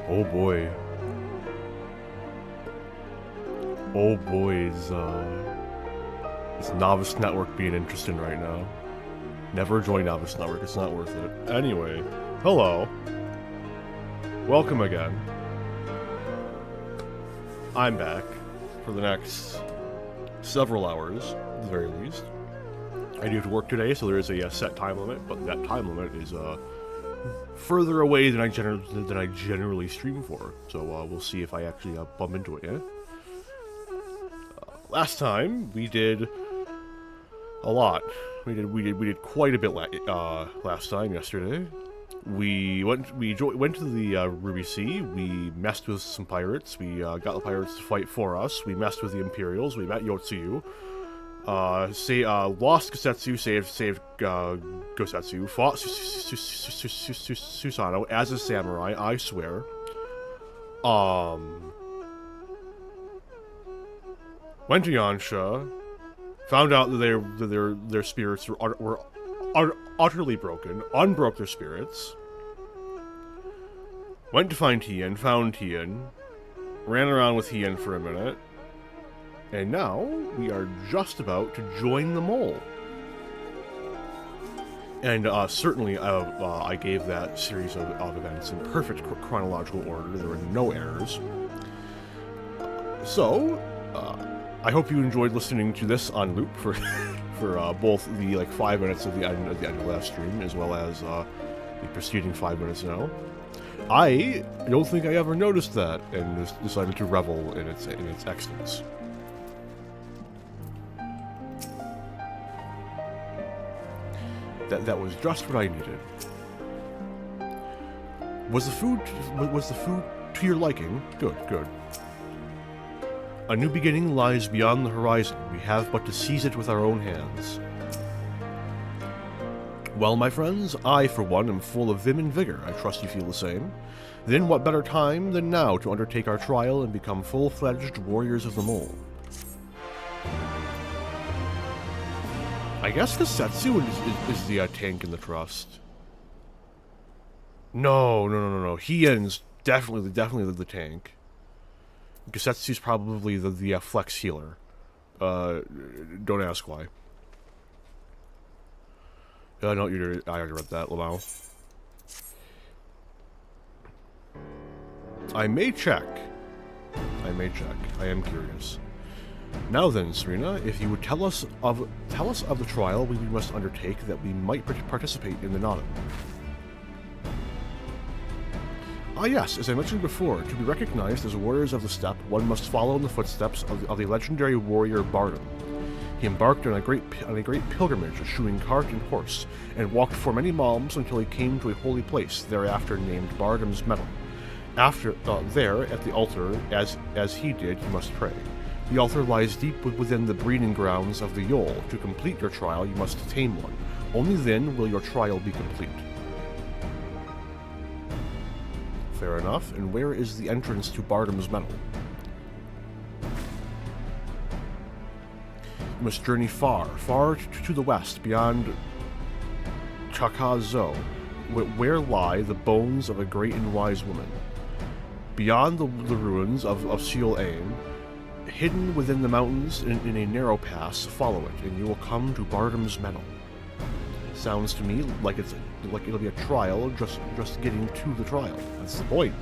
Oh boy. Oh boy, is Novice Network being interesting right now. Never join Novice Network, it's not worth it. Anyway, hello. Welcome again. I'm back for the next several hours, at the very least. I do have to work today, so there is a set time limit, but that time limit is further away than I generally stream for. So we'll see if I actually bump into it. Yeah. Last time we did a lot. We did quite a bit last time. Yesterday, we went to the Ruby Sea. We messed with some pirates. We got the pirates to fight for us. We messed with the Imperials. We met Yotsuyu. Lost Gosetsu, saved Gosetsu, fought Susanoo as a samurai, I swear. Went to Yansha, found out that their spirits were utterly broken, unbroke their spirits. Went to find Tien, found Tien, ran around with Tien for a minute. And now, we are just about to join the mole. And certainly, I gave that series of events in perfect chronological order. There were no errors. So, I hope you enjoyed listening to this on loop for both the 5 minutes of the end of the last stream, as well as the preceding 5 minutes now. I don't think I ever noticed that, and decided to revel in its excellence. That was just what I needed. Was the food to your liking? Good. A new beginning lies beyond the horizon. We have but to seize it with our own hands. Well, my friends, I, for one, am full of vim and vigor. I trust you feel the same. Then what better time than now to undertake our trial and become full-fledged warriors of the mole? I guess Gosetsu is the tank in the trust. No. Hien's definitely the tank. Gosetsu's probably the flex healer. Don't ask why. No, I already read that, Lamau. I may check. I am curious. Now then, Serena, if you would tell us of the trial we must undertake that we might participate in the Nadaam. Ah yes, as I mentioned before, to be recognized as warriors of the steppe, one must follow in the footsteps of the legendary warrior Bardam. He embarked on a great pilgrimage, eschewing cart and horse, and walked for many malms until he came to a holy place, thereafter named Bardam's Meadow. There, at the altar, as he did, you must pray. The altar lies deep within the breeding grounds of the Yol. To complete your trial, you must tame one. Only then will your trial be complete. Fair enough. And where is the entrance to Bardam's Meadow? You must journey far to the west, beyond Chakazo, where lie the bones of a great and wise woman. Beyond the ruins of Seal Ain, hidden within the mountains in a narrow pass, follow it, and you will come to Bardam's Meadow. Sounds to me like it'll be a trial, just getting to the trial. That's the point.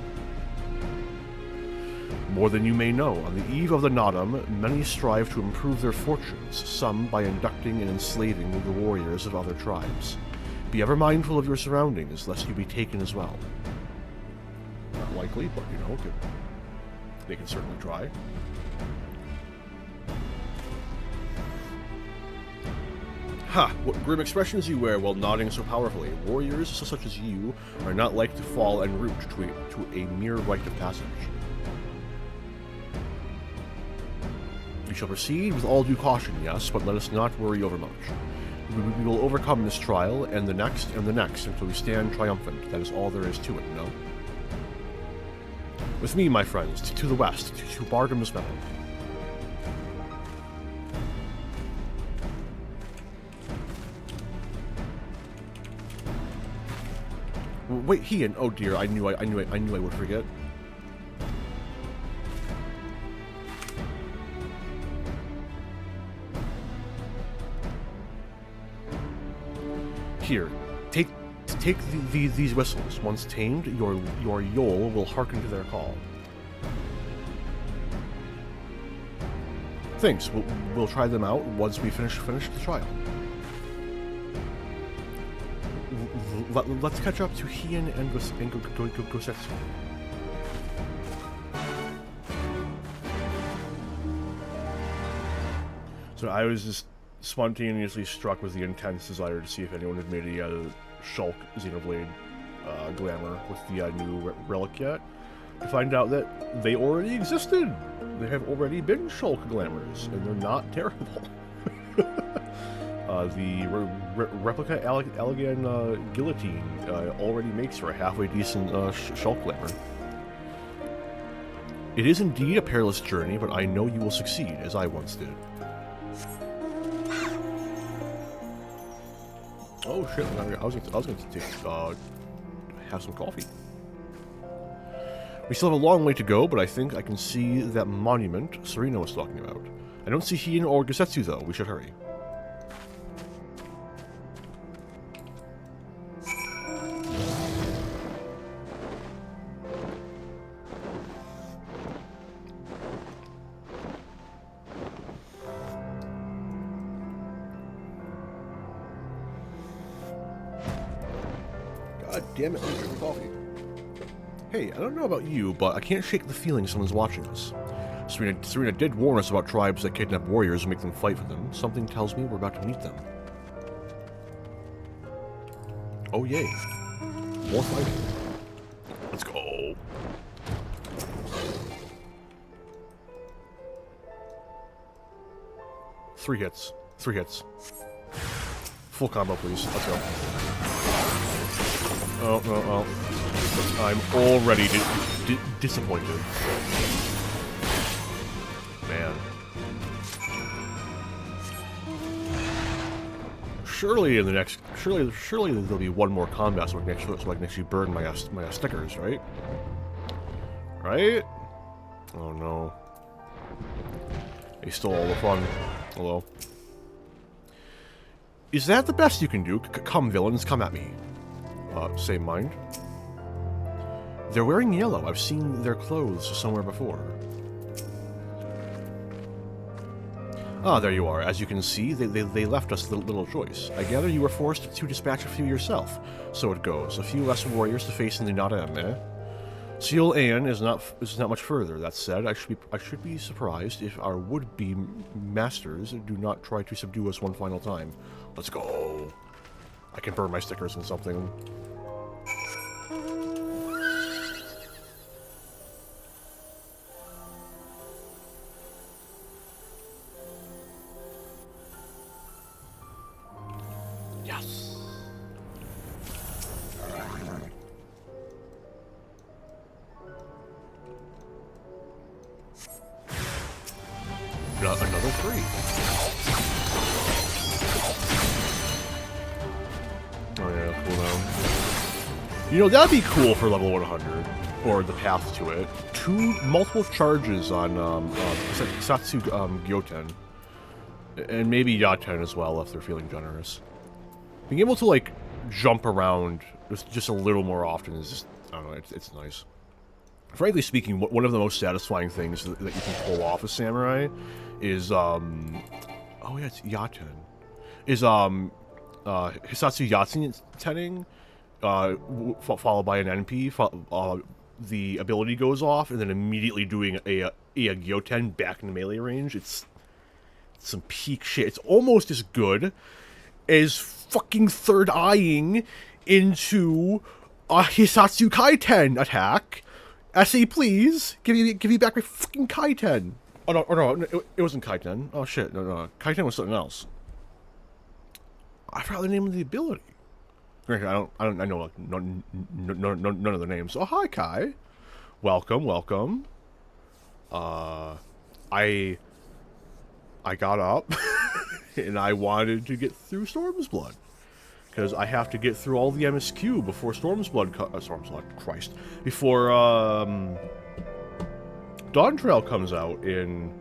More than you may know, on the eve of the Nadaam, many strive to improve their fortunes, some by inducting and enslaving the warriors of other tribes. Be ever mindful of your surroundings, lest you be taken as well. Not likely, but they can certainly try. Ha! What grim expressions you wear while nodding so powerfully. Warriors such as you are not like to fall en route to a mere rite of passage. We shall proceed with all due caution, yes, but let us not worry overmuch. We will overcome this trial, and the next, until we stand triumphant. That is all there is to it, no? With me, my friends, to the west, to Bardam's Meadow. Wait, Ian. Oh dear, I knew I would forget. Here, take these whistles. Once tamed, your Yol will hearken to their call. Thanks. We'll try them out once we finish the trial. Let's catch up to Hien and Gosetsu. So I was just spontaneously struck with the intense desire to see if anyone had made a Shulk Xenoblade glamour with the new relic yet. To find out that they already existed. There have already been Shulk glamours, and they're not terrible. The replica Allegan guillotine already makes for a halfway decent Shulk glamour. It is indeed a perilous journey, but I know you will succeed, as I once did. Oh shit! I was going to take have some coffee. We still have a long way to go, but I think I can see that monument Serena was talking about. I don't see Hien or Gosetsu though. We should hurry. God damn it, I'm drinking coffee. Hey, I don't know about you, but I can't shake the feeling someone's watching us. Serena did warn us about tribes that kidnap warriors and make them fight for them. Something tells me we're about to meet them. Oh yay. More fighting. Let's go. Three hits. Full combo, please. Let's go. Oh. I'm already disappointed. Man. Surely there'll be one more combat so I can actually burn my stickers, right? Right? Oh no. They stole all the fun. Hello. Is that the best you can do? Come, villains, come at me. Same mind. They're wearing yellow. I've seen their clothes somewhere before. Ah, there you are. As you can see, they left us little choice. I gather you were forced to dispatch a few yourself. So it goes. A few less warriors to face in the Nadaam, eh? Seal Aeon is not much further. That said, I should be surprised if our would-be masters do not try to subdue us one final time. Let's go. I can burn my stickers in something. Yes. Another 3. Oh yeah, cooldown. You know, that'd be cool for level 100, or the path to it. Multiple charges on Satsu Gyoten, and maybe Yaten as well if they're feeling generous. Being able to like jump around just a little more often is just, I don't know, it's nice. Frankly speaking, one of the most satisfying things that you can pull off as samurai is oh yeah, it's Yaten. Is Hisatsu Yaten, followed by an NP. The ability goes off, and then immediately doing a Gyoten back in melee range. It's some peak shit. It's almost as good as fucking third eyeing into a Hisatsu Kaiten attack. SA, please give me back my fucking Kaiten. Oh no, it wasn't Kaiten. Oh shit, no, Kaiten was something else. I forgot the name of the ability. I know like none of the names. Oh hi Kai, welcome. I got up and I wanted to get through Stormblood. because I have to get through all the MSQ before before Dawn Trail comes out in,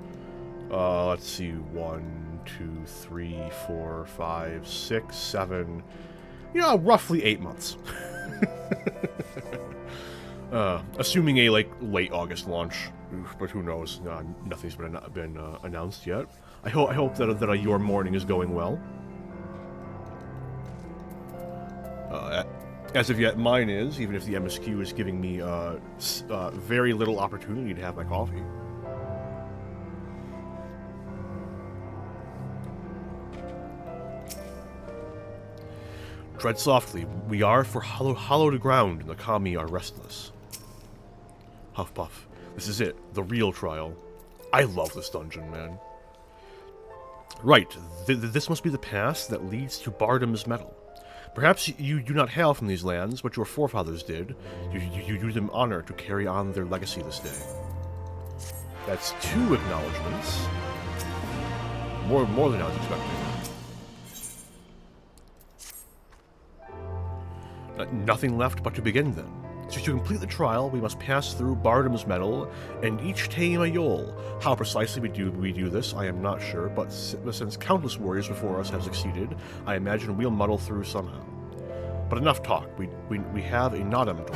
let's see, 1, 2, 3, 4, 5, 6, 7, roughly 8 months. Assuming a, late August launch, but who knows, nothing's been announced yet. I hope that your morning is going well. As of yet, mine is, even if the MSQ is giving me very little opportunity to have my coffee. Tread softly. We are for hollowed ground, and the kami are restless. Huff puff. This is it. The real trial. I love this dungeon, man. Right. This must be the pass that leads to Bardam's Metal. Perhaps you do not hail from these lands, but your forefathers did. You do them honor to carry on their legacy this day. That's 2 acknowledgements. More than I was expecting. Nothing left but to begin then. So to complete the trial, we must pass through Bardam's Metal and each tame a Yol. How precisely we do this, I am not sure, but since countless warriors before us have succeeded, I imagine we'll muddle through somehow. But enough talk. We have a Nadaam to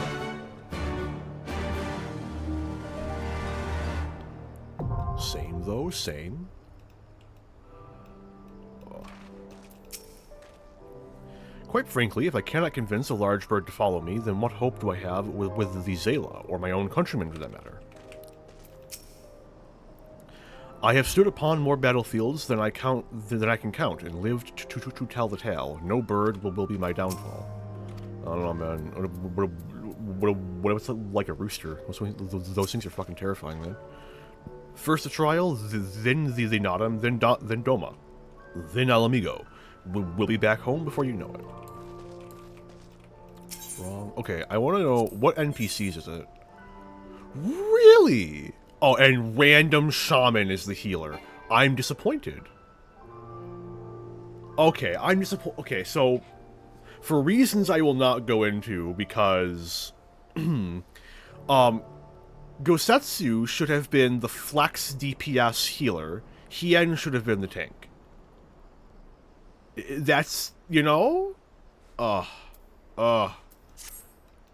learn. Same though, same. Quite frankly, if I cannot convince a large bird to follow me, then what hope do I have with the Zayla, or my own countrymen for that matter? I have stood upon more battlefields than I can count, and lived to tell the tale. No bird will be my downfall. I don't know, man. What's like a rooster? Those things are fucking terrifying, man. First the trial, then the Nadaam, then Doma, then Alamigo. We'll be back home before you know it. Wrong. Okay, I want to know, what NPCs is it? Really? Oh, and random shaman is the healer. I'm disappointed. Okay, I'm disappointed. Okay, so, for reasons I will not go into, because, Gosetsu should have been the flex DPS healer. Hien should have been the tank. That's,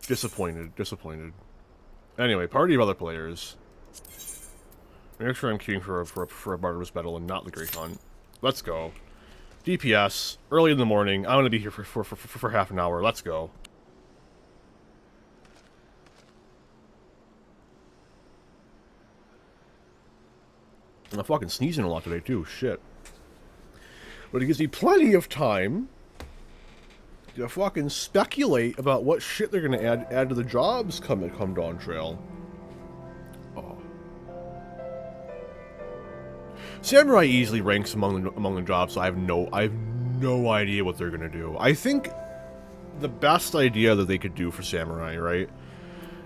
disappointed. Anyway, party of other players. Make sure I'm queuing for a Bardam's Metal and not the Great Hunt. Let's go. DPS, early in the morning. I'm gonna be here for half an hour. Let's go. I'm fucking sneezing a lot today too. Shit. But it gives me plenty of time to fucking speculate about what shit they're gonna add to the jobs come Dawn Trail. Oh. Samurai easily ranks among the jobs, so I have no idea what they're gonna do. I think the best idea that they could do for Samurai, right,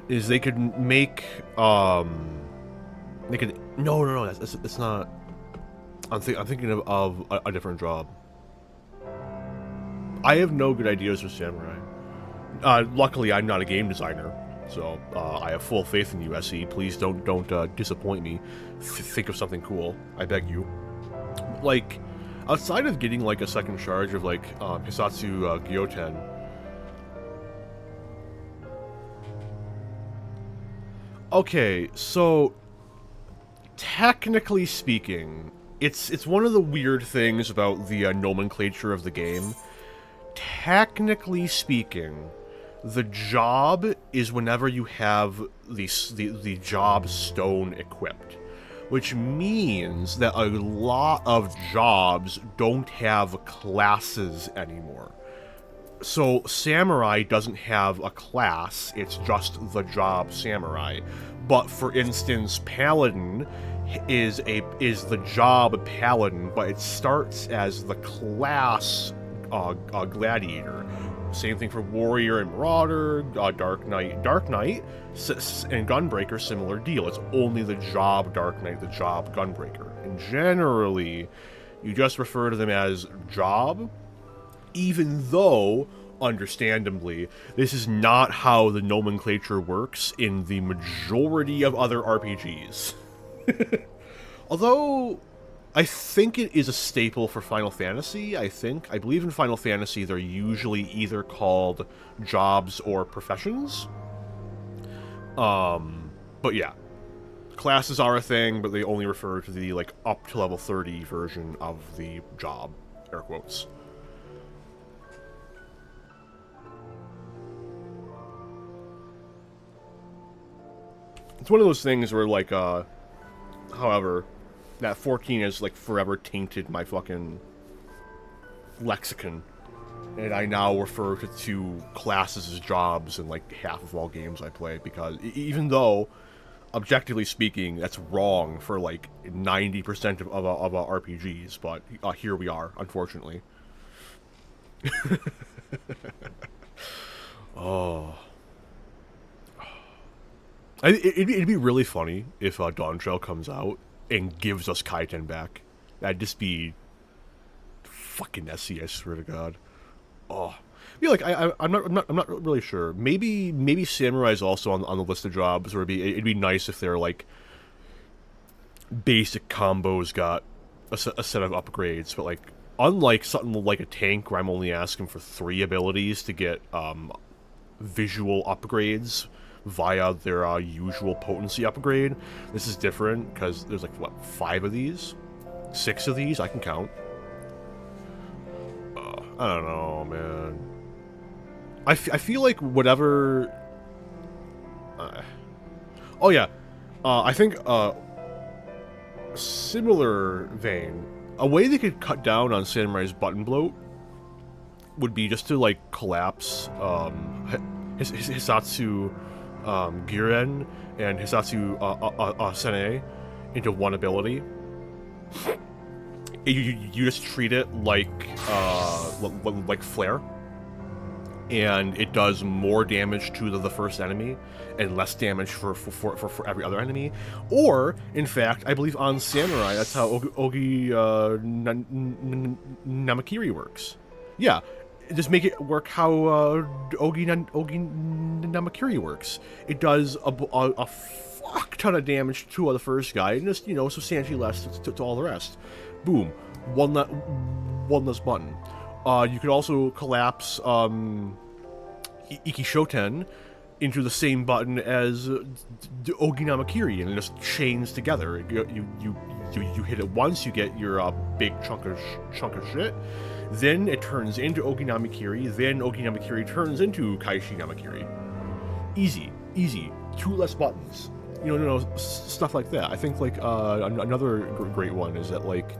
is they could make no, it's not. I'm thinking of a different job. I have no good ideas for Samurai. Luckily, I'm not a game designer, so I have full faith in you, SE. Please don't disappoint me. Think of something cool, I beg you. Like, outside of getting like a second charge of like Hisatsu Gyoten. Okay, so technically speaking, it's one of the weird things about the nomenclature of the game. Technically speaking, the job is whenever you have the job stone equipped, which means that a lot of jobs don't have classes anymore. So Samurai doesn't have a class, it's just the job Samurai. But for instance, Paladin is the job Paladin, but it starts as the class Gladiator. Same thing for Warrior and Marauder, Dark Knight, and Gunbreaker, similar deal. It's only the job Dark Knight, the job Gunbreaker. And generally, you just refer to them as job, Even though, understandably, this is not how the nomenclature works in the majority of other RPGs. Although, I think it is a staple for Final Fantasy, I believe in Final Fantasy they're usually either called jobs or professions. But yeah. Classes are a thing, but they only refer to the, like, up to level 30 version of the job. Air quotes. It's one of those things where, like, however, that 14 has, like, forever tainted my fucking lexicon. And I now refer to classes as jobs in, like, half of all games I play, because even though, objectively speaking, that's wrong for, like, 90% of RPGs, but here we are, unfortunately. Oh. It'd be really funny if Dawntrail comes out and gives us Kaiten back. That'd just be fucking SE, I swear to God. Oh, yeah, like I'm not really sure. Maybe Samurai's also on the list of jobs. Where it'd be nice if their like basic combos got a set of upgrades, but like unlike something like a tank where I'm only asking for 3 abilities to get visual upgrades via their usual potency upgrade, this is different because there's like what 5 of these, 6 of these I can count. I don't know, man. I feel like whatever. Oh yeah, I think similar vein. A way they could cut down on Samurai's button bloat would be just to like collapse Hisatsu Giren and Hisatsu Sene into one ability. You just treat it like flare, and it does more damage to the first enemy and less damage for every other enemy. Or, in fact, I believe on Samurai, that's how Ogi Namakiri works. Yeah, just make it work how Ogi Namakiri works. It does a fuck ton of damage to the first guy, and just, you know, substantially less to all the rest. Boom. One less button. You could also collapse Iki Shoten into the same button as Ogi Namakiri, and it just chains together. You hit it once, you get your big chunk of shit. Then it turns into Ogi Namakiri. Then Ogi Namakiri turns into Kaishi Namakiri. Easy. 2 less buttons. You know, stuff like that. I think like another great one is that like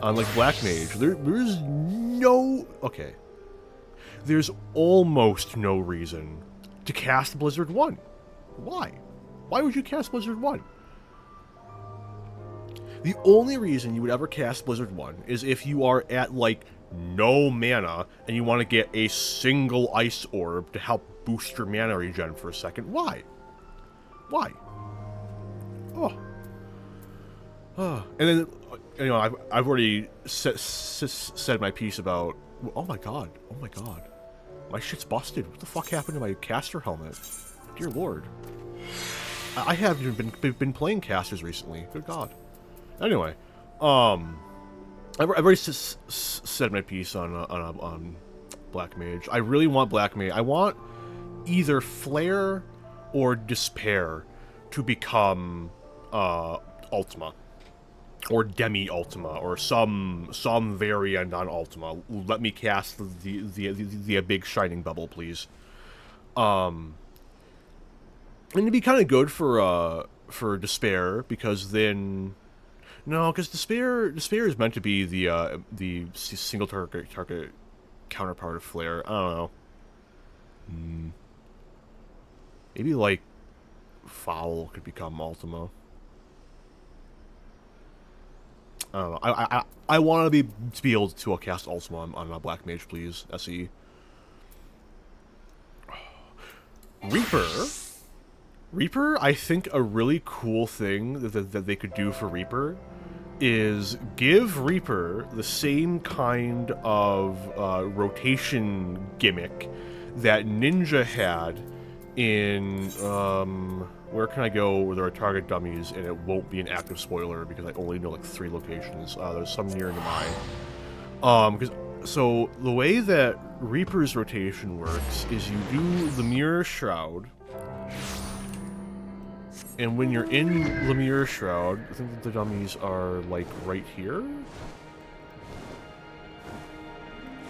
on like Black Mage, there's no there's almost no reason to cast Blizzard 1. Why? Why would you cast Blizzard 1? The only reason you would ever cast Blizzard 1 is if you are at like no mana and you want to get a single ice orb to help boost your mana regen for a second. Why? And then, you know, I've already said my piece about. Oh my god, my shit's busted. What the fuck happened to my caster helmet? Dear lord, I haven't been playing casters recently. Good god. Anyway, I've already said my piece on Black Mage. I really want Black Mage. I want either Flare or Despair to become Ultima. Or Demi-Ultima, or some variant on Ultima. Let me cast the big shining bubble, please. And it'd be kind of good for Despair, because then... No, because Despair is meant to be the single target counterpart of Flare. I don't know. Maybe, like, Foul could become Ultima. I don't know. I want to be able to cast Ultima on a Black Mage, please. SE. Reaper, I think a really cool thing that they could do for Reaper is give Reaper the same kind of rotation gimmick that Ninja had in where can I go where there are target dummies and it won't be an active spoiler because I only know like 3 locations. There's some near Nadaam. So the way that Reaper's rotation works is you do the Mirror Shroud, and when you're in the Mirror Shroud, I think that the dummies are like right here.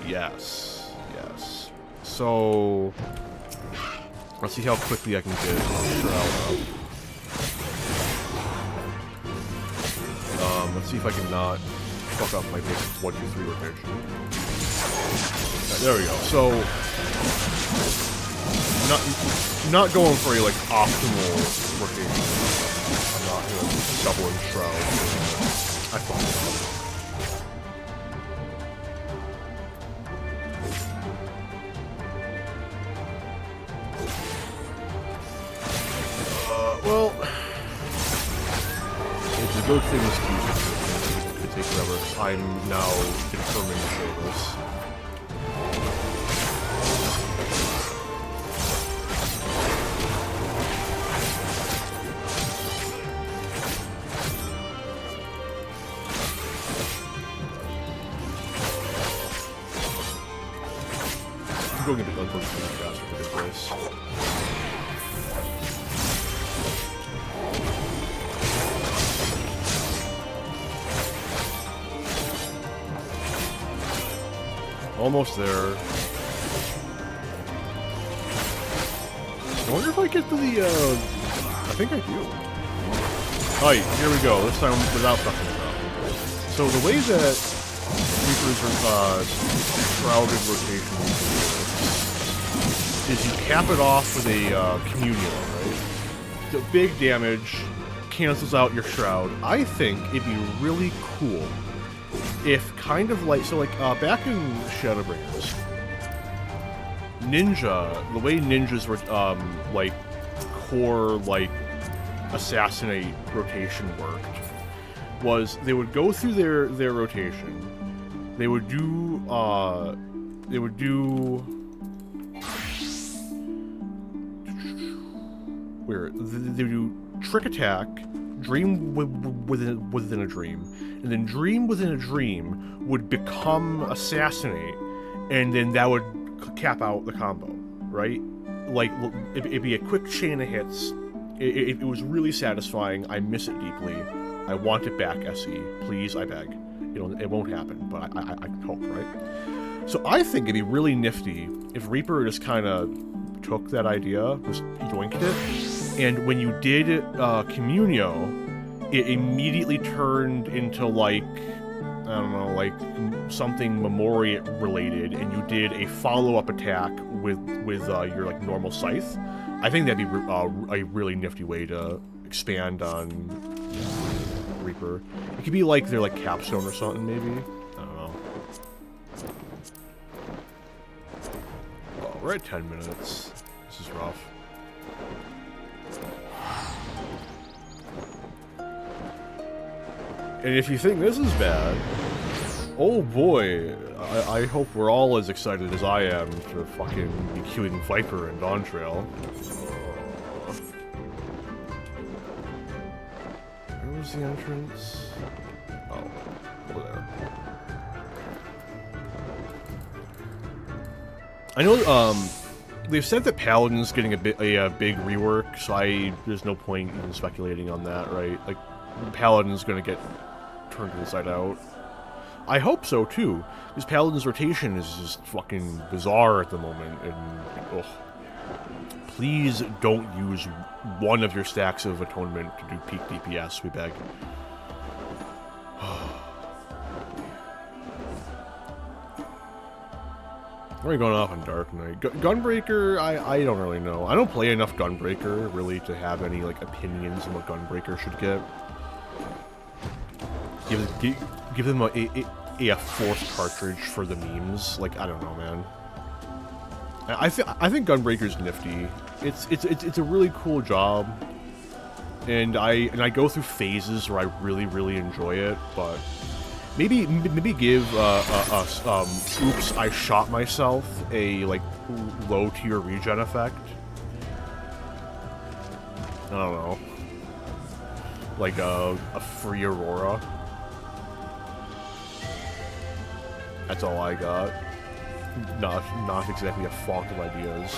Yes. So let's see how quickly I can get Shroud up. Let's see if I can not fuck up my basic 1, 2, 3 rotation. There we go. So not going for a like optimal rotation. I'm not gonna double in Shroud. I fucked it up. Well, it's a good thing this could take forever. I'm now determined to show this. I'm going a bit unfortunately faster for this. Almost there. I wonder if I get to the, I think I do. Alright, here we go. This time without fucking around. So the way that Reaper's shrouded rotation is you cap it off with a communion, right? The big damage cancels out your shroud. I think it'd be really cool if kind of like, so like, back in Shadowbringers, the way ninjas were, like, core, like, assassinate rotation worked, was they would go through their rotation, they would do trick attack, dream within a dream, and then dream within a dream would become assassinate, and then that would cap out the combo, right? Like, it'd be a quick chain of hits. It was really satisfying. I miss it deeply. I want it back, SE. Please, I beg. You know, it won't happen, but I can hope, right? So I think it'd be really nifty if Reaper just kind of took that idea, just yoinked it, and when you did Communio, it immediately turned into, like, I don't know, like something Memoria related, and you did a follow-up attack with your like normal scythe. I think that'd be a really nifty way to expand on Reaper. It could be like their like capstone or something, maybe. I don't know. Oh, we're at 10 minutes. This is rough. And if you think this is bad, oh boy, I hope we're all as excited as I am to fucking be queuing Viper and Dawn Trail. Where was the entrance? Oh, over there. I know, they've said that Paladin's getting a big rework, so there's no point in speculating on that, right? Like, Paladin's gonna get turned inside out. I hope so too, because Paladin's rotation is just fucking bizarre at the moment, and ugh. Please don't use one of your stacks of Atonement to do peak DPS, we beg. Where are we going off on Dark Knight? Gunbreaker, I don't really know. I don't play enough Gunbreaker, really, to have any, like, opinions on what Gunbreaker should get. Give them a forced cartridge for the memes. Like, I don't know, man. I think Gunbreaker's nifty. It's a really cool job. and I go through phases where I really enjoy it, but maybe give oops, I shot myself a like low tier regen effect. I don't know, like a free Aurora. That's all I got. Not exactly a fault of ideas.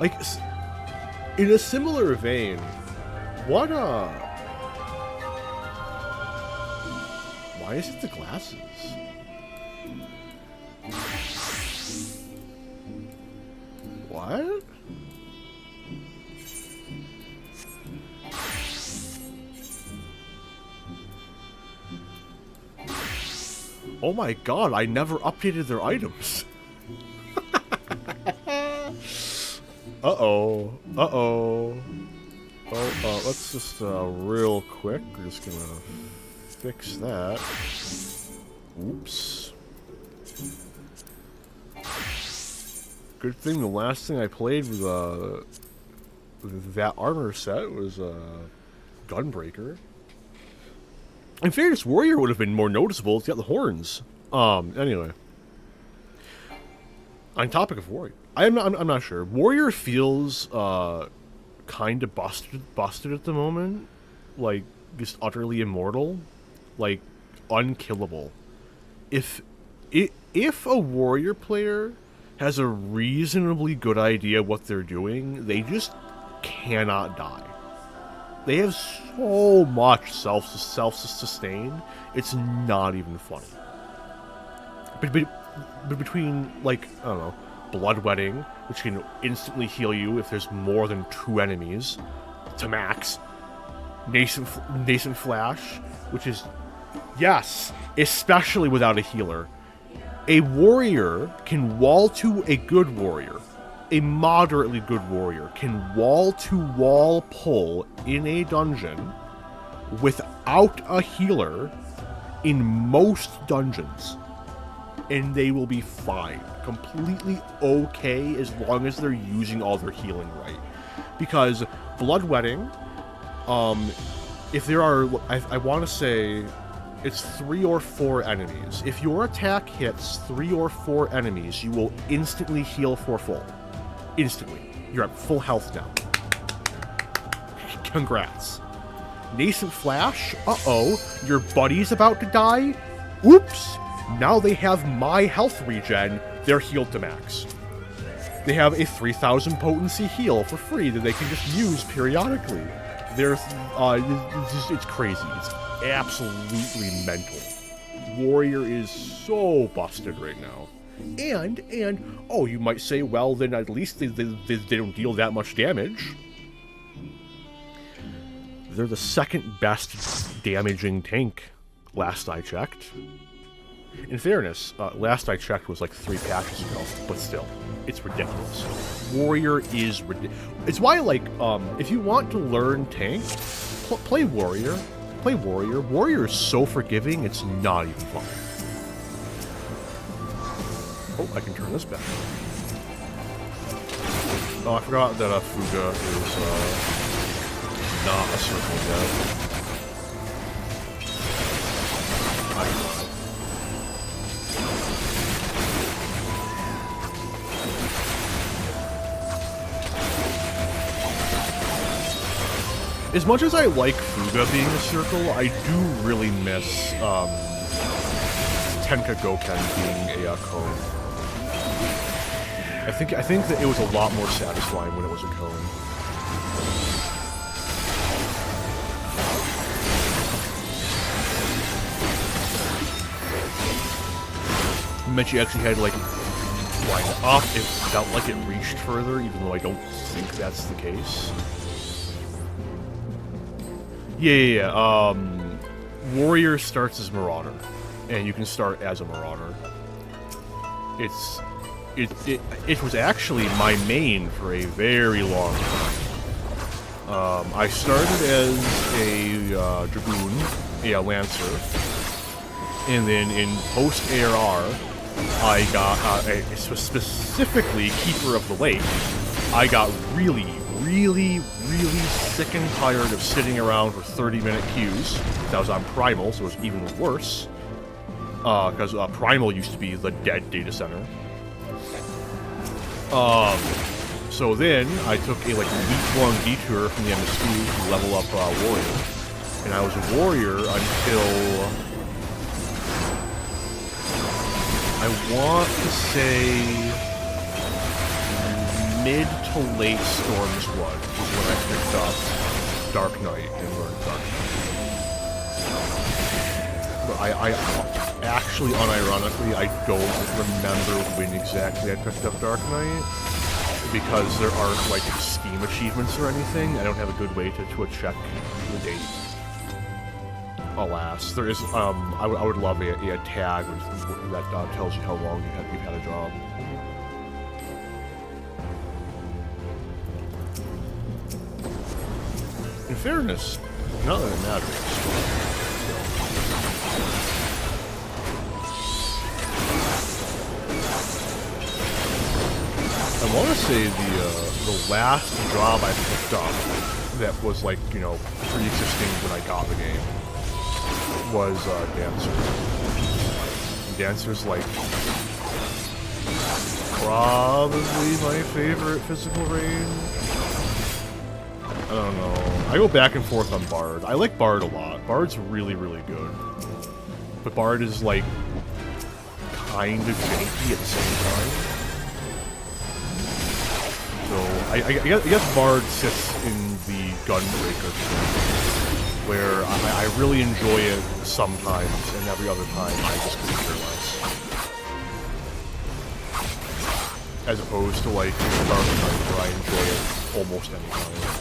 Like, in a similar vein, what, why is it the glasses? What? Oh my god, I never updated their items. Uh-oh. Uh-oh. Oh, let's just, real quick, we're just gonna fix that. Oops. Good thing the last thing I played with that armor set was, Gunbreaker. In fairness, Warrior would have been more noticeable. It's got the horns. Anyway. On topic of Warrior. I'm not sure. Warrior feels, kind of busted at the moment. Like, just utterly immortal. Like, unkillable. If a Warrior player has a reasonably good idea what they're doing, they just cannot die. They have so much self-sustain, it's not even funny. But between, like, I don't know, Bloodwetting, which can instantly heal you if there's more than 2 enemies, to max. Nascent Flash, which is, yes, especially without a healer. A warrior can wall to a good warrior. A moderately good warrior can wall-to-wall pull in a dungeon without a healer in most dungeons. And they will be fine. Completely okay as long as they're using all their healing right. Because Bloodwetting, if there are, I want to say, it's 3 or 4 enemies. If your attack hits 3 or 4 enemies, you will instantly heal for full. Instantly. You're at full health now. Congrats. Nascent Flash, uh-oh, your buddy's about to die? Oops! Now they have my health regen, they're healed to max. They have a 3000 potency heal for free that they can just use periodically. There's, it's crazy. It's absolutely mental. Warrior is so busted right now. And, oh, you might say, well, then at least they don't deal that much damage. They're the second best damaging tank, last I checked. In fairness, last I checked was like 3 patches ago, but still, it's ridiculous. Warrior is ridiculous. It's why, like, if you want to learn tank, play Warrior. Play Warrior. Warrior is so forgiving, it's not even fun. Oh, I can turn this back. Oh, I forgot that Fuga is not a circle yet. As much as I like Fuga being a circle, I do really miss Tenka Goken being a cone. I think that it was a lot more satisfying when it was a cone. You meant you actually had to, like, line it up. It felt like it reached further, even though I don't think that's the case. Yeah. Warrior starts as Marauder, and you can start as a Marauder. It was actually my main for a very long time. I started as a Dragoon, a Lancer, and then in post-ARR, I got, specifically Keeper of the Lake, I got really really, really sick and tired of sitting around for 30-minute queues. That was on Primal, so it was even worse. Because Primal used to be the dead data center. So then I took a week-long detour from the MSU to level up Warrior, and I was a Warrior until I want to say mid to late Stormblood is when I picked up Dark Knight and learned Dark Knight. But I actually, unironically, I don't remember when exactly I picked up Dark Knight, because there aren't Steam achievements or anything. I don't have a good way to check the date. Alas, there is. I would love a tag that tells you how long you've had a job. In fairness, not that it matters. I want to say the last job I picked up that was pre-existing when I got the game was Dancer. Dancer's probably my favorite physical range. I don't know. I go back and forth on Bard. I like Bard a lot. Bard's really, really good. But Bard is kind of janky at the same time. So, I guess Bard sits in the Gunbreaker thing, where I really enjoy it sometimes, and every other time I just could care less. As opposed to Dark Knight, where I enjoy it almost any time.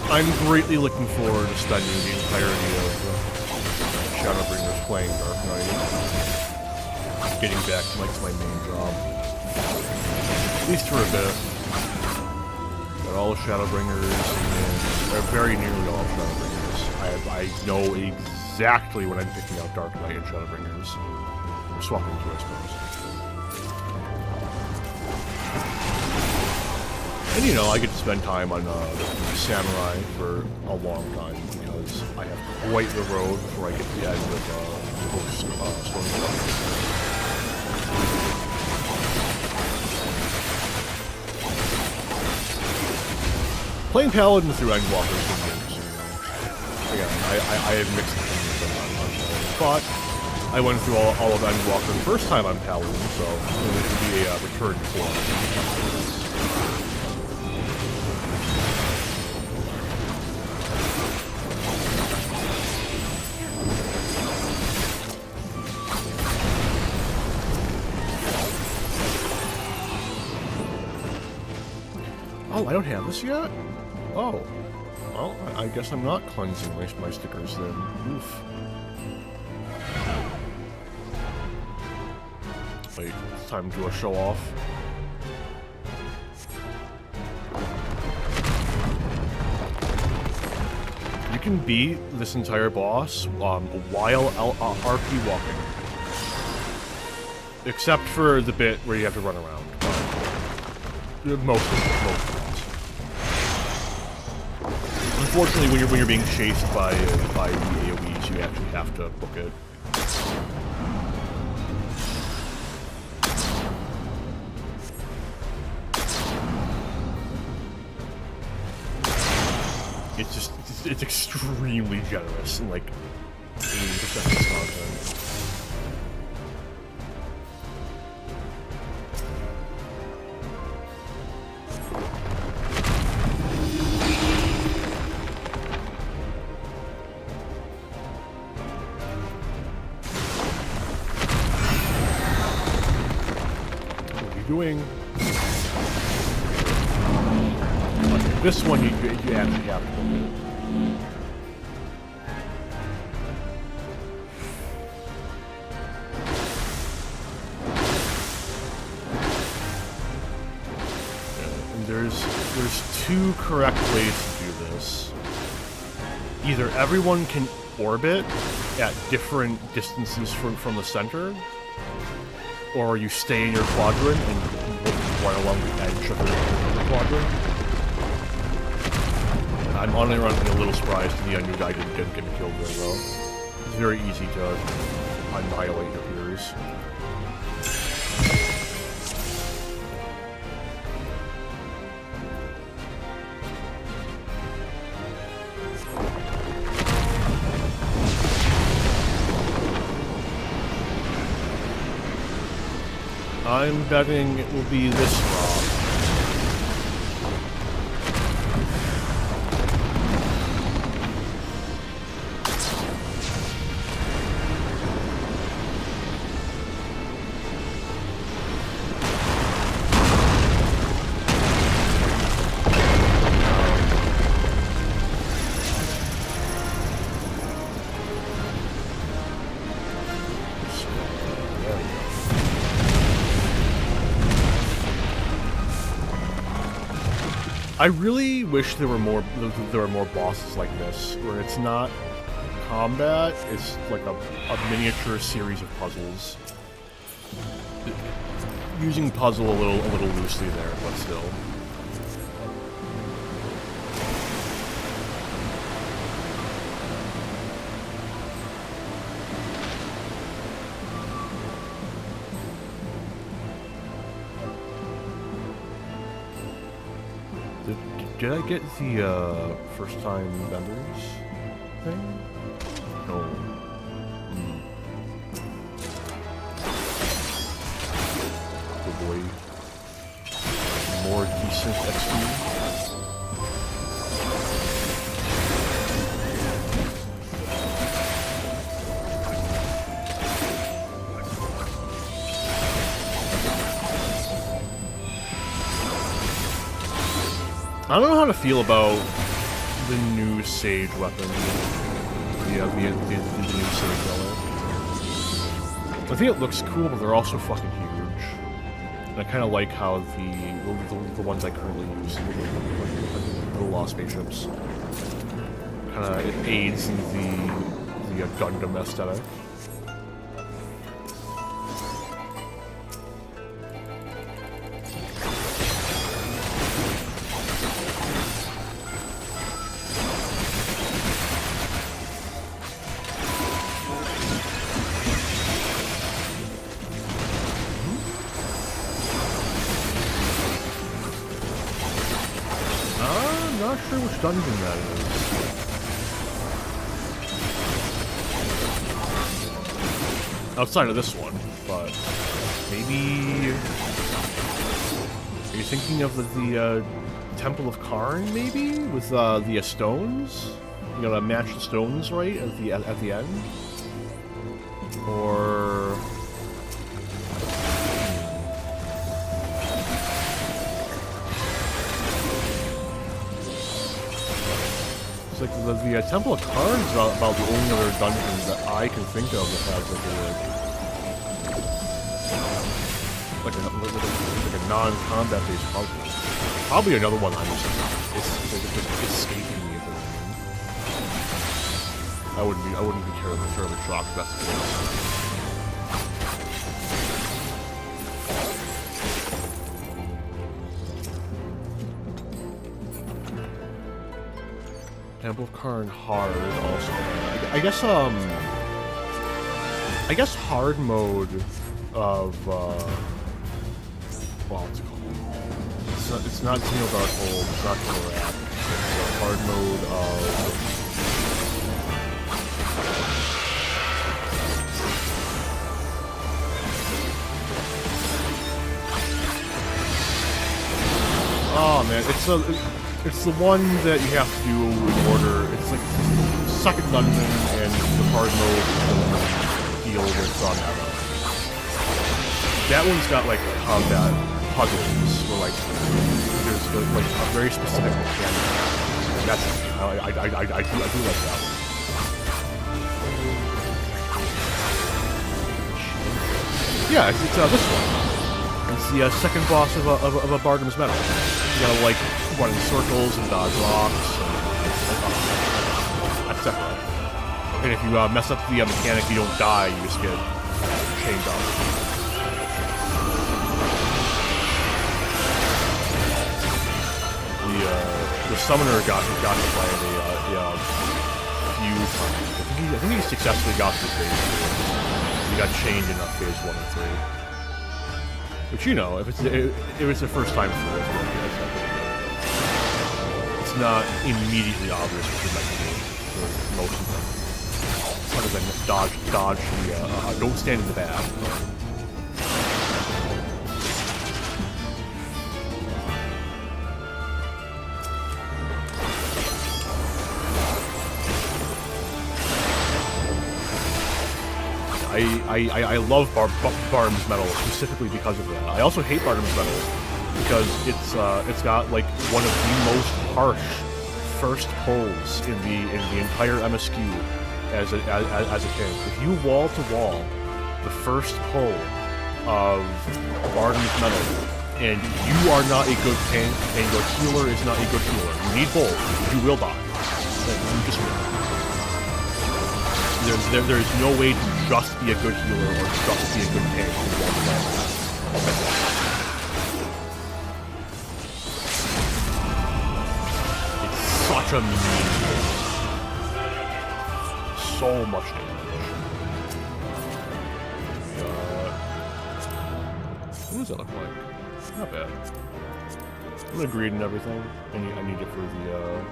I'm greatly looking forward to spending the entirety of Shadowbringers playing Dark Knight. Getting back to my main job. At least for a bit. Got all of Shadowbringers, and very nearly all of Shadowbringers. I know exactly when I'm picking out Dark Knight and Shadowbringers. We're swapping two, I suppose. And I get to spend time on Samurai for a long time, because I have quite the road before I get to the end of Stormblood. Playing Paladin through Endwalker is going to be interesting. Again, I have mixed opinions on that, but I went through all of Endwalker the first time on Paladin, so it would be a return to form. Oh, I don't have this yet? Oh. Well, I guess I'm not cleansing my stickers then. Oof. Wait, it's time to do a show off. You can beat this entire boss while RP walking. Except for the bit where you have to run around. Most of the boss. Unfortunately, when you're being chased by the AoEs, you actually have to book it. It's extremely generous and like 80% of this content. What are you doing? Okay, this one you actually have to do. There's two correct ways to do this. Either everyone can orbit at different distances from the center, or you stay in your quadrant and run along the edge of the quadrant. I'm unironically a little surprised the new guy didn't get me killed very well. It's very easy to annihilate your peers. I'm betting it will be this rock. I really wish there were more bosses like this, where it's not combat, it's like a miniature series of puzzles. Using puzzle a little loosely there, but still. Did I get the first time vendors thing? No. Oh boy. More decent XP. I don't know how to feel about the new Sage weapon. Yeah, the new Sage relic. I think it looks cool, but they're also fucking huge. And I kind of like how the ones I currently use, the Lost Spaceships, kind of aids in the Gundam aesthetic. Not sure which dungeon that is. Outside of this one, but maybe... Are you thinking of the Temple of Karn, maybe? With the stones? You gotta match the stones right at the end? Or... It's like the Temple of Karn is about the only other dungeon that I can think of that has like like a non-combat based puzzle. Probably another one I'm just escaping me at the moment. I wouldn't be terribly shocked if that's the case. Temple of Karn hard also. I guess hard mode of well, it's called. It's not Single Darkhold, it's not Korak. It's a hard mode of oh man, it's the one that you have to do in order. It's like second dungeon and the hard mode deal with Nadaam. That one's got like combat puzzles where like there's like a very specific mechanic. And that's I do like that one. Yeah, it's this one. It's the second boss of a Bardam's Medal. You gotta like run in circles and dodge rocks, etc. And if you mess up the mechanic, you don't die. You just get chained up. The summoner got to play a few times. I think he successfully got through phase 2. He got chained in phase 1 and 3. Which, you know, if it's the first time through, it's not immediately obvious what you're meant to do for most of them. Other than dodge the don't stand in the back. I love Bardam's Medal specifically because of that. I also hate Bardam's Medal because it's got like one of the most harsh first pulls in the entire MSQ as a tank. If you wall to wall the first pull of Bardam's Medal and you are not a good tank and your healer is not a good healer, you need both. You will die. You just will. There's no way to just be a good healer or just be a good tank in one way. It's such a mean game. So much damage. What does that look like? Not bad. I'm gonna greed and everything. I need it for the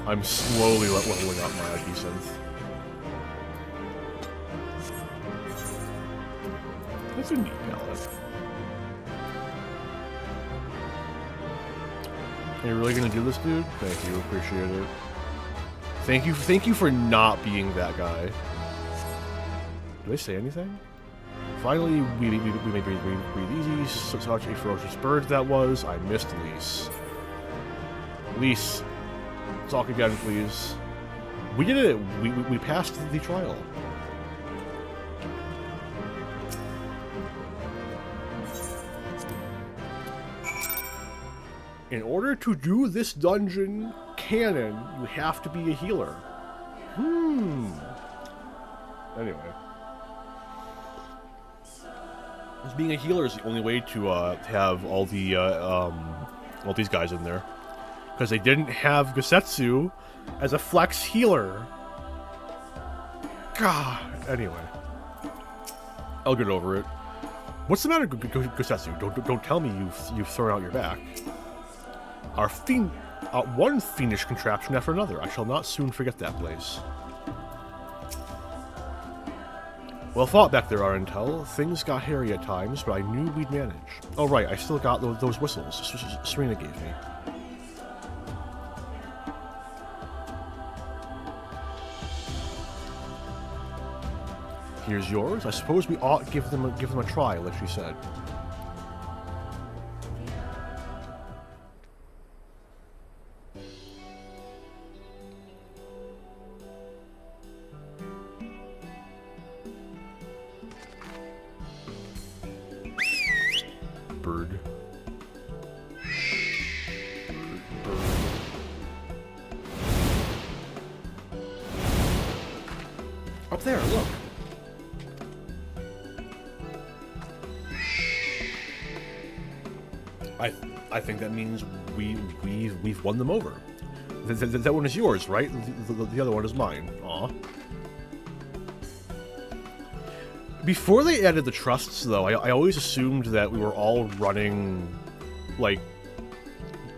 I'm slowly leveling up my IP synth. That's a neat palette. Are you really gonna do this, dude? Thank you, appreciate it. Thank you for not being that guy. Did I say anything? Finally, we may breathe easy. Such a ferocious bird that was. I missed Lise. Lise, talk again, please. We did it. We passed the trial. In order to do this dungeon canon, you have to be a healer. Anyway. Because being a healer is the only way to have all these guys in there. Because they didn't have Gosetsu as a flex healer. God. Anyway. I'll get over it. What's the matter, Gosetsu? Don't tell me you've thrown out your back. One fiendish contraption after another. I shall not soon forget that place. Well fought back there, Arentel. Things got hairy at times, but I knew we'd manage. Oh right, I still got those whistles Serena gave me. Here's yours. I suppose we ought give them a try, like she said. bird. Up there, look. I think that means we've won them over. That one is yours, right? The other one is mine. Aw. Before they added the trusts, though, I always assumed that we were all running, like,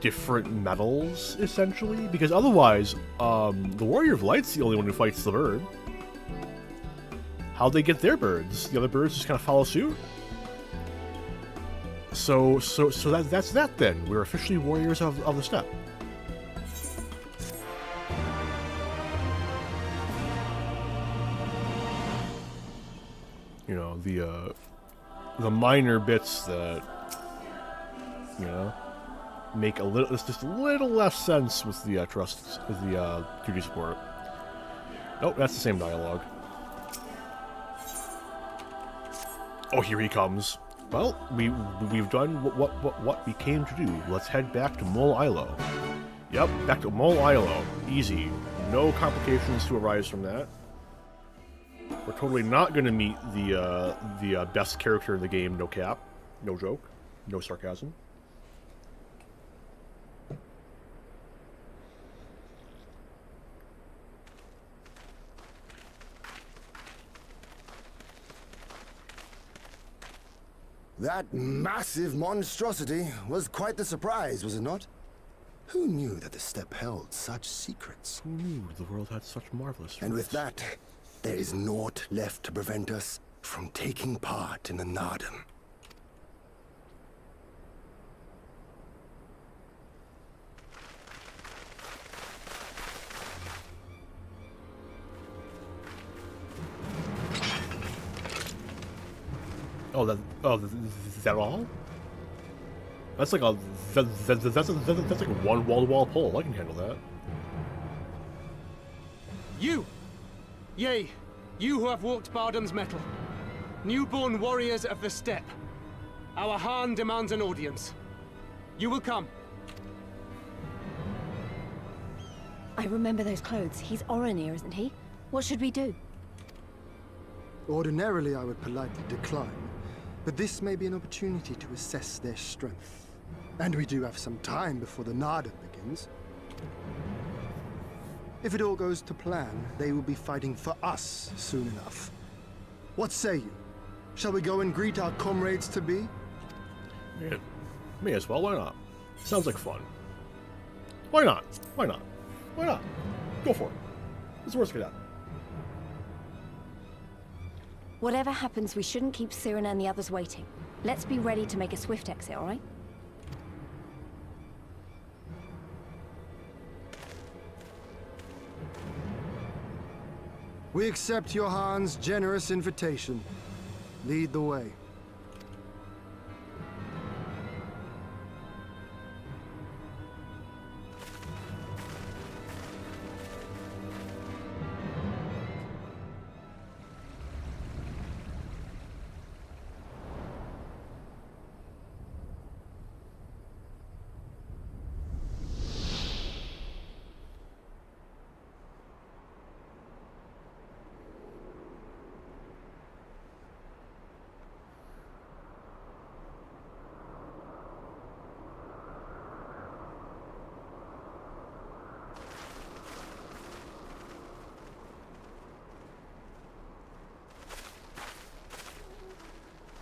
different metals, essentially. Because otherwise, the Warrior of Light's the only one who fights the bird. How'd they get their birds? The other birds just kind of follow suit? So that's that then. We're officially Warriors of the Steppe. You know, the minor bits that, you know, make just a little less sense with the trusts, with the 2D support. Oh, that's the same dialogue. Oh, here he comes. Well, we've done what we came to do. Let's head back to Mol Ilo. Yep, back to Mol Ilo. Easy. No complications to arise from that. We're totally not going to meet the best character in the game, no cap. No joke. No sarcasm. That massive monstrosity was quite the surprise, was it not? Who knew that the steppe held such secrets? Who knew the world had such marvelous fruits? And with that, there is naught left to prevent us from taking part in the Nadaam. Is that all? That's like that's like a one wall-to-wall pull. I can handle that. You! Yea, you who have walked Bardam's metal. Newborn warriors of the steppe. Our Khan demands an audience. You will come. I remember those clothes. He's Oronir, isn't he? What should we do? Ordinarily, I would politely decline, but this may be an opportunity to assess their strength. And we do have some time before the Nadaam begins. If it all goes to plan, they will be fighting for us soon enough. What say you? Shall we go and greet our comrades-to-be? Yeah, may as well, why not? Sounds like fun. Why not? Why not? Why not? Go for it. What's the worst could happen? Whatever happens, we shouldn't keep Cyrano and the others waiting. Let's be ready to make a swift exit, all right? We accept your Khan's generous invitation. Lead the way.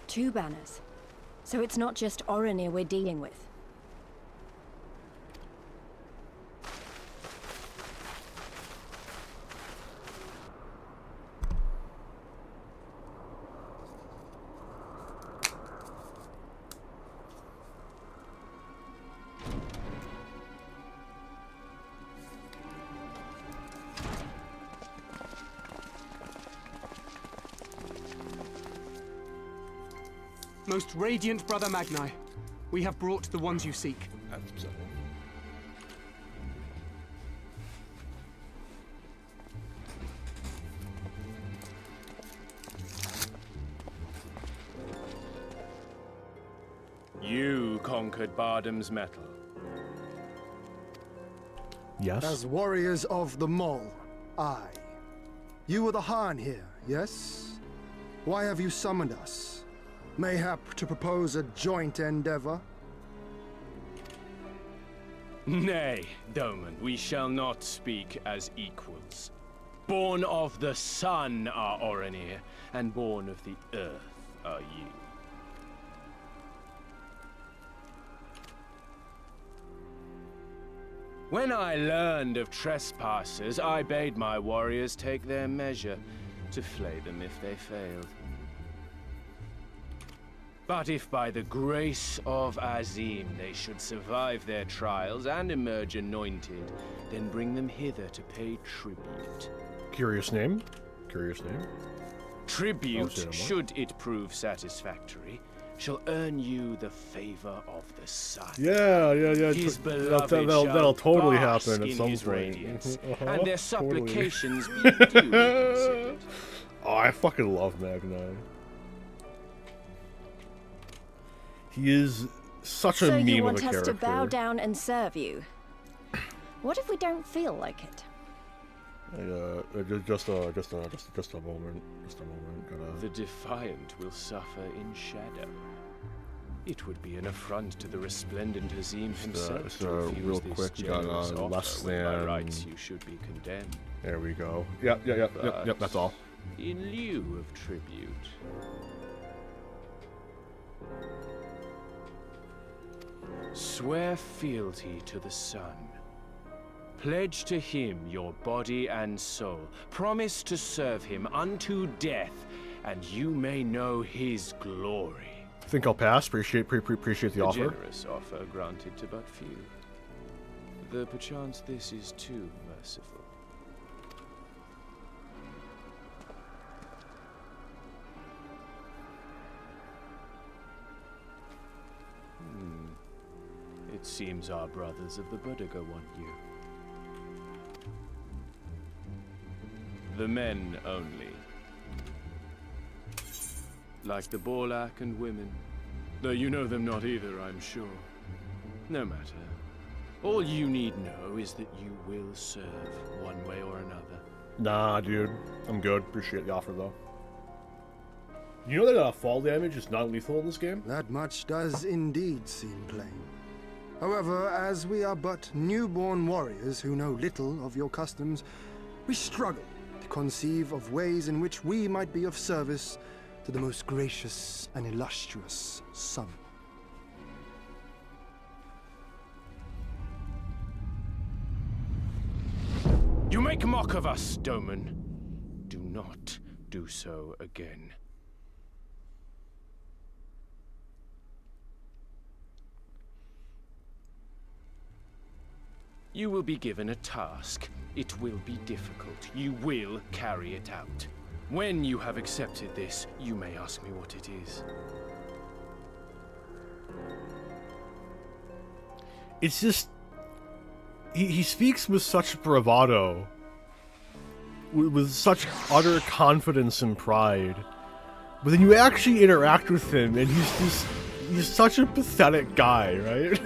Two banners. So it's not just Oronir we're dealing with. Most radiant Brother Magni, we have brought the ones you seek. Absolutely. You conquered Bardam's metal. Yes. As warriors of the Mall, aye. You were the Khan here, yes? Why have you summoned us? Mayhap to propose a joint endeavor? Nay, Doman, we shall not speak as equals. Born of the sun are Orenir, and born of the earth are you. When I learned of trespassers, I bade my warriors take their measure, to flay them if they failed. But if by the grace of Azim they should survive their trials and emerge anointed, then bring them hither to pay tribute. Curious name. Curious name. Tribute, should it prove satisfactory, shall earn you the favor of the sun. Yeah. His beloved That'll totally bask happen at in some his point. radiance, Uh-huh, and their totally. supplications be duly considered. Oh, I fucking love Magni. He is such a So meme you of want a us character. to bow down and serve you? What if we don't feel like it? Just a moment. Just a moment. The defiant will suffer in shadow. It would be an affront to the resplendent Azim himself just, to refuse real this quick, we got, generous offer less when by than- rights you should be condemned. There we go. Yep. That's all. In lieu of tribute, swear fealty to the sun. Pledge to him your body and soul. Promise to serve him unto death, and you may know his glory. Think I'll pass. Appreciate the A offer. generous offer granted to but few. Though perchance this is too merciful. It seems our brothers of the Buddha want you. The men only. Like the Borlak and women. Though you know them not either, I'm sure. No matter. All you need know is that you will serve one way or another. Nah, dude. I'm good. Appreciate the offer, though. You know that fall damage is not lethal in this game? That much does indeed seem plain. However, as we are but newborn warriors who know little of your customs, we struggle to conceive of ways in which we might be of service to the most gracious and illustrious sun. You make mock of us, Doman. Do not do so again. You will be given a task. It will be difficult. You will carry it out. When you have accepted this, you may ask me what it is. It's just... He speaks with such bravado. With such utter confidence and pride. But then you actually interact with him, and he's such a pathetic guy, right?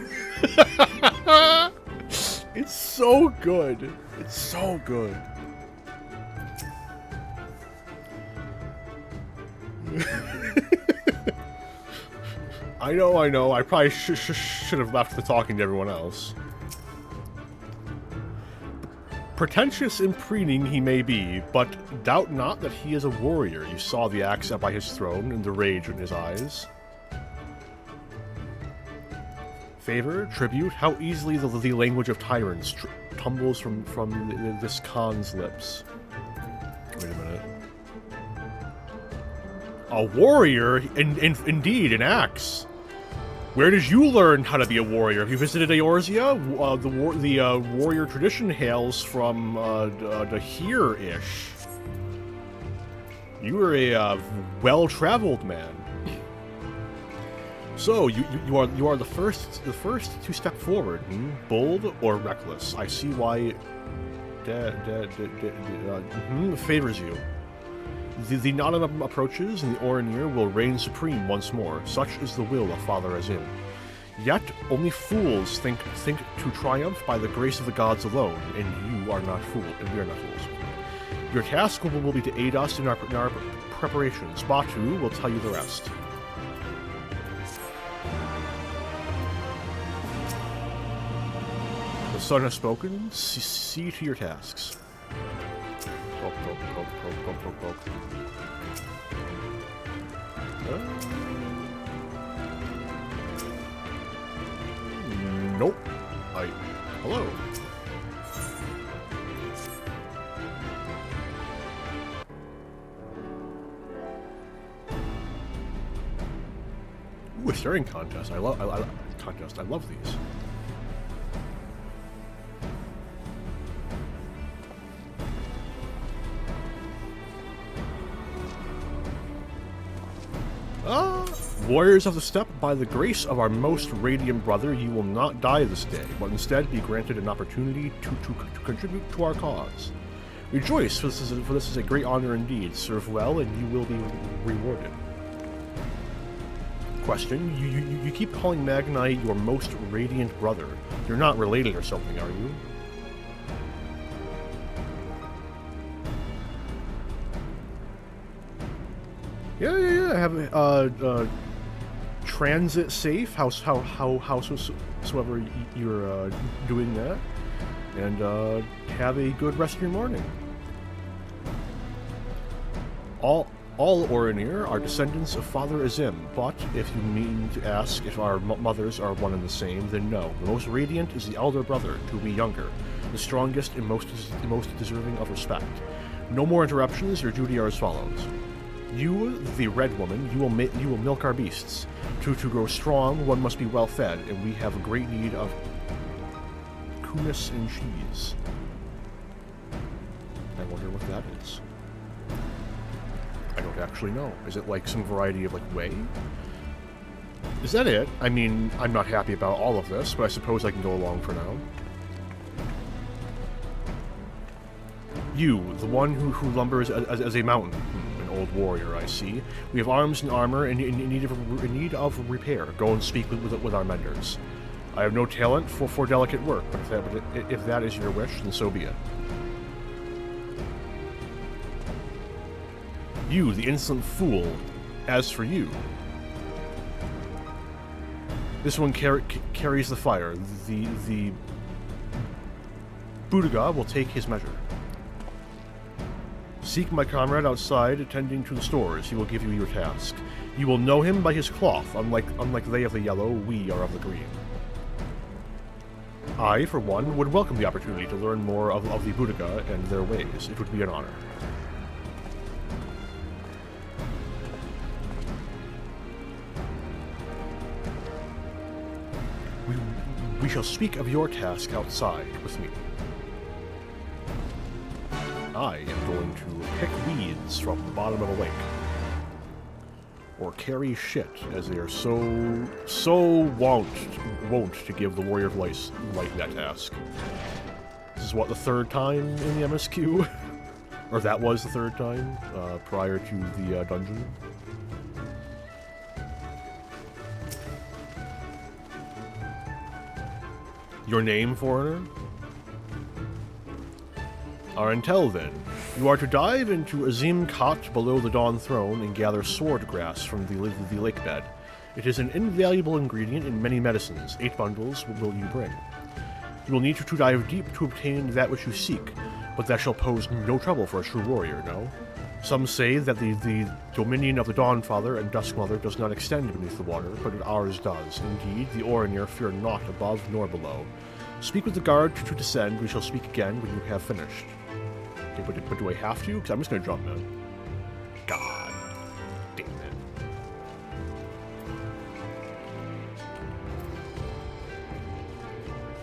It's so good. It's so good. I know. I probably should have left the talking to everyone else. Pretentious and preening he may be, but doubt not that he is a warrior. You saw the axe set by his throne and the rage in his eyes. Favor, tribute, how easily the language of tyrants tumbles from this Khan's lips. Wait a minute. A warrior? Indeed, an axe. Where did you learn how to be a warrior? Have you visited Eorzea? The warrior tradition hails from the here-ish. You are a well-traveled man. So you are the first to step forward, bold or reckless. I see why favors you. The Nadaam approaches, and the Orenir will reign supreme once more. Such is the will of Father Azim. Yet, only fools think to triumph by the grace of the gods alone, and you are not fool, and we are not fools. Your task will be to aid us in our preparations. Batu will tell you the rest. The sun has spoken. See to your tasks. Poke, poke, poke, poke, poke, poke, poke. Nope. Hello. Ooh, a staring contest. I love these. Warriors of the Steppe, by the grace of our most radiant brother, you will not die this day, but instead be granted an opportunity to contribute to our cause. Rejoice, for this is a great honor indeed. Serve well, and you will be rewarded. Question: You keep calling Magnite your most radiant brother. You're not related or something, are you? Yeah. I have transit safe. Howsoever you're doing that, and have a good rest of your morning. All Orinir are descendants of Father Azim, but if you mean to ask if our mothers are one and the same, then no. The most radiant is the elder brother, to be younger, the strongest and most deserving of respect. No more interruptions. Your duty are as follows. You, the red woman, you will milk our beasts. To grow strong, one must be well fed, and we have a great need of kumis and cheese. I wonder what that is. I don't actually know. Is it like some variety of like whey? Is that it? I mean, I'm not happy about all of this, but I suppose I can go along for now. You, the one who lumbers as a mountain. Old warrior, I see. We have arms and armor in need of repair. Go and speak with our menders. I have no talent for delicate work, but if that is your wish, then so be it. You, the insolent fool. As for you, this one carries the fire. The Budaga will take his measure. Seek my comrade outside, attending to the stores. He will give you your task. You will know him by his cloth. Unlike they of the yellow, we are of the green. I, for one, would welcome the opportunity to learn more of the Budaga and their ways. It would be an honor. We shall speak of your task outside with me. I am going to pick weeds from the bottom of a lake. Or carry shit, as they are so wont to give the Warrior of Light that task. This is what, the third time in the MSQ? Or that was the third time, prior to the dungeon. Your name, foreigner? Until then, you are to dive into Azim Khat below the Dawn Throne and gather sword grass from the lake bed. It is an invaluable ingredient in many medicines. 8 bundles will you bring. You will need to dive deep to obtain that which you seek, but that shall pose no trouble for a true warrior, no? Some say that the dominion of the Dawnfather and Duskmother does not extend beneath the water, but ours does. Indeed, the Orinir fear naught above nor below. Speak with the guard to descend. We shall speak again when you have finished. Okay, but do I have to? Because I'm just going to jump in. God damn it.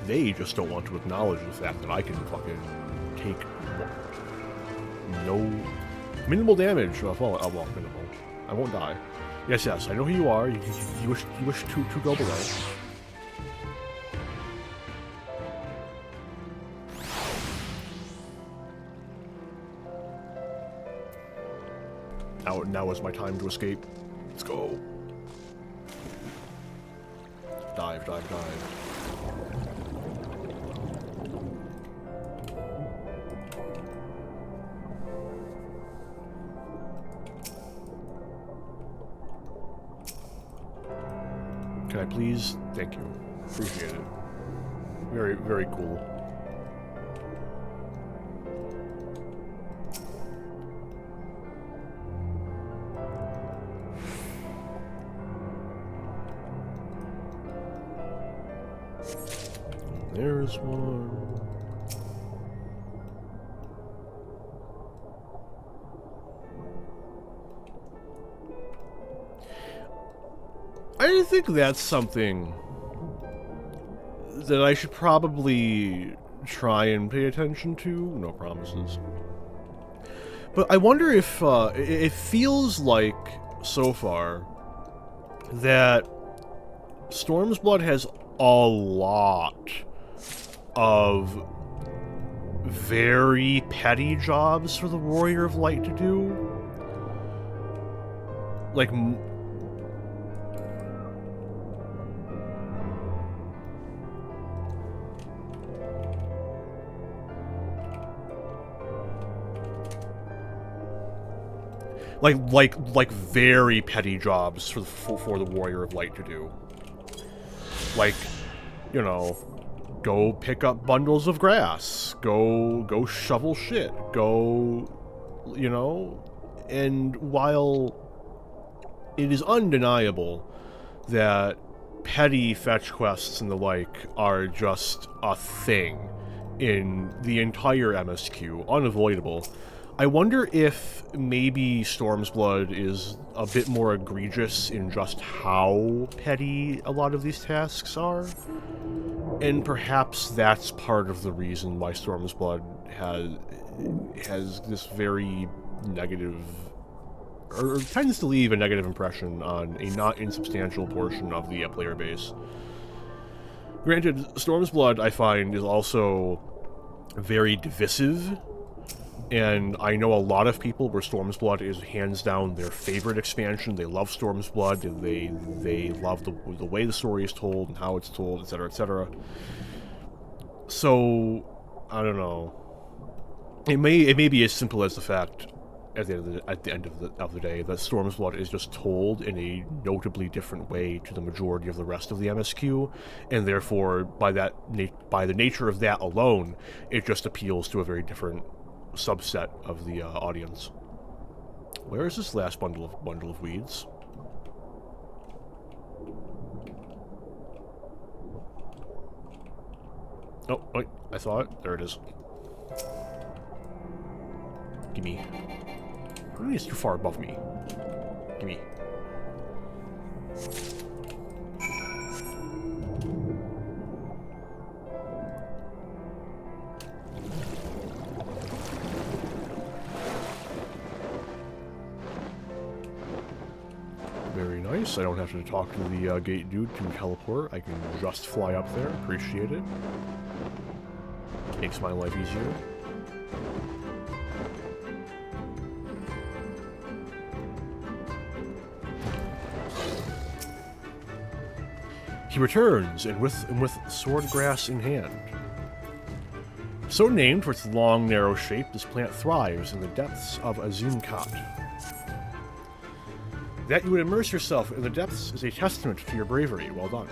They just don't want to acknowledge the fact that I can fucking take no... minimal damage. Well, minimal. I won't die. Yes, I know who you are. You wish to go below. Now is my time to escape. Let's go. dive, dive, dive. Can I please? Thank you. Appreciate it. Very, very cool. There's one. I think that's something that I should probably try and pay attention to. No promises. But I wonder if it feels like, so far, that Stormblood has a lot of very petty jobs for the Warrior of Light to do. Like, like very petty jobs for the Warrior of Light to do. Like, you know, go pick up bundles of grass, go shovel shit, go, you know, and while it is undeniable that petty fetch quests and the like are just a thing in the entire MSQ, unavoidable, I wonder if maybe Stormblood is a bit more egregious in just how petty a lot of these tasks are. And perhaps that's part of the reason why Stormblood has this very negative, or tends to leave a negative impression on a not insubstantial portion of the player base. Granted, Stormblood, I find, is also very divisive. And I know a lot of people where Stormblood is hands down their favorite expansion. They love Stormblood, and they love the way the story is told and how it's told, etc., etc. So I don't know. It may be as simple as the fact at the end of the day that Stormblood is just told in a notably different way to the majority of the rest of the MSQ, and therefore by the nature of that alone, it just appeals to a very different subset of the audience. Where is this last bundle of weeds? Oh, wait, I saw it. There it is. Gimme. Really, it's too far above me. Gimme. Very nice. I don't have to talk to the gate dude to teleport. I can just fly up there. Appreciate it. Makes my life easier. He returns, and with swordgrass in hand. So named for its long, narrow shape, this plant thrives in the depths of Azimkat. That you would immerse yourself in the depths is a testament to your bravery. Well done.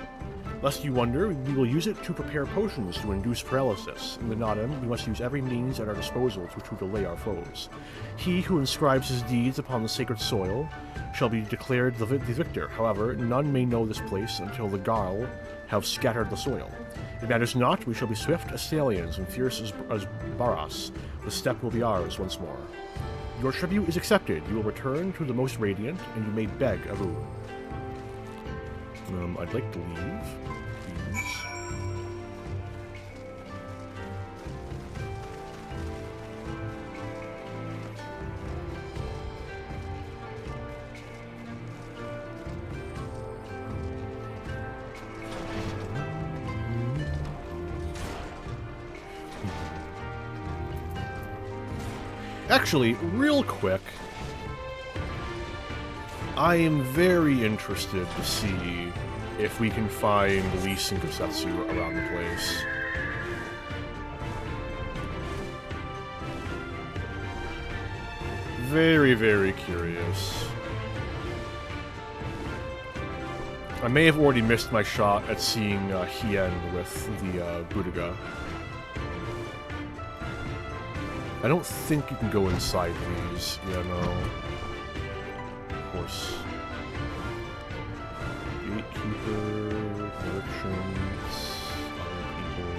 Lest you wonder, we will use it to prepare potions to induce paralysis. In the Nadaam, we must use every means at our disposal to delay our foes. He who inscribes his deeds upon the sacred soil shall be declared the victor. However, none may know this place until the Garl have scattered the soil. If that is not, we shall be swift as stallions and fierce as Baras. The steppe will be ours once more. Your tribute is accepted. You will return to the most radiant, and you may beg a boon. I'd like to leave, please. Actually, real quick, I am very interested to see if we can find Lee Singosetsu around the place. Very, very curious. I may have already missed my shot at seeing Hien with the Budaga. I don't think you can go inside these. Yeah, no. Of course. Gatekeeper, merchants, other people.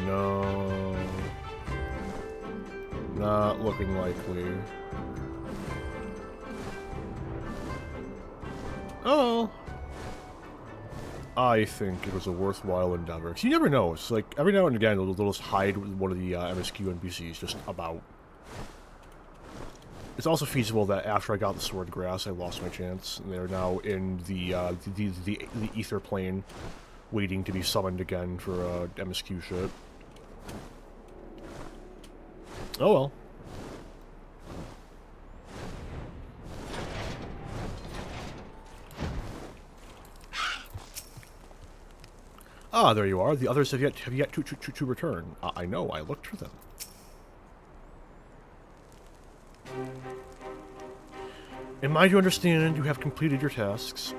No. Not looking likely. Oh. I think it was a worthwhile endeavor. 'Cause you never know. It's like, every now and again, they'll just hide with one of the MSQ NPCs just about. It's also feasible that after I got the sword grass, I lost my chance, and they're now in the ether plane, waiting to be summoned again for MSQ shit. Oh well. Ah, there you are. The others have yet to return. I know. I looked for them. Am I to understand you have completed your tasks?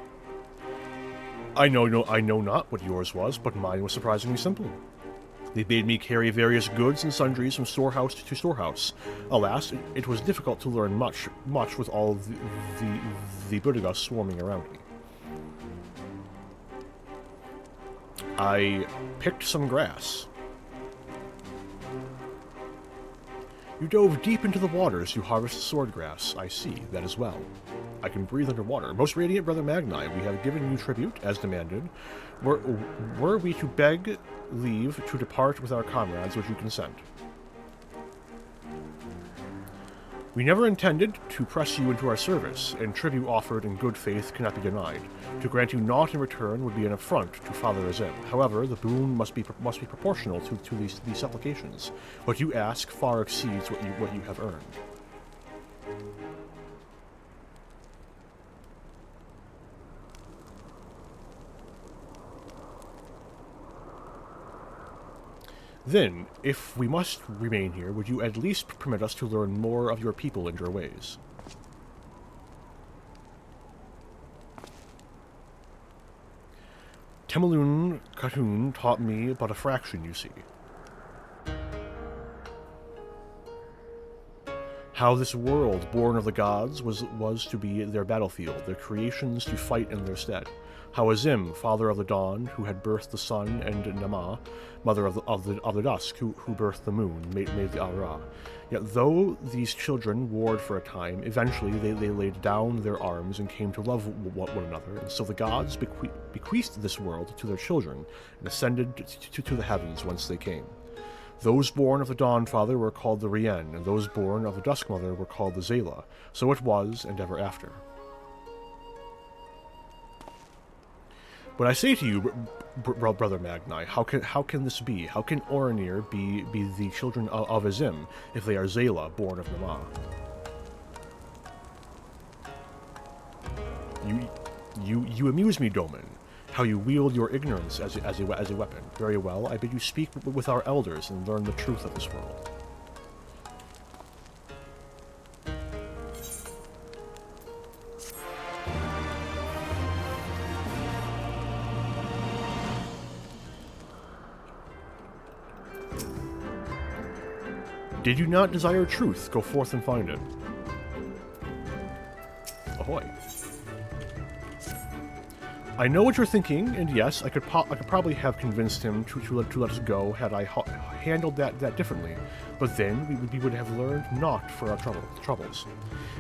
I know not what yours was, but mine was surprisingly simple. They bade me carry various goods and sundries from storehouse to storehouse. Alas, it was difficult to learn much with all the Budaga swarming around me. I picked some grass. You dove deep into the waters to harvest sword grass. I see, that as well. I can breathe underwater. Most radiant Brother Magni, we have given you tribute, as demanded. Were we to beg leave to depart with our comrades, would you consent? We never intended to press you into our service, and tribute offered in good faith cannot be denied. To grant you naught in return would be an affront to Father Azim. However, the boon must be proportional to these supplications. What you ask far exceeds what you have earned. Then, if we must remain here, would you at least permit us to learn more of your people and your ways? Temelun Khatun taught me but a fraction, you see. How this world, born of the gods, was to be their battlefield, their creations to fight in their stead. How Azim, father of the dawn, who had birthed the sun, and Nama, mother of the dusk, who birthed the moon, made the Ara. Yet though these children warred for a time, eventually they laid down their arms and came to love one another, and so the gods bequeathed this world to their children, and ascended to the heavens whence they came. Those born of the Dawn Father were called the Rien, and those born of the Dusk Mother were called the Zayla. So it was, and ever after. But I say to you, Brother Magni, how can this be? How can Oranir be the children of Azim if they are Zayla, born of Nama? You amuse me, Domin. How you wield your ignorance as a weapon. Very well, I bid you speak with our elders and learn the truth of this world. Did you not desire truth? Go forth and find it. Ahoy. I know what you're thinking, and yes, I could probably have convinced him to let us go had I handled that differently, but then we would have learned naught for our troubles.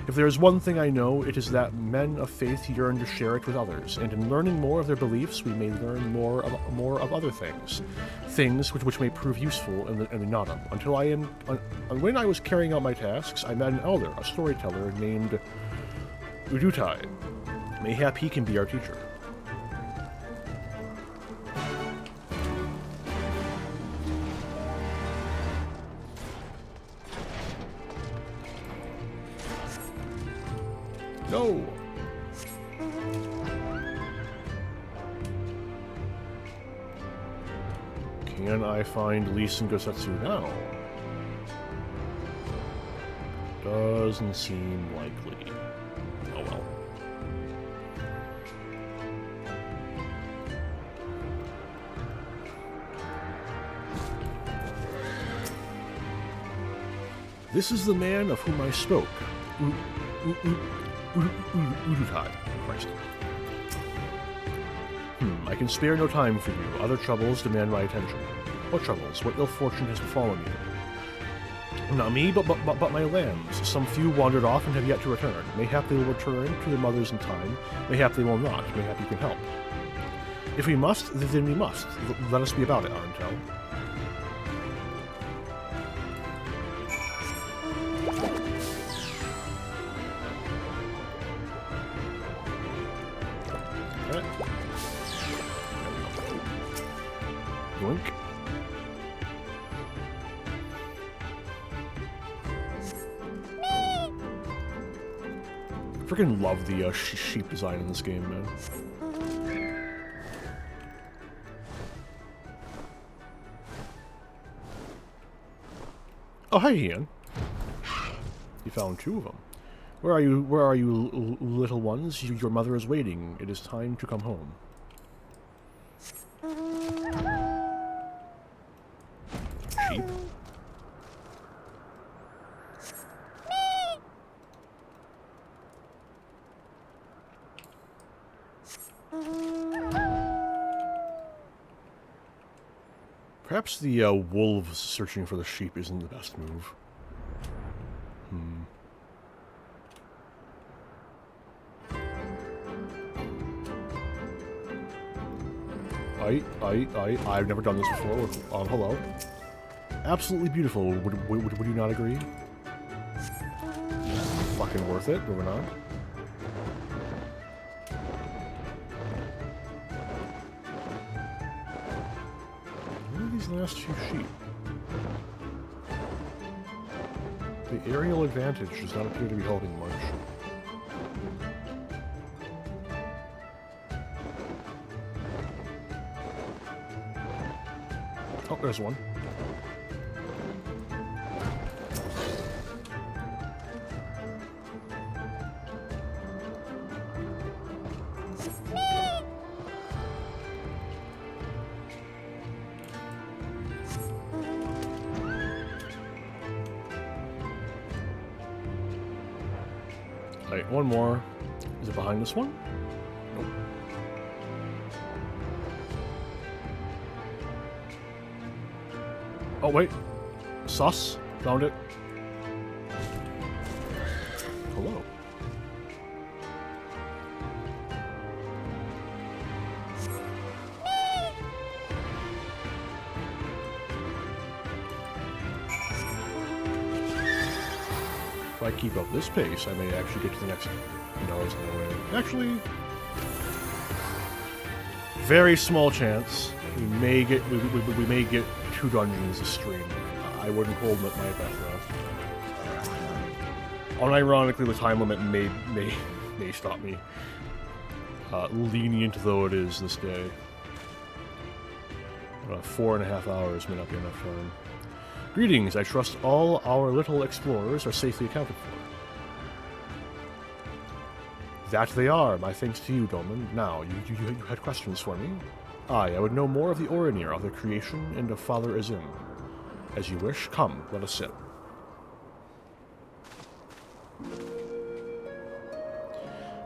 If there is one thing I know, it is that men of faith yearn to share it with others, and in learning more of their beliefs, we may learn more of other things which may prove useful in the Nadaam. When I was carrying out my tasks, I met an elder, a storyteller named Udutai. Mayhap he can be our teacher. No! Can I find Lee and Gosetsu now? Doesn't seem likely. Oh well. This is the man of whom I spoke. Urutai. Christ. I can spare no time for you. Other troubles demand my attention. What troubles? What ill fortune has befallen you? Not me, but my lambs. Some few wandered off and have yet to return. Mayhap they will return to their mothers in time. Mayhap they will not. Mayhap you can help. If we must, then we must. Let us be about it, Arntel. Okay. Yoink. Freaking love the sheep design in this game, man. Oh, hey, Ian. You found two of them. Where are you? Where are you, little ones? Your mother is waiting. It is time to come home. Sheep. Perhaps the wolves searching for the sheep isn't the best move. I've never done this before. Hello. Absolutely beautiful. Would you not agree? Fucking worth it. Moving on. Where are these last few sheep? The aerial advantage does not appear to be helping much. Oh, there's one. Alright, one more. Is it behind this one? Nope. Oh, wait. Sus. Found it. Hello. If I keep up this pace, I may actually get to the next... No, there's no way. Actually... Very small chance. We may get 2 dungeons a stream. I wouldn't hold my breath though. Unironically, the time limit may stop me. Lenient though it is this day. 4.5 hours may not be enough time. Greetings, I trust all our little explorers are safely accounted for. That they are, my thanks to you, Doman. Now, you had questions for me? I would know more of the Orinir, of their creation, and of Father Azim. As you wish, come, let us sit.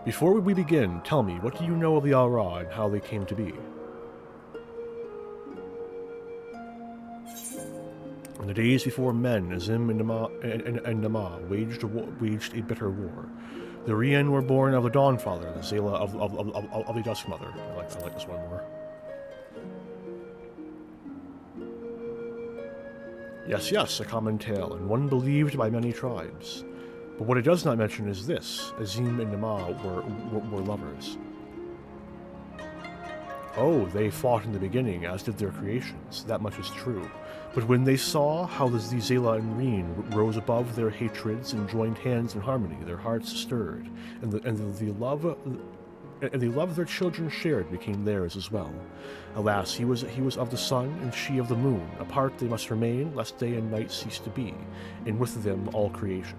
Before we begin, tell me, what do you know of the Al-Ra and how they came to be? In the days before men, Azim and Nama waged a bitter war. The Rian were born of the Dawnfather, the Zayla of the Duskmother. I like this one more. Yes, a common tale, and one believed by many tribes. But what it does not mention is this: Azim and Nama were lovers. Oh, they fought in the beginning, as did their creations. That much is true. But when they saw how the Zayla and Reen rose above their hatreds and joined hands in harmony, their hearts stirred, and the love their children shared became theirs as well. Alas, he was of the sun, and she of the moon. Apart they must remain, lest day and night cease to be, and with them all creation.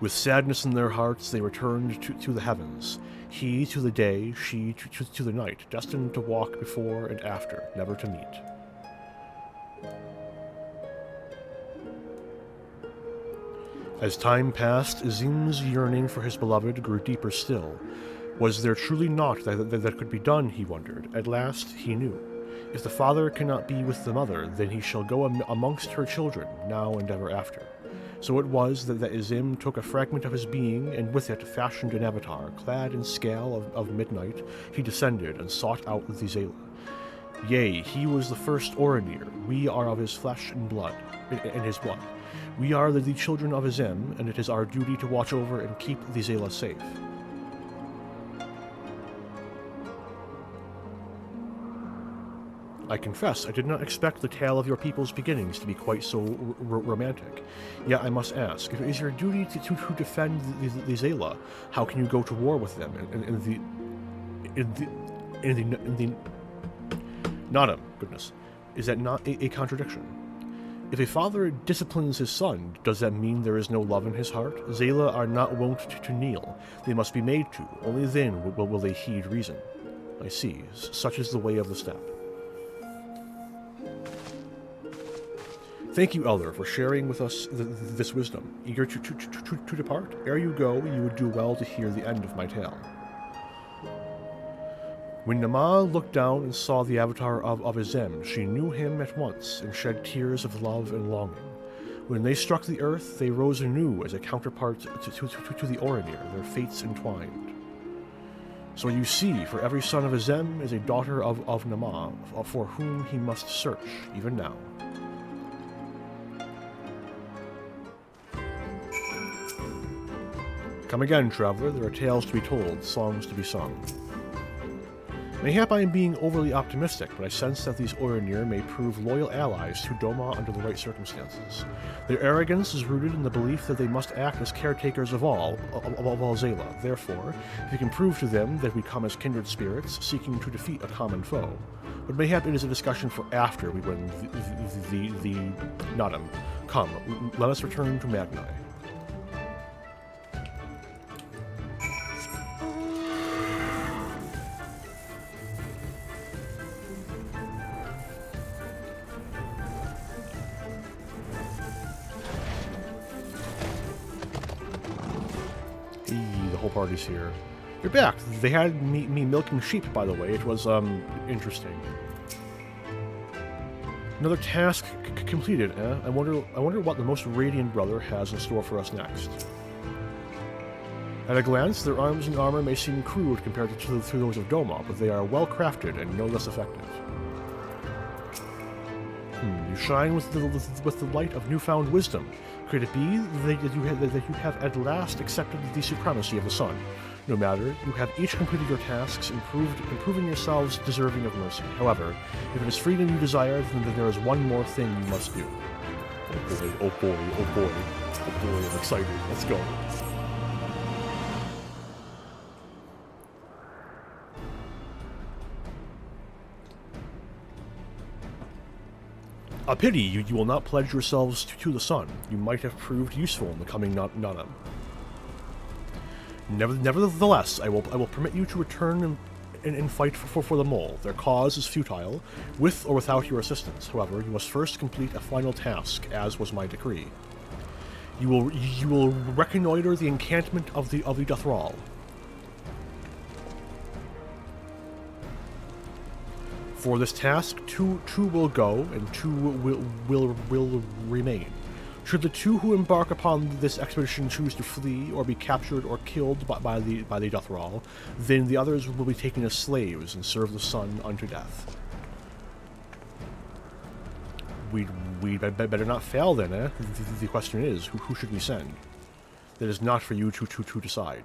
With sadness in their hearts, they returned to the heavens. He to the day, she to the night, destined to walk before and after, never to meet. As time passed, Azim's yearning for his beloved grew deeper still. Was there truly naught that could be done, he wondered. At last he knew. If the father cannot be with the mother, then he shall go amongst her children, now and ever after. So it was that Azim took a fragment of his being, and with it fashioned an avatar. Clad in scale of midnight, he descended and sought out the Zayla. Yea, he was the first Orinir. We are of his flesh and blood, in his blood. We are the children of Azim, and it is our duty to watch over and keep the Zayla safe. I confess, I did not expect the tale of your people's beginnings to be quite so romantic. Yet I must ask, if it is your duty to defend the Zayla, how can you go to war with them in the Nadaam, goodness, is that not a contradiction? If a father disciplines his son, does that mean there is no love in his heart? Zayla are not wont to kneel. They must be made to. Only then will they heed reason. I see. Such is the way of the steppe. Thank you, Elder, for sharing with us this wisdom. Eager to depart? Ere you go, you would do well to hear the end of my tale. When Nama looked down and saw the avatar of Azim, she knew him at once and shed tears of love and longing. When they struck the earth, they rose anew as a counterpart to the Orinir, their fates entwined. So you see, for every son of Azim is a daughter of Nama, for whom he must search, even now. Come again, traveler. There are tales to be told, songs to be sung. Mayhap I am being overly optimistic, but I sense that these Orinir may prove loyal allies to Doma under the right circumstances. Their arrogance is rooted in the belief that they must act as caretakers of all Zayla. Therefore, if you can prove to them that we come as kindred spirits, seeking to defeat a common foe. But mayhap it is a discussion for after we win the Nadaam. Come, let us return to Magni. Parties here. You're back. They had me milking sheep, by the way. It was, interesting. Another task completed, eh? I wonder what the most radiant brother has in store for us next. At a glance, their arms and armor may seem crude compared to those of Doma, but they are well crafted and no less effective. You shine with the light of newfound wisdom. Could it be that you have at last accepted the supremacy of the sun? No matter, you have each completed your tasks, proving yourselves deserving of mercy. However, if it is freedom you desire, then there is one more thing you must do. Oh boy, oh boy, oh boy, oh boy, I'm excited. Let's go. A pity you will not pledge yourselves to the sun. You might have proved useful in the coming Nadaam. Nevertheless, I will permit you to return and fight for the mole. Their cause is futile, with or without your assistance. However, you must first complete a final task, as was my decree. You will reconnoiter the encampment of the Dothral. For this task, two will go, and two will remain. Should the two who embark upon this expedition choose to flee or be captured or killed by the Dothral, then the others will be taken as slaves and serve the sun unto death. We'd better not fail then, eh? The question is, who should we send? That is not for you to decide.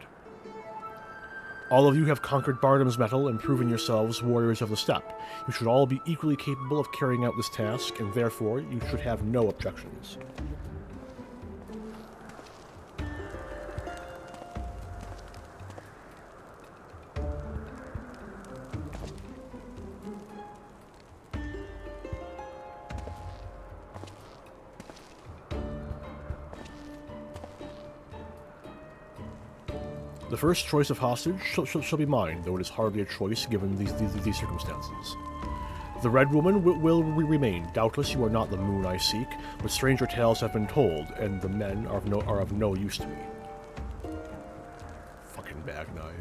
All of you have conquered Bardom's metal and proven yourselves warriors of the steppe. You should all be equally capable of carrying out this task, and therefore you should have no objections. The first choice of hostage shall be mine, though it is hardly a choice given these circumstances. The Red Woman will remain. Doubtless you are not the moon I seek, but stranger tales have been told, and the men are of no use to me. Fucking Bagnai.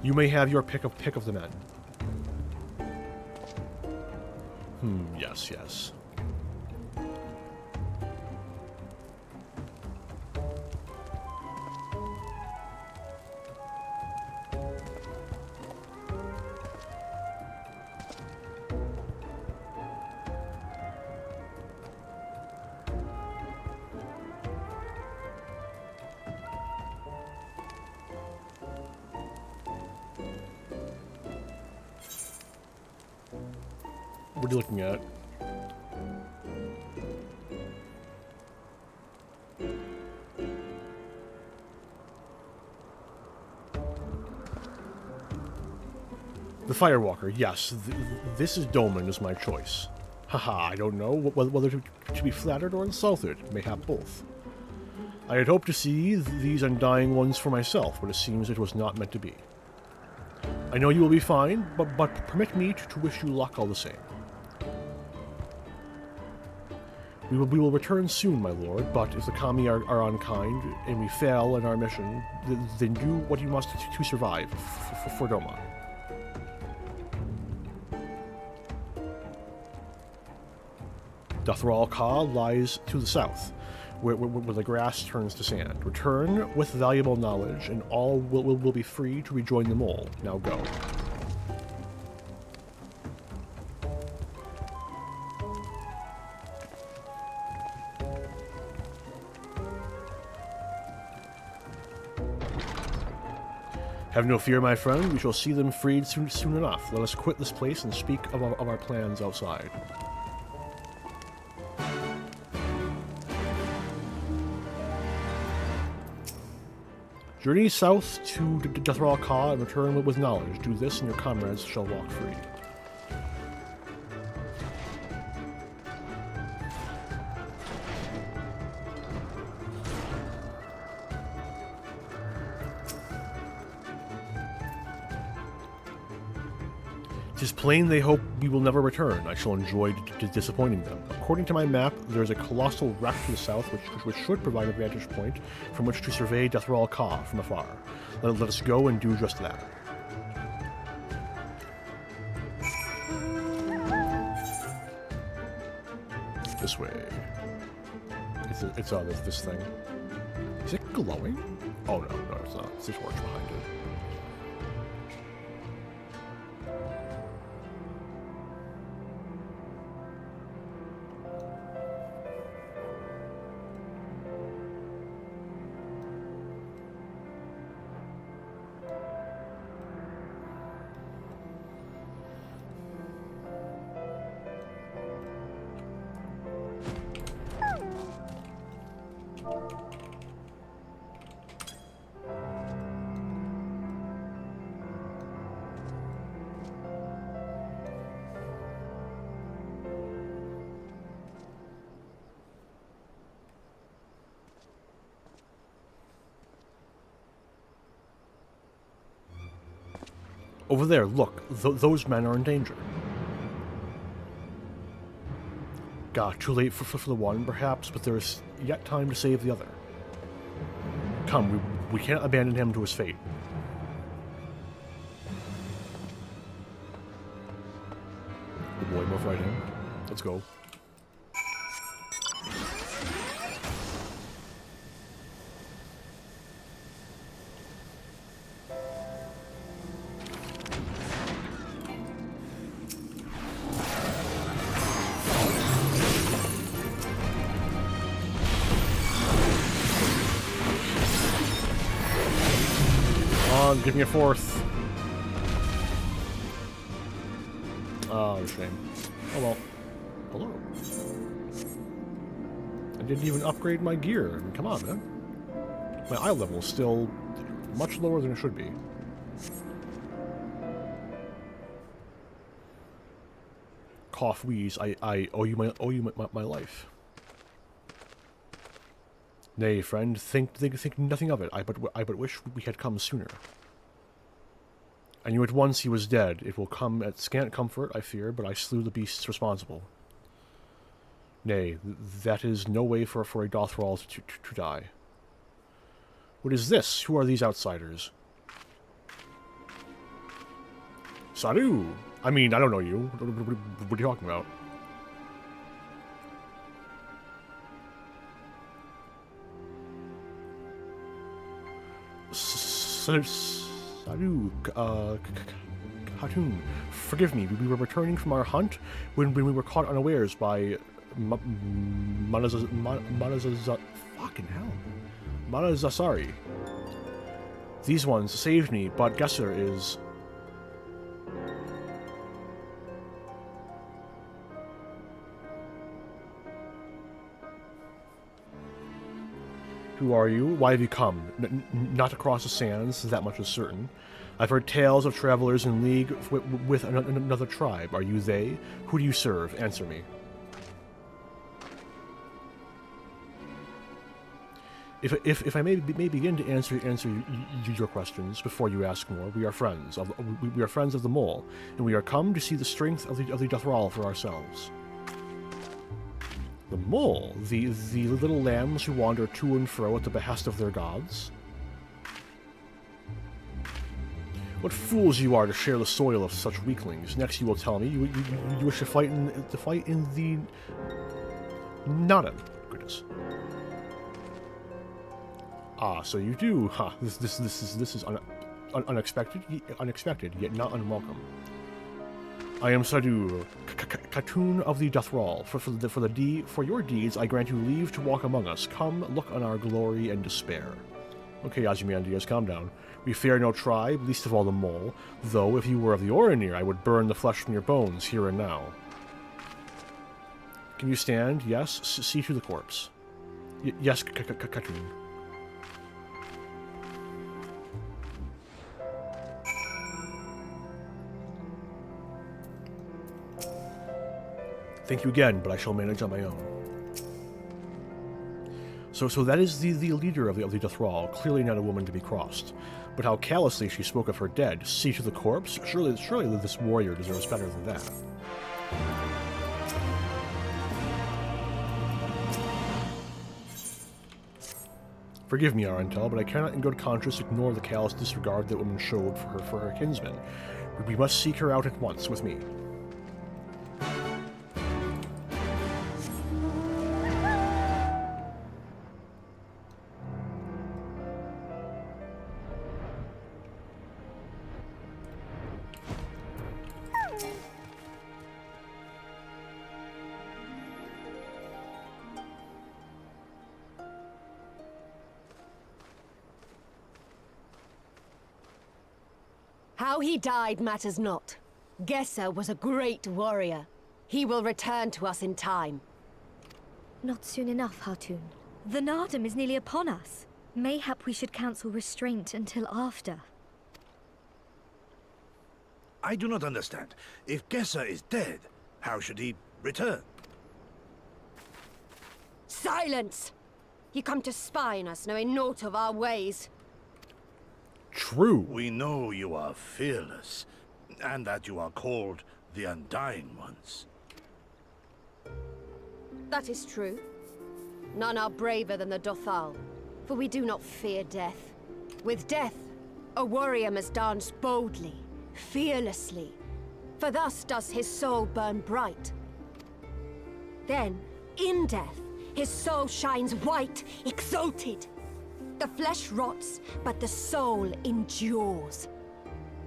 You may have your pick of the men. Yes. What are you looking at? The Firewalker, yes. This is Doman is my choice. Haha, I don't know whether to be flattered or insulted. Mayhap both. I had hoped to see these undying ones for myself, but it seems it was not meant to be. I know you will be fine, but permit me to wish you luck all the same. We will return soon, my lord, but if the Kami are unkind and we fail in our mission, then do what you must to survive for Doma. Dothral Ka lies to the south, where the grass turns to sand. Return with valuable knowledge, and all will be free to rejoin the mole. Now go. Have no fear, my friend. We shall see them freed soon enough. Let us quit this place and speak of our plans outside. Journey south to Dothral Ka and return with knowledge. Do this and your comrades shall walk free. Tis plain they hope we will never return. I shall enjoy disappointing them. According to my map, there is a colossal wreck to the south which should provide a vantage point from which to survey Dothral Ka from afar. Let us go and do just that. This way. It's this thing. Is it glowing? Oh no, it's not. It's a torch behind it. Over there, look. Those men are in danger. God, too late for the one, perhaps, but there is yet time to save the other. Come, we can't abandon him to his fate. Good boy, move right in. Let's go. on, give me a fourth. Oh, shame. Oh well. Hello. I didn't even upgrade my gear. I mean, come on, man. My eye level is still much lower than it should be. Cough, wheeze. I owe you my life. Nay, friend, think nothing of it. I but wish we had come sooner. I knew at once he was dead. It will come at scant comfort, I fear, but I slew the beasts responsible. Nay, that is no way for a Dothral to die. What is this? Who are these outsiders? Saru! I mean, I don't know you. What are you talking about? Saru, Khatun, forgive me. We were returning from our hunt when we were caught unawares by Manazasari. These ones saved me, but Gesser is... Who are you? Why have you come? Not across the sands, that much is certain. I've heard tales of travelers in league with another tribe. Are you they? Who do you serve? Answer me. If I may begin to answer your questions before you ask more, we are friends. We are friends of the Mole, and we are come to see the strength of the Dothral for ourselves. The Mole, the little lambs who wander to and fro at the behest of their gods. What fools you are to share the soil of such weaklings. Next you will tell me you wish to fight in the Nadaam. Goodness. Ah, so you do. Huh. This is unexpected, yet not unwelcome. I am Sadu, Khatun of the Dothral. For your deeds, I grant you leave to walk among us. Come, look on our glory and despair. Okay, Ozymandias, calm down. We fear no tribe, least of all the Mole, though if you were of the Orinir, I would burn the flesh from your bones here and now. Can you stand? Yes? See to the corpse. Yes, Khatun. Thank you again, but I shall manage on my own. So that is the leader of the Dothral, clearly not a woman to be crossed. But how callously she spoke of her dead. See to the corpse? Surely this warrior deserves better than that. Forgive me, Arentel, but I cannot in good conscience ignore the callous disregard that woman showed for her kinsman. We must seek her out at once with me. How he died matters not. Gesser was a great warrior. He will return to us in time. Not soon enough, Khatun. The Nadaam is nearly upon us. Mayhap we should counsel restraint until after. I do not understand. If Gesser is dead, how should he return? Silence! Ye come to spy on us, knowing naught of our ways. True. We know you are fearless, and that you are called the Undying Ones. That is true. None are braver than the Dothal, for we do not fear death. With death, a warrior must dance boldly, fearlessly, for thus does his soul burn bright. Then, in death, his soul shines white, exalted. The flesh rots, but the soul endures.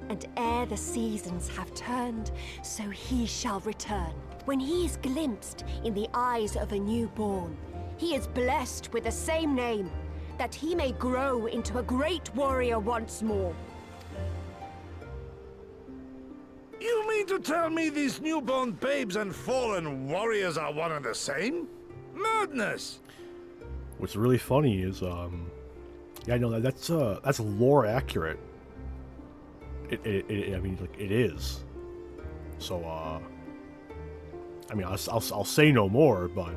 And ere the seasons have turned, so he shall return. When he is glimpsed in the eyes of a newborn, he is blessed with the same name, that he may grow into a great warrior once more. mean to tell me these newborn babes and fallen warriors are one and the same? Madness! What's really funny is, yeah, no, that's lore accurate. I mean, like, it is. So, I mean, I'll say no more, but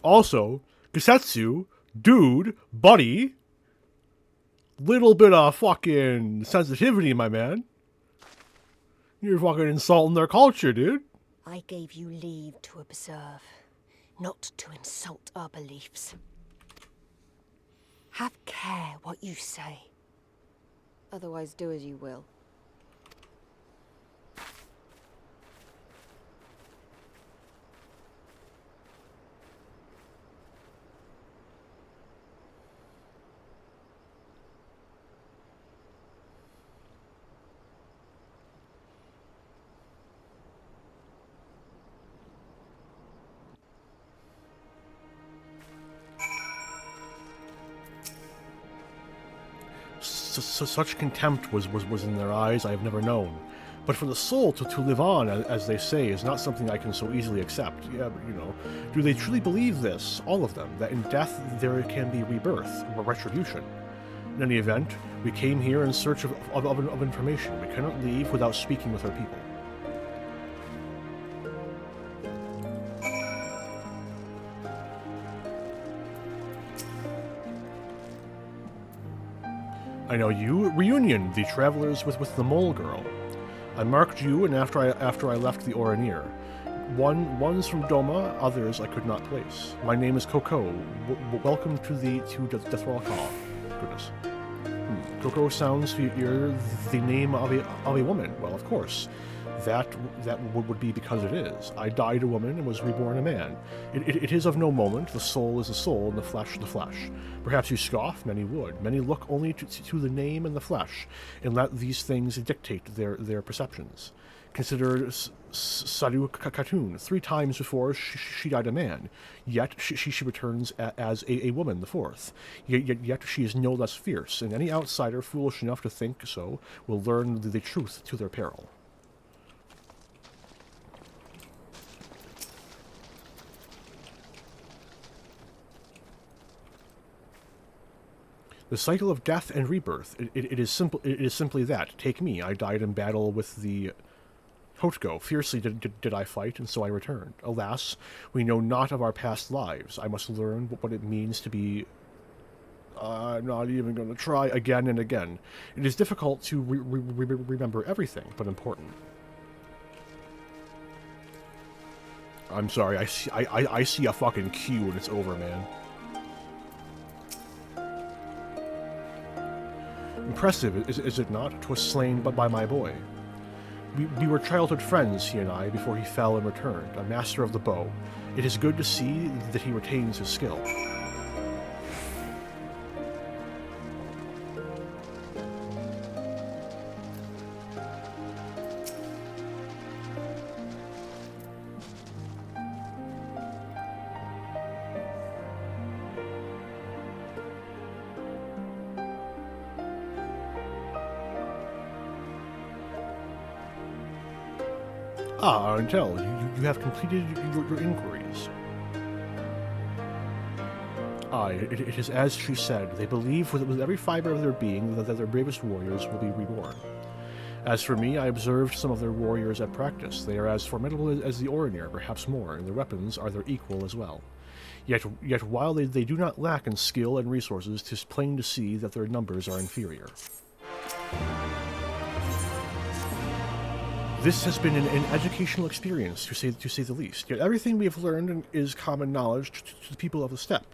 also, Gesetsu, dude, buddy, little bit of fucking sensitivity, my man. You're fucking insulting their culture, dude. I gave you leave to observe, not to insult our beliefs. Have care what you say. Otherwise, do as you will. Such contempt was in their eyes I have never known. But for the soul to live on, as they say, is not something I can so easily accept. Yeah, but you know, do they truly believe this, all of them, that in death there can be rebirth, or retribution? In any event, we came here in search of information. We cannot leave without speaking with our people. I know you, Reunion, the travelers with the mole girl. I marked you, and after I left the Oranir. One's from Doma, others I could not place. My name is Coco. Welcome to Deathwall Call. Goodness. Coco sounds to your ear the name of a woman. Well, of course. That would be because it is. I died a woman and was reborn a man. It is of no moment. The soul is the soul, and the flesh the flesh. Perhaps you scoff, many would. Many look only to the name and the flesh, and let these things dictate their perceptions. Consider Sadu Khatun. 3 times before she died a man, yet she returns as a woman the 4th. Yet she is no less fierce, and any outsider foolish enough to think so will learn the truth to their peril. The cycle of death and rebirth, it is simply that. Take me. I died in battle with the Hotgo. Fiercely did I fight, and so I returned. Alas, we know not of our past lives. I must learn what it means to be... I'm not even going to try again and again. It is difficult to remember everything, but important. I'm sorry, I see a fucking Q and it's over, man. Impressive, is it not? 'Twas slain by my boy. We were childhood friends, he and I, before he fell and returned, a master of the bow. It is good to see that he retains his skill. Ah, Arntel, you have completed your inquiries. Aye, it is as she said. They believe with every fiber of their being that their bravest warriors will be reborn. As for me, I observed some of their warriors at practice. They are as formidable as the Oranir, perhaps more, and their weapons are their equal as well. Yet while they do not lack in skill and resources, 'tis plain to see that their numbers are inferior. This has been an educational experience, to say the least. Yet everything we have learned is common knowledge to the people of the steppe.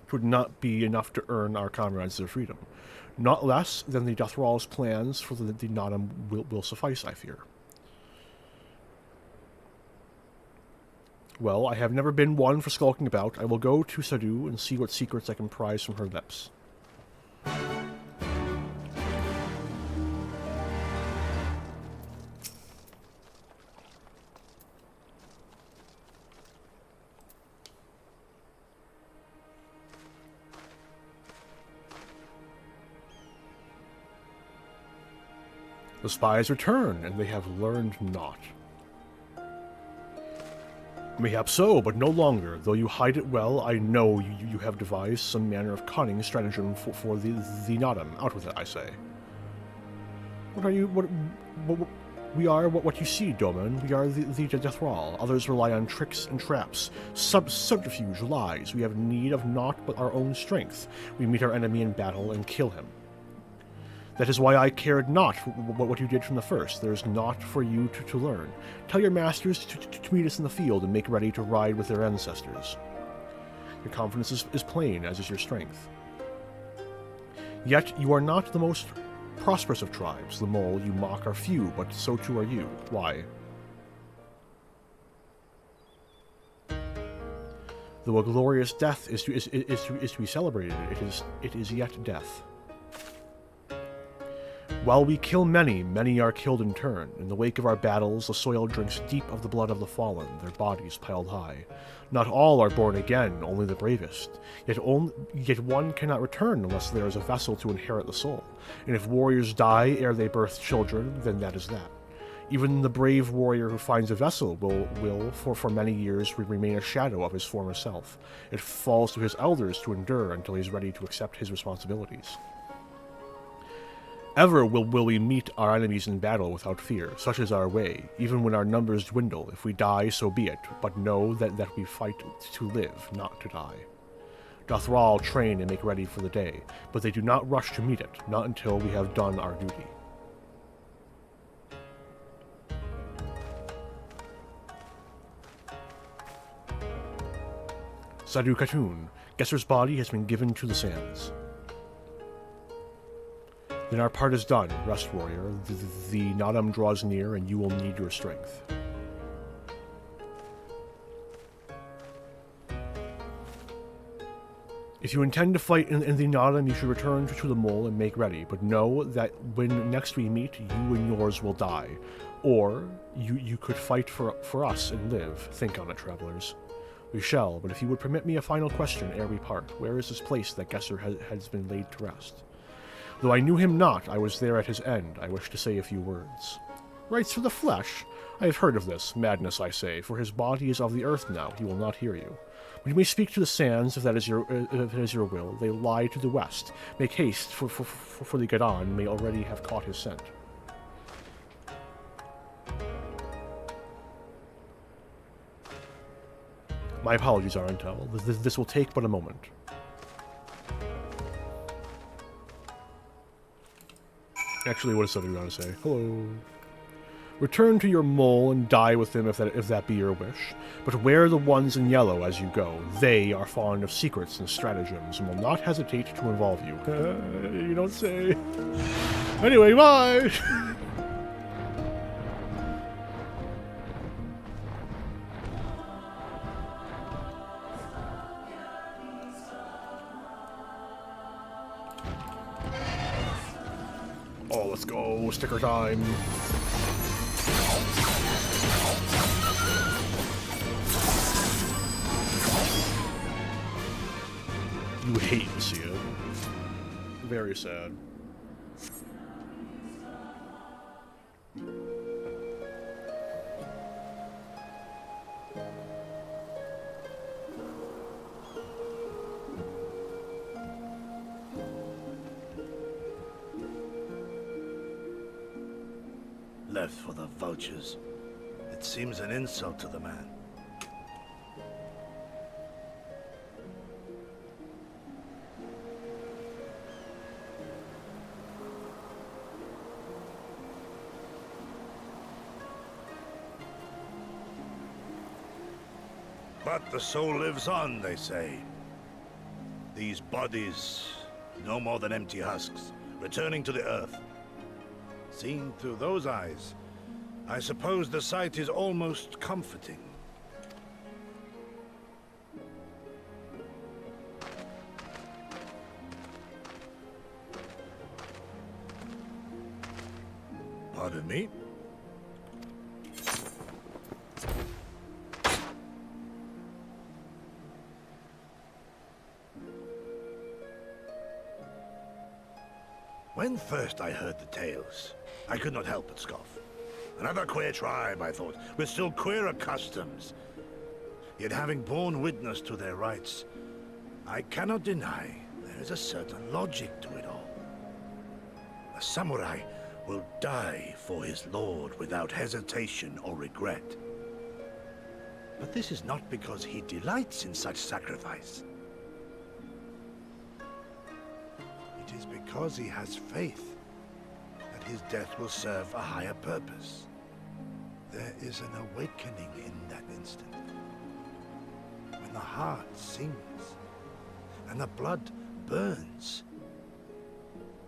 It would not be enough to earn our comrades their freedom. Not less than the Deathrall's plans for the Nadaam will suffice, I fear. Well, I have never been one for skulking about. I will go to Sadu and see what secrets I can prise from her lips. The spies return, and they have learned naught. Mayhap so, but no longer. Though you hide it well, I know you have devised some manner of cunning stratagem for the Nadaam. Out with it, I say. What are you... What we are what you see, Doman. We are the Thrall. Others rely on tricks and traps, subterfuge, lies. We have need of naught but our own strength. We meet our enemy in battle and kill him. That is why I cared not what you did from the first. There is naught for you to learn. Tell your masters to meet us in the field and make ready to ride with their ancestors. Your confidence is plain, as is your strength. Yet you are not the most prosperous of tribes. The mole you mock are few, but so too are you. Why? Though a glorious death is to be celebrated, it is yet death. While we kill many, many are killed in turn. In the wake of our battles, the soil drinks deep of the blood of the fallen, their bodies piled high. Not all are born again, only the bravest. Yet one cannot return unless there is a vessel to inherit the soul. And if warriors die ere they birth children, then that is that. Even the brave warrior who finds a vessel will for many years remain a shadow of his former self. It falls to his elders to endure until he is ready to accept his responsibilities. Ever will we meet our enemies in battle without fear. Such is our way. Even when our numbers dwindle, if we die, so be it. But know that we fight to live, not to die. Thrall train and make ready for the day, but they do not rush to meet it, not until we have done our duty. Sadu Khatun. Gesser's body has been given to the sands. Then our part is done, rest warrior. The Nadaam draws near, and you will need your strength. If you intend to fight in the Nadaam, you should return to the mole and make ready, but know that when next we meet, you and yours will die. Or, you could fight for us and live. Think on it, travelers. We shall, but if you would permit me a final question ere we part, where is this place that Gesser has been laid to rest? Though I knew him not, I was there at his end. I wish to say a few words. Rights for the flesh? I have heard of this. Madness, I say, for his body is of the earth now. He will not hear you. But you may speak to the sands, if that is your will. They lie to the west. Make haste, for the Gadon may already have caught his scent. My apologies, Arentel. This will take but a moment. Actually, what does somebody want to say? Hello. Return to your mole and die with him if that be your wish. But wear the ones in yellow as you go. They are fond of secrets and stratagems and will not hesitate to involve you. You don't say. Anyway, bye! Oh, let's go. Sticker time. You would hate to see it. Very sad. Left for the vultures. It seems an insult to the man. But the soul lives on, they say. These bodies, no more than empty husks, returning to the earth. Seen through those eyes, I suppose the sight is almost comforting. Pardon me? When first I heard the tales, I could not help but scoff. Another queer tribe, I thought, with still queerer customs. Yet having borne witness to their rites, I cannot deny there is a certain logic to it all. A samurai will die for his lord without hesitation or regret. But this is not because he delights in such sacrifice. It is because he has faith that his death will serve a higher purpose. There is an awakening in that instant, when the heart sings and the blood burns,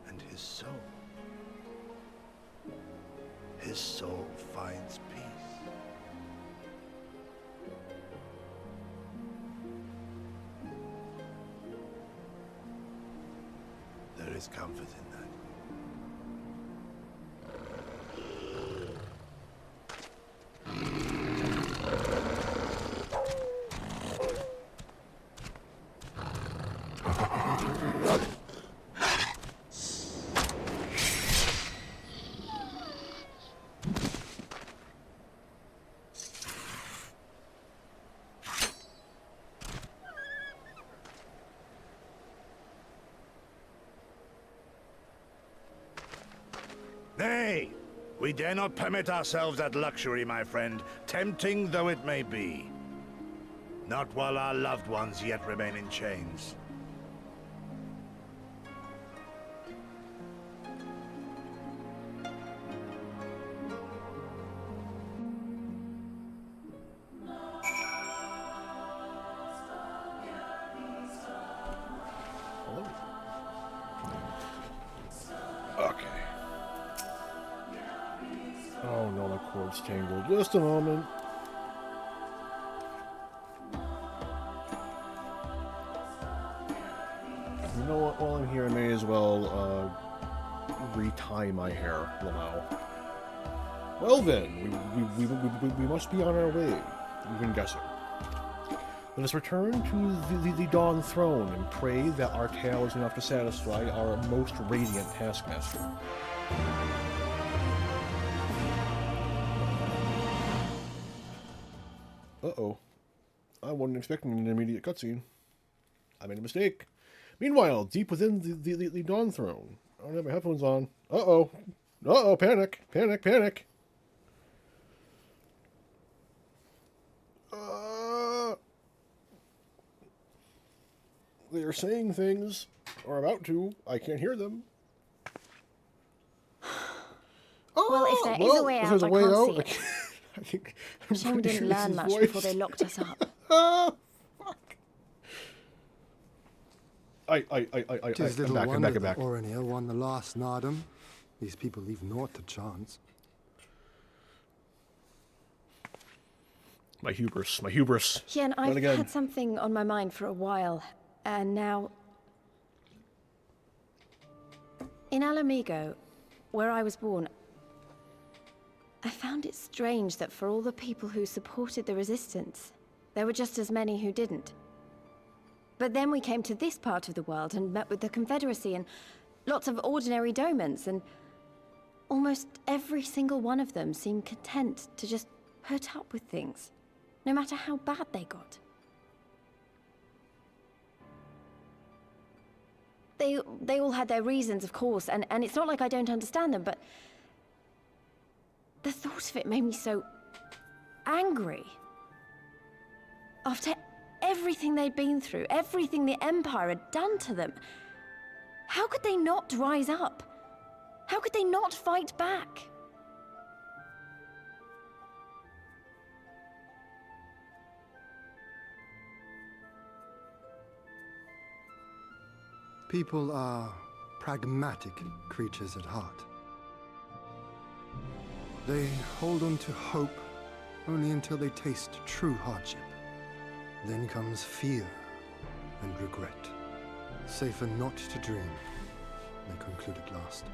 and his soul finds peace. There is comfort in that. Nay, we dare not permit ourselves that luxury, my friend, tempting though it may be. Not while our loved ones yet remain in chains. Oh no, my cord's tangled. Just a moment. You know what? While I'm here, I may as well retie my hair, Lamau. Well then, we must be on our way. You've been guessing. Let us return to the Dawn Throne and pray that our tale is enough to satisfy our most radiant taskmaster. Uh-oh. I wasn't expecting an immediate cutscene. I made a mistake. Meanwhile, deep within the Dawn Throne. I don't have my headphones on. Uh-oh. Uh-oh, panic. Panic, panic. They are saying things, or about to. I can't hear them. Well, if there is a way out, there's a I way can't out. see it. I think Shame didn't learn much before they locked us up. Oh, fuck. I'm Little back, wonder I'm that back. Orenir won the last Nadaam. These people leave naught to chance. My hubris, my hubris. Yeah, and I've again. had something on my mind for a while, and now... In Alamigo, where I was born, I found it strange that for all the people who supported the Resistance, there were just as many who didn't. But then we came to this part of the world and met with the Confederacy and lots of ordinary domans, and almost every single one of them seemed content to just put up with things, no matter how bad they got. They all had their reasons, of course, and it's not like I don't understand them, but the thought of it made me so angry. After everything they'd been through, everything the Empire had done to them, how could they not rise up? How could they not fight back? People are pragmatic creatures at heart. They hold on to hope only until they taste true hardship. Then comes fear and regret. Safer not to dream, they conclude at last.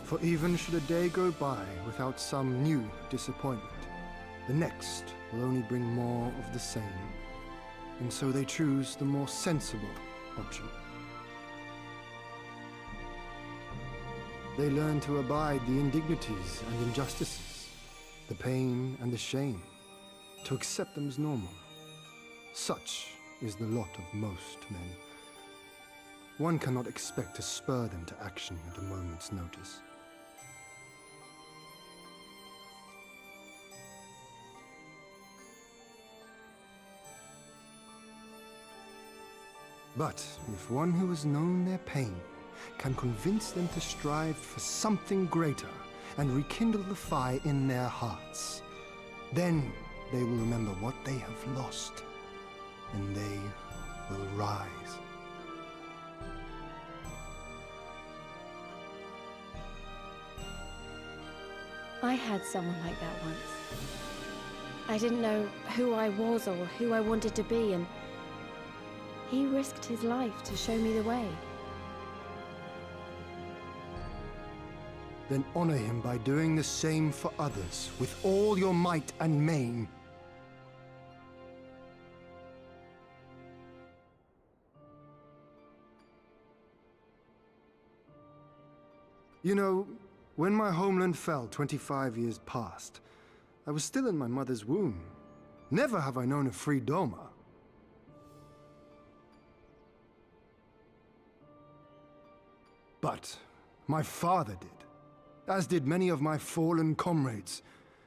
For even should a day go by without some new disappointment, the next will only bring more of the same. And so they choose the more sensible option. They learn to abide the indignities and injustices, the pain and the shame, to accept them as normal. Such is the lot of most men. One cannot expect to spur them to action at a moment's notice. But if one who has known their pain can convince them to strive for something greater and rekindle the fire in their hearts, then they will remember what they have lost, and they will rise. I had someone like that once. I didn't know who I was or who I wanted to be, and he risked his life to show me the way. Then honor him by doing the same for others with all your might and main. You know, when my homeland fell 25 years past, I was still in my mother's womb. Never have I known a free Doma. But my father did, as did many of my fallen comrades,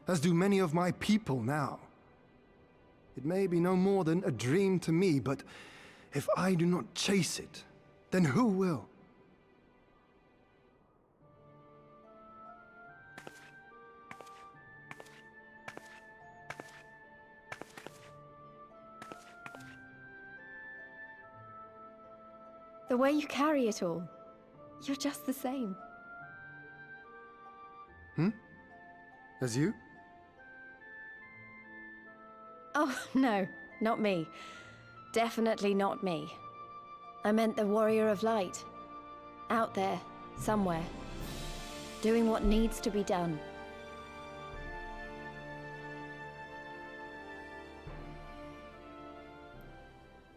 as do many of my people now. It may be no more than a dream to me, but if I do not chase it, then who will? The way you carry it all, you're just the same. As you? Oh, no, not me. Definitely not me. I meant the warrior of light. Out there, somewhere. Doing what needs to be done.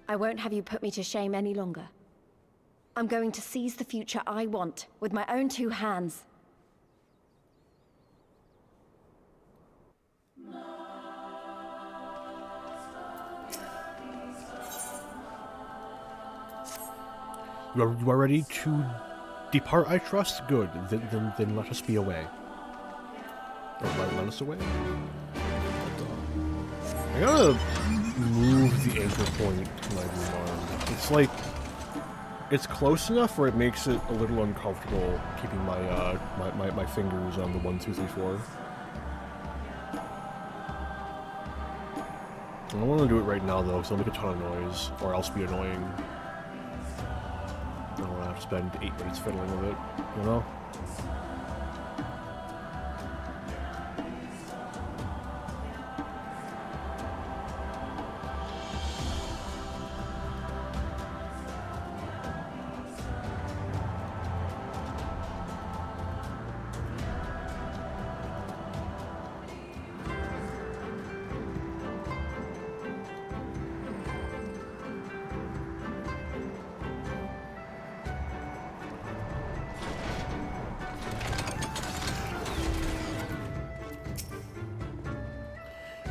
I won't have you put me to shame any longer. I'm going to seize the future I want, with my own two hands. You are ready to depart, I trust? Good. Then let us be away. Or let us away? I gotta move the anchor point to my blue arm. It's like... It's close enough where it makes it a little uncomfortable keeping my fingers on the 1, 2, 3, 4. I don't want to do it right now though, because it'll make a ton of noise, or else be annoying. I don't want to have to spend 8 minutes fiddling with it, you know?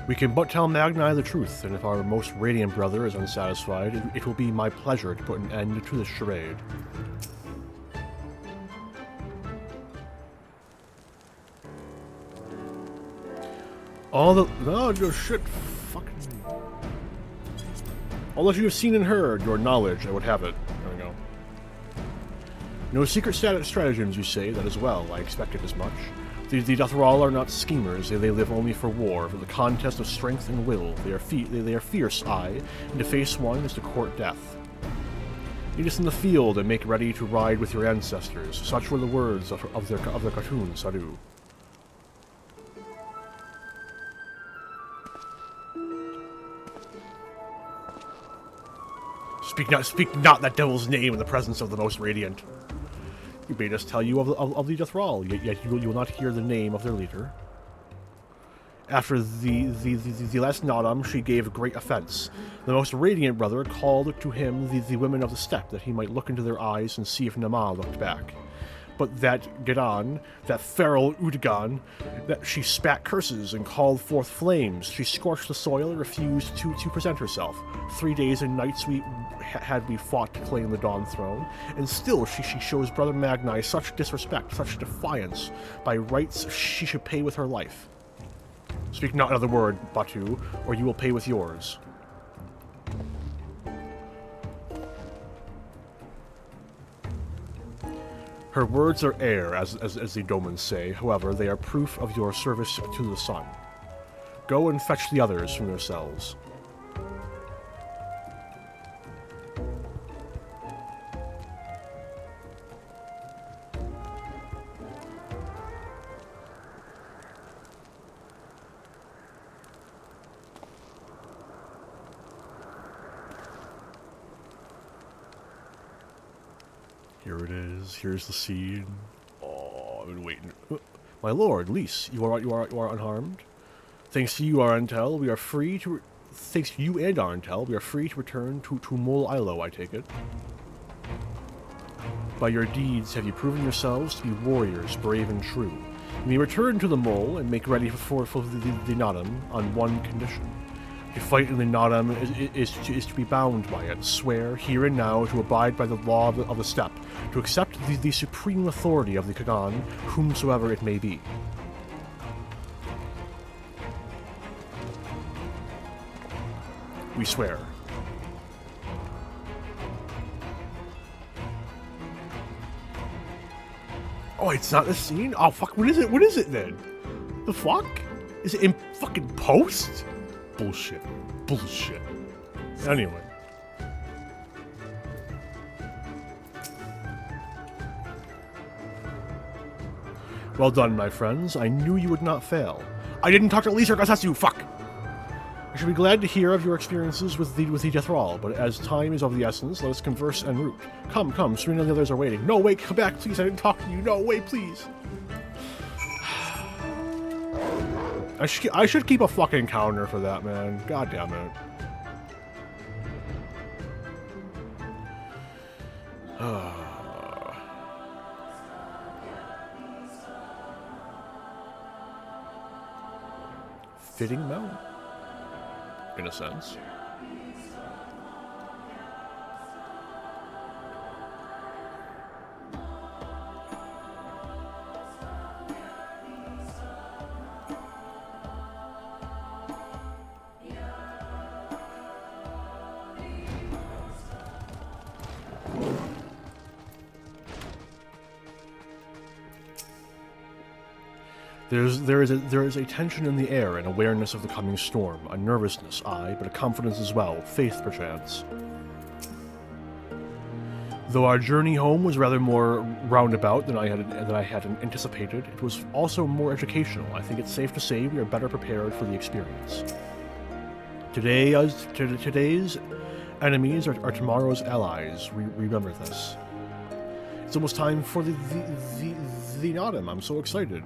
We can but tell Magni the truth, and if our most radiant brother is unsatisfied, it will be my pleasure to put an end to this charade. All that you have seen and heard, your knowledge, I would have it. There we go. No secret stratagems, you say, that as well, I expected as much. The Dothral are not schemers, they live only for war, for the contest of strength and will. They are fierce, aye, and to face one is to court death. Meet us in the field and make ready to ride with your ancestors. Such were the words of their cartoon, Saru. Speak not that devil's name in the presence of the most radiant. You bade us tell you of the Dothral, yet you will not hear the name of their leader. After the last Nadaam, she gave great offense. The most radiant brother called to him the women of the steppe, that he might look into their eyes and see if Nama looked back. but that Gedon, that feral Udagon, that she spat curses and called forth flames. She scorched the soil and refused to present herself. 3 days and nights had we fought to claim the Dawn Throne, and still she shows Brother Magni such disrespect, such defiance. By rights, she should pay with her life. Speak not another word, Batu, or you will pay with yours. Her words are air, as the Domans say. However, they are proof of your service to the sun. Go and fetch the others from their cells. Here it is. Here's the scene. Oh, I've been waiting. My lord, Lys, you are unharmed. Thanks to you, Arantel, we are free to. Thanks to you and Arantel, we are free to return to Mol Ilo, I take it. By your deeds have you proven yourselves to be warriors, brave and true. You may return to the Mol and make ready for the Nadaam on one condition. To fight in the Nadaam is to be bound by it. Swear, here and now, to abide by the law of the steppe, to accept the supreme authority of the Kagan, whomsoever it may be. We swear. Oh, it's not the scene? Oh, fuck, what is it? What is it then? The fuck? Is it in fucking post? Bullshit. Bullshit. Anyway. Well done, my friends. I knew you would not fail. I didn't talk to Lys or Gasasu, fuck! I should be glad to hear of your experiences with the Dethrall, but as time is of the essence, let us converse en route. Come, Serena and the others are waiting. No, wait, come back, please, I didn't talk to you. No, wait, please. I should keep a fucking counter for that, man. God damn it. Fitting mount, in a sense. There is a tension in the air, an awareness of the coming storm, a nervousness, aye, but a confidence as well, faith perchance. Though our journey home was rather more roundabout than I had anticipated, it was also more educational. I think it's safe to say we are better prepared for the experience. Today's enemies are tomorrow's allies. Remember this. It's almost time for the Nadaam. I'm so excited.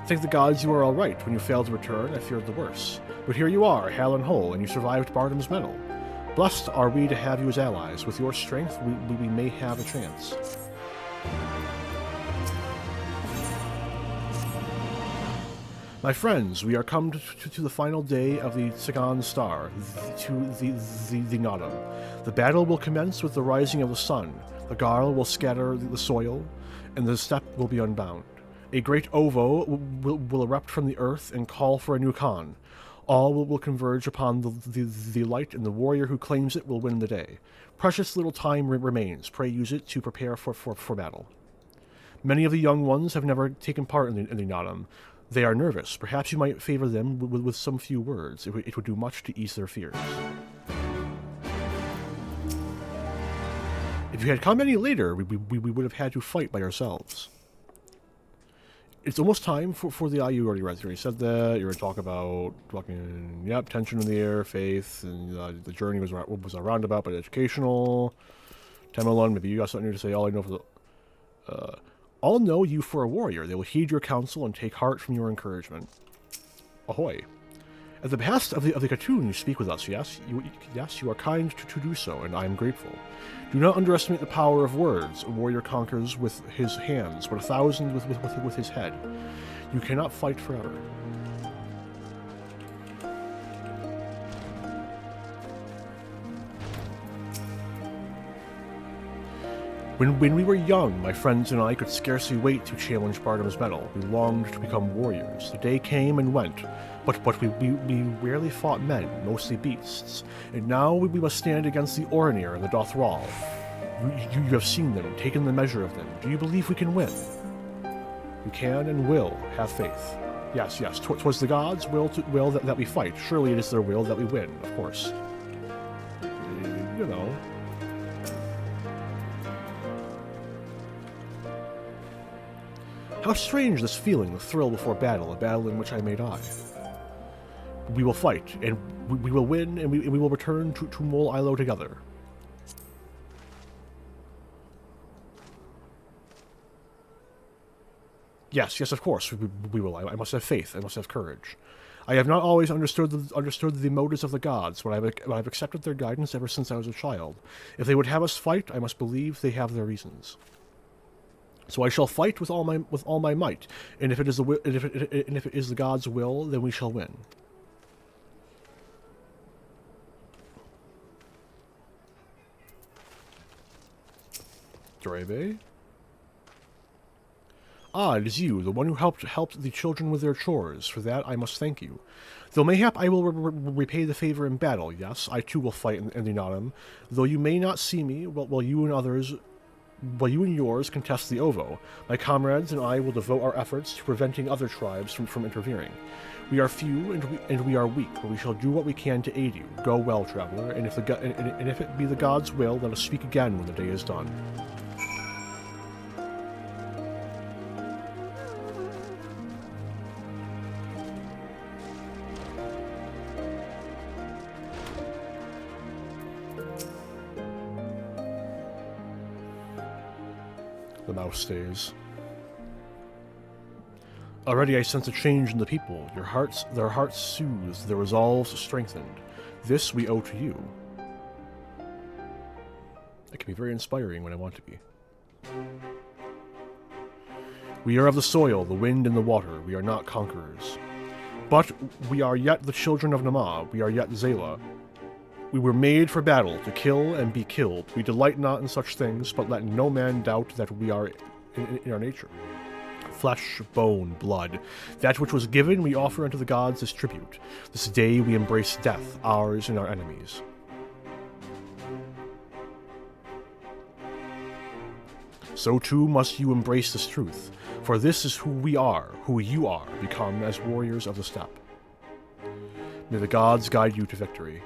Thank the gods you are all right. When you failed to return, I feared the worst. But here you are, hale and whole, and you survived Bardam's medal. Blessed are we to have you as allies. With your strength, we may have a chance. My friends, we are come to the final day of the Sagan Star, to the Nadaam. The battle will commence with the rising of the sun. The Garl will scatter the soil, and the steppe will be unbound. A great ovo will erupt from the earth and call for a new Khan. All will converge upon the light, and the warrior who claims it will win the day. Precious little time remains. Pray use it to prepare for battle. Many of the young ones have never taken part in the Nadaam. They are nervous. Perhaps you might favor them with some few words. It would do much to ease their fears. If you had come any later, we would have had to fight by ourselves. It's almost time for the you already read through. You said that you were talking about fucking tension in the air, faith, and the journey was a roundabout but educational. Temelon, maybe you got something new to say. All I know for the all know you for a warrior. They will heed your counsel and take heart from your encouragement. Ahoy! At the behest of the Khatun, you speak with us, yes? Yes, you are kind to do so, and I am grateful. Do not underestimate the power of words. A warrior conquers with his hands, but 1,000 with his head. You cannot fight forever. When we were young, my friends and I could scarcely wait to challenge Bardam's mettle. We longed to become warriors. The day came and went, but we rarely fought men, mostly beasts. And now we must stand against the Orinir and the Dothral. You have seen them, taken the measure of them. Do you believe we can win? We can and will have faith. Yes, 'twas the gods' will that we fight. Surely it is their will that we win, of course. You know. How strange this feeling, the thrill before battle, a battle in which I may die. We will fight, and we will win, and we will return to Mol Ilo together. Yes, of course, we will. I must have faith, I must have courage. I have not always understood the motives of the gods, but I've accepted their guidance ever since I was a child. If they would have us fight, I must believe they have their reasons. So I shall fight with all my might, and if it is the gods' will, then we shall win. Drebe? Ah, it is you, the one who helped the children with their chores. For that I must thank you. Though mayhap I will repay the favor in battle. Yes, I too will fight in the Nadaam. Though you may not see me, while you and yours contest the Ovo, my comrades and I will devote our efforts to preventing other tribes from interfering. We are few and we are weak, but we shall do what we can to aid you. Go well, traveler, and if it be the gods' will, let us speak again when the day is done. The mouse stays. Already I sense a change in the people. Their hearts soothed, their resolves strengthened. This we owe to you. It can be very inspiring when I want to be. We are of the soil, the wind, and the water. We are not conquerors. But we are yet the children of Nama. We are yet Zayla. We were made for battle, to kill and be killed. We delight not in such things, but let no man doubt that we are in our nature. Flesh, bone, blood. That which was given we offer unto the gods as tribute. This day we embrace death, ours and our enemies. So too must you embrace this truth, for this is who we are, who you are, become as warriors of the steppe. May the gods guide you to victory.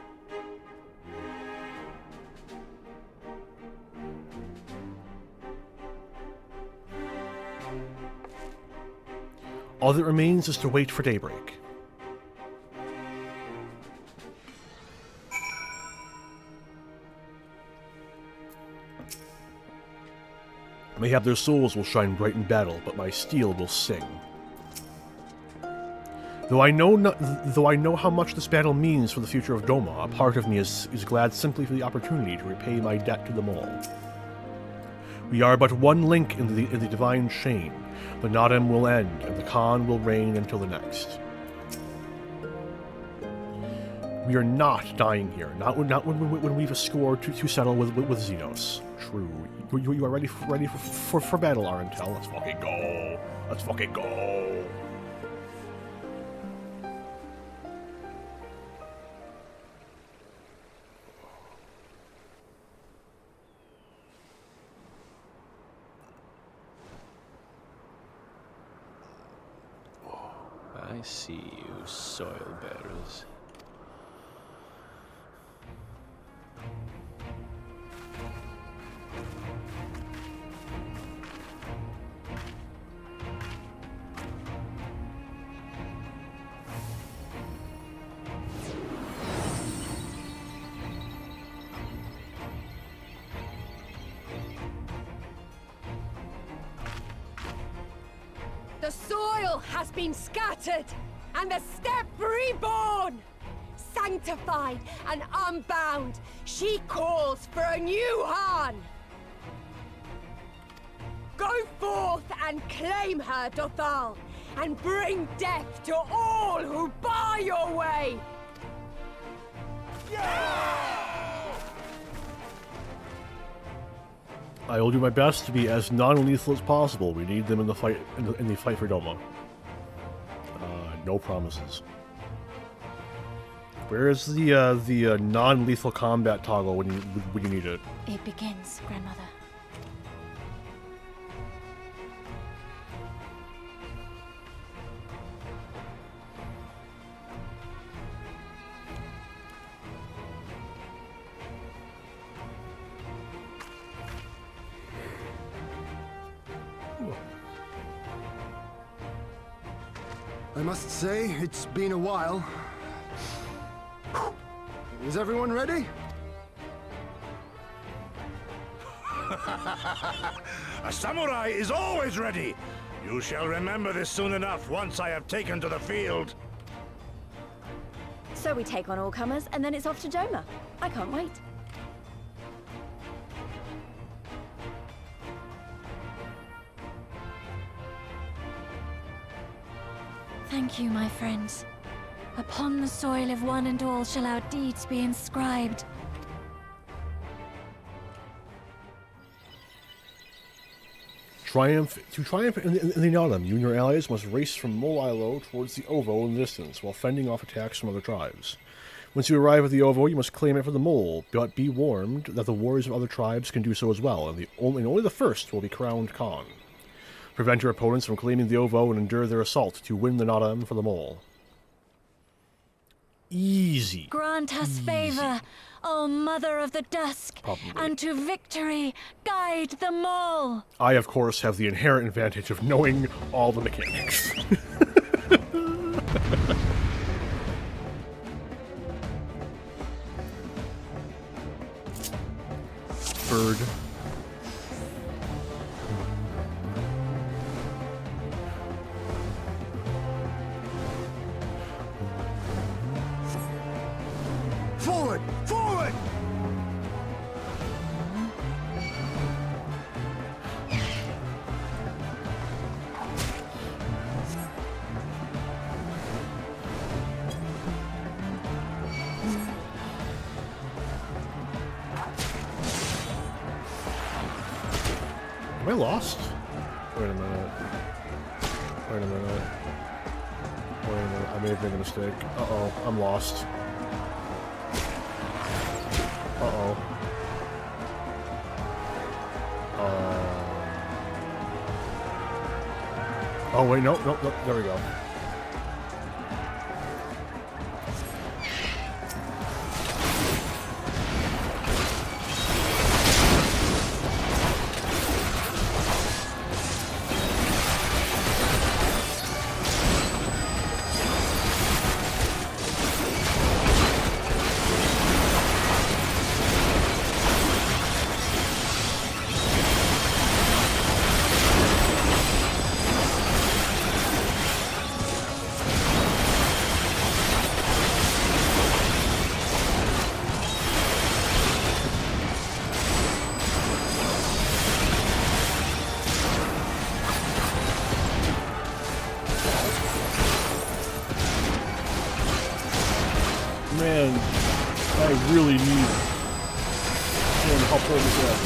All that remains is to wait for daybreak. Mayhap their souls will shine bright in battle, but my steel will sing. Though I know how much this battle means for the future of Doma, a part of me is glad simply for the opportunity to repay my debt to them all. We are but one link in the divine chain. The Nadaam will end, and the Khan will reign until the next. We are not dying here, not when we've a score to settle with Xenos. True. You are ready for battle, Arentel. Let's fucking go. Let's fucking go. I see you, soil bearers. The soil has been scattered, and the steppe reborn! Sanctified and unbound, she calls for a new Han! Go forth and claim her, Dothal, and bring death to all who bar your way! I will do my best to be as non-lethal as possible. We need them in the fight in the fight for Doma. No promises. Where is the non-lethal combat toggle when you need it? It begins, Grandmother. I must say, it's been a while. Is everyone ready? A samurai is always ready. You shall remember this soon enough once I have taken to the field. So we take on all comers, and then it's off to Doma. I can't wait. Thank you, my friends. Upon the soil of one and all shall our deeds be inscribed. To triumph in the Nadaam, you and your allies must race from Mol Ilo towards the Ovo in the distance, while fending off attacks from other tribes. Once you arrive at the Ovo, you must claim it for the Mole, but be warned that the warriors of other tribes can do so as well, and only the first will be crowned Khan. Prevent your opponents from claiming the Ovo and endure their assault to win the Nadaam for the Mole. Easy. Grant us favor, O Mother of the Dusk, Probably. and to victory guide them all. I, of course, have the inherent advantage of knowing all the mechanics. Bird. Forward! Forward! Am I lost? Wait a minute. Wait a minute. Wait a minute. I may have made a mistake. Uh-oh. I'm lost. Uh-oh. Oh, wait, no, no, no, there we go. Man, I really need someone to help hold this up.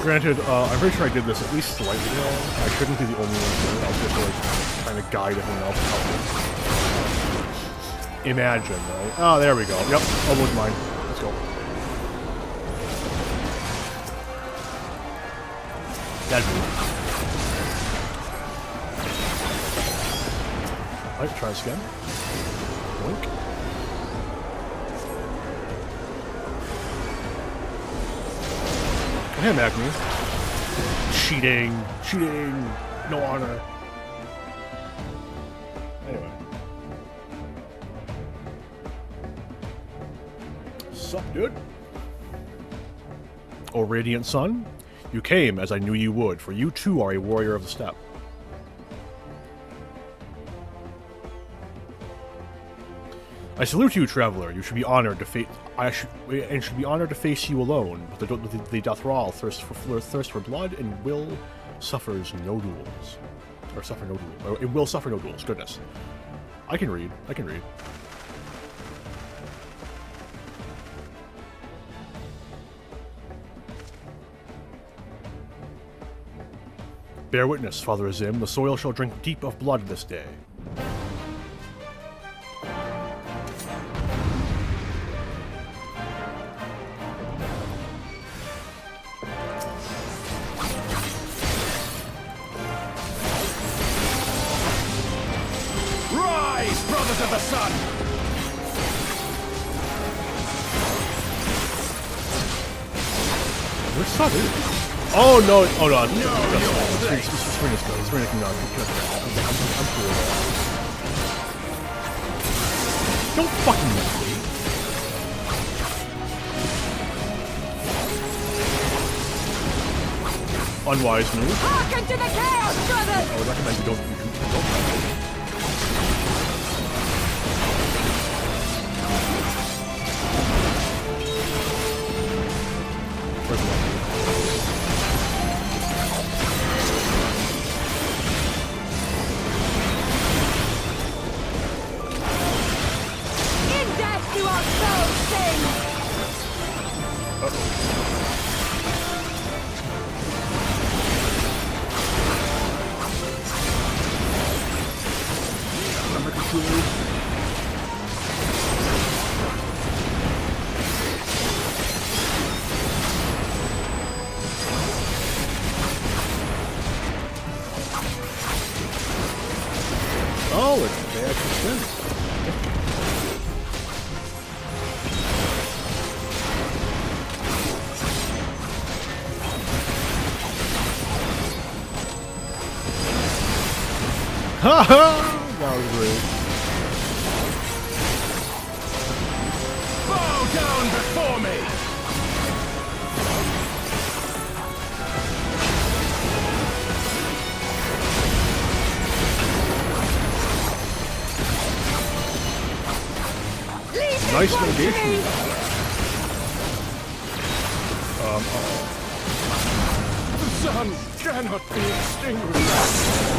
Granted, I'm pretty sure I did this at least slightly wrong. I shouldn't be the only one to do it. I was just like trying to guide everyone else to help me. Imagine, right? Oh, there we go. Yep, almost mine. Let's go. That's me. Alright, try this again. Blink. Go ahead, Magni. Cheating. Cheating. No honor. Anyway. Sup, dude? O Radiant Sun, you came as I knew you would, for you too are a warrior of the steppe. I salute you, traveler. You should be honored to face. Should be honored to face you alone. But the Dothral thirst for blood and will suffers no duels, or suffer no duels. It will suffer no duels. Goodness, I can read. I can read. Bear witness, Father Azim. The soil shall drink deep of blood this day. Brothers of the Sun! Where's Sun? Oh no! Oh no! This ring is good. This ring is good. I'm cool with that. Don't fucking mess with me. Unwise move. Hearken to the chaos, brothers! I would recommend you don't. Oh, they actually spin. Ha ha! That was great. Bow down before me! Nice negation. The sun cannot be extinguished.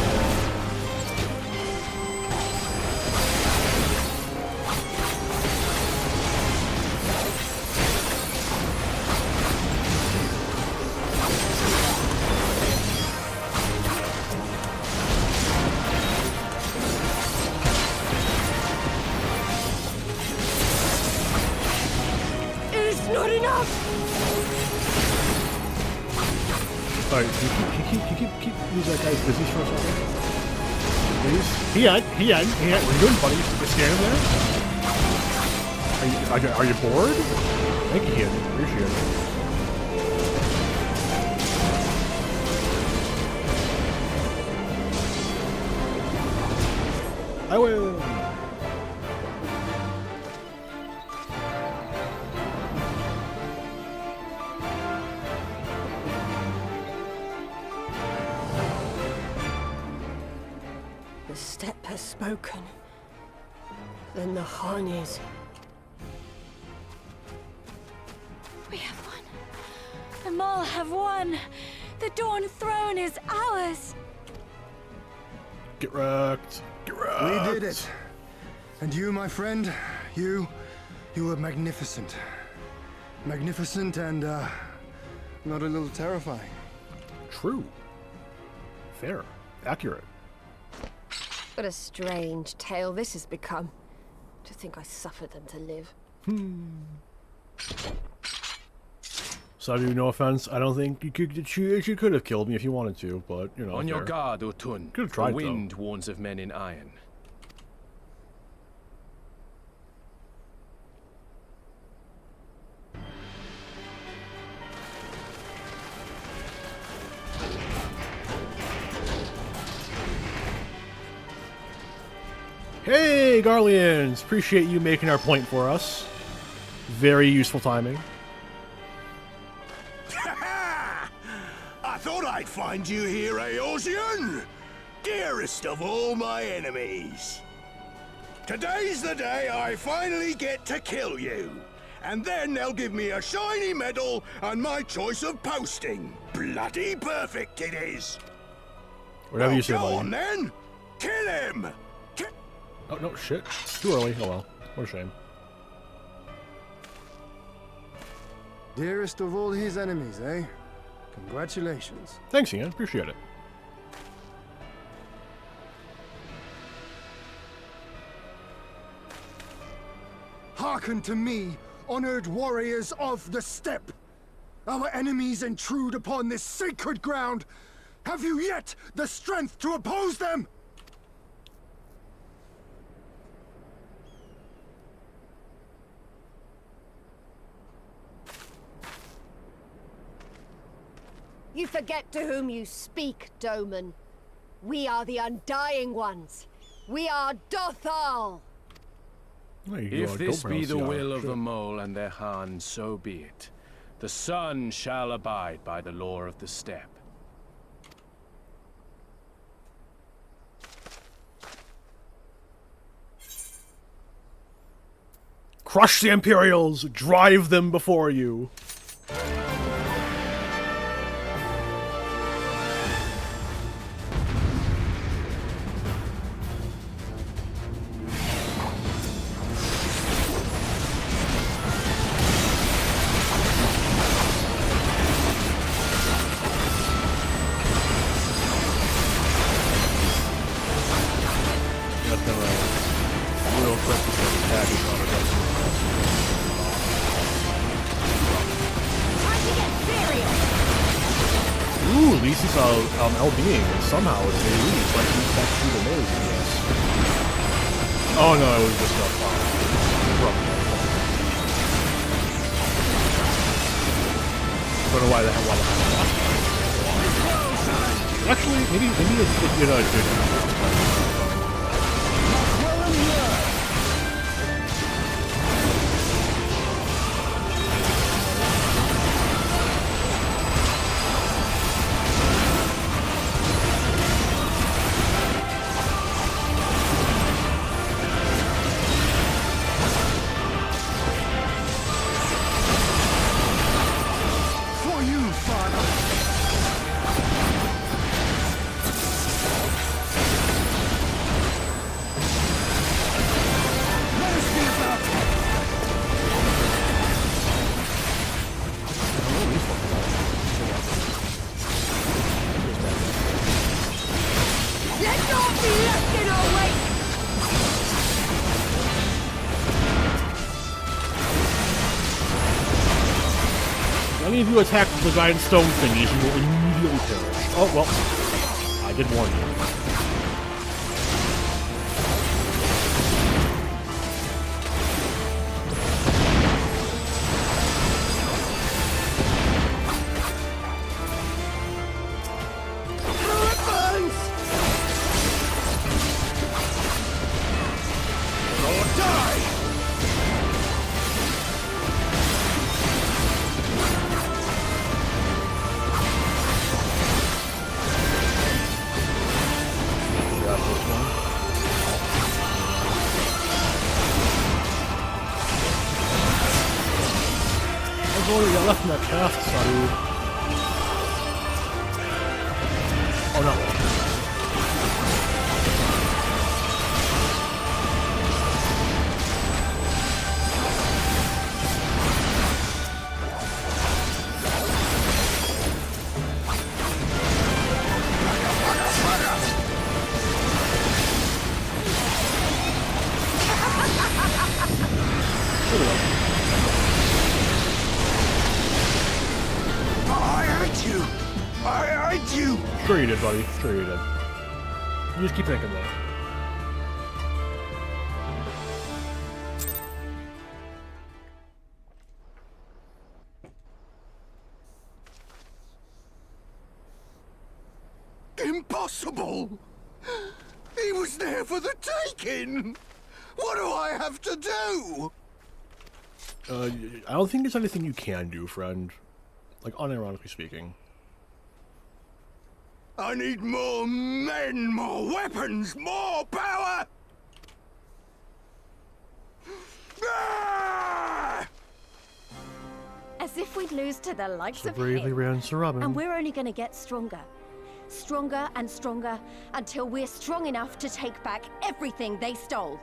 Not enough! Alright, keep these guys busy for a second. Please? He had. What are you doing, buddy? Just standing there? Are you bored? Thank you, Ian. Appreciate it. I will. The steppe has spoken. Then the Harnies. We have won. The Maul have won. The Dawn Throne is ours. Get wrecked. Get wrecked. We did it. And you, my friend, you were magnificent. Magnificent and, not a little terrifying. True. Fair. Accurate. What a strange tale this has become. To think I suffered them to live. So, no offense, I don't think you could have killed me if you wanted to, but, you know. On your guard, Utun. Could have tried, the wind though. warns of men in iron. Hey, Garleans! Appreciate you making our point for us. Very useful timing. I thought I'd find you here, Eosian! Dearest of all my enemies. Today's the day I finally get to kill you. And then they'll give me a shiny medal and my choice of posting. Bloody perfect it is. Whatever you say, go buddy. on then. Kill him. Oh, no, shit. It's too early. Oh well. What a shame. Dearest of all his enemies, eh? Congratulations. Thanks, Ian. Appreciate it. Hearken to me, honored warriors of the steppe. Our enemies intrude upon this sacred ground. Have you yet the strength to oppose them? You forget to whom you speak, Doman. We are the Undying Ones. We are Dothal. If this be the will of the mole and their Han, so be it. The sun shall abide by the law of the steppe. Crush the Imperials! Drive them before you! Being somehow it's a lead, like he's back through the nose, yes. Oh no, it was just a don't know why the hell actually, maybe it's, you know, it's good. If you attack the giant stone thingies, you will immediately perish. Oh, well. I did warn you. Left in that cast, sorry. Oh no. Sure you did, buddy. Sure you did. You just keep thinking that. Impossible! He was there for the taking! What do I have to do? I don't think there's anything you can do, friend. Like, unironically speaking. I need more men, more weapons, more power! As if we'd lose to the likes So of bravely him. ran Sir Robin. And we're only gonna get stronger. Stronger and stronger until we're strong enough to take back everything they stole.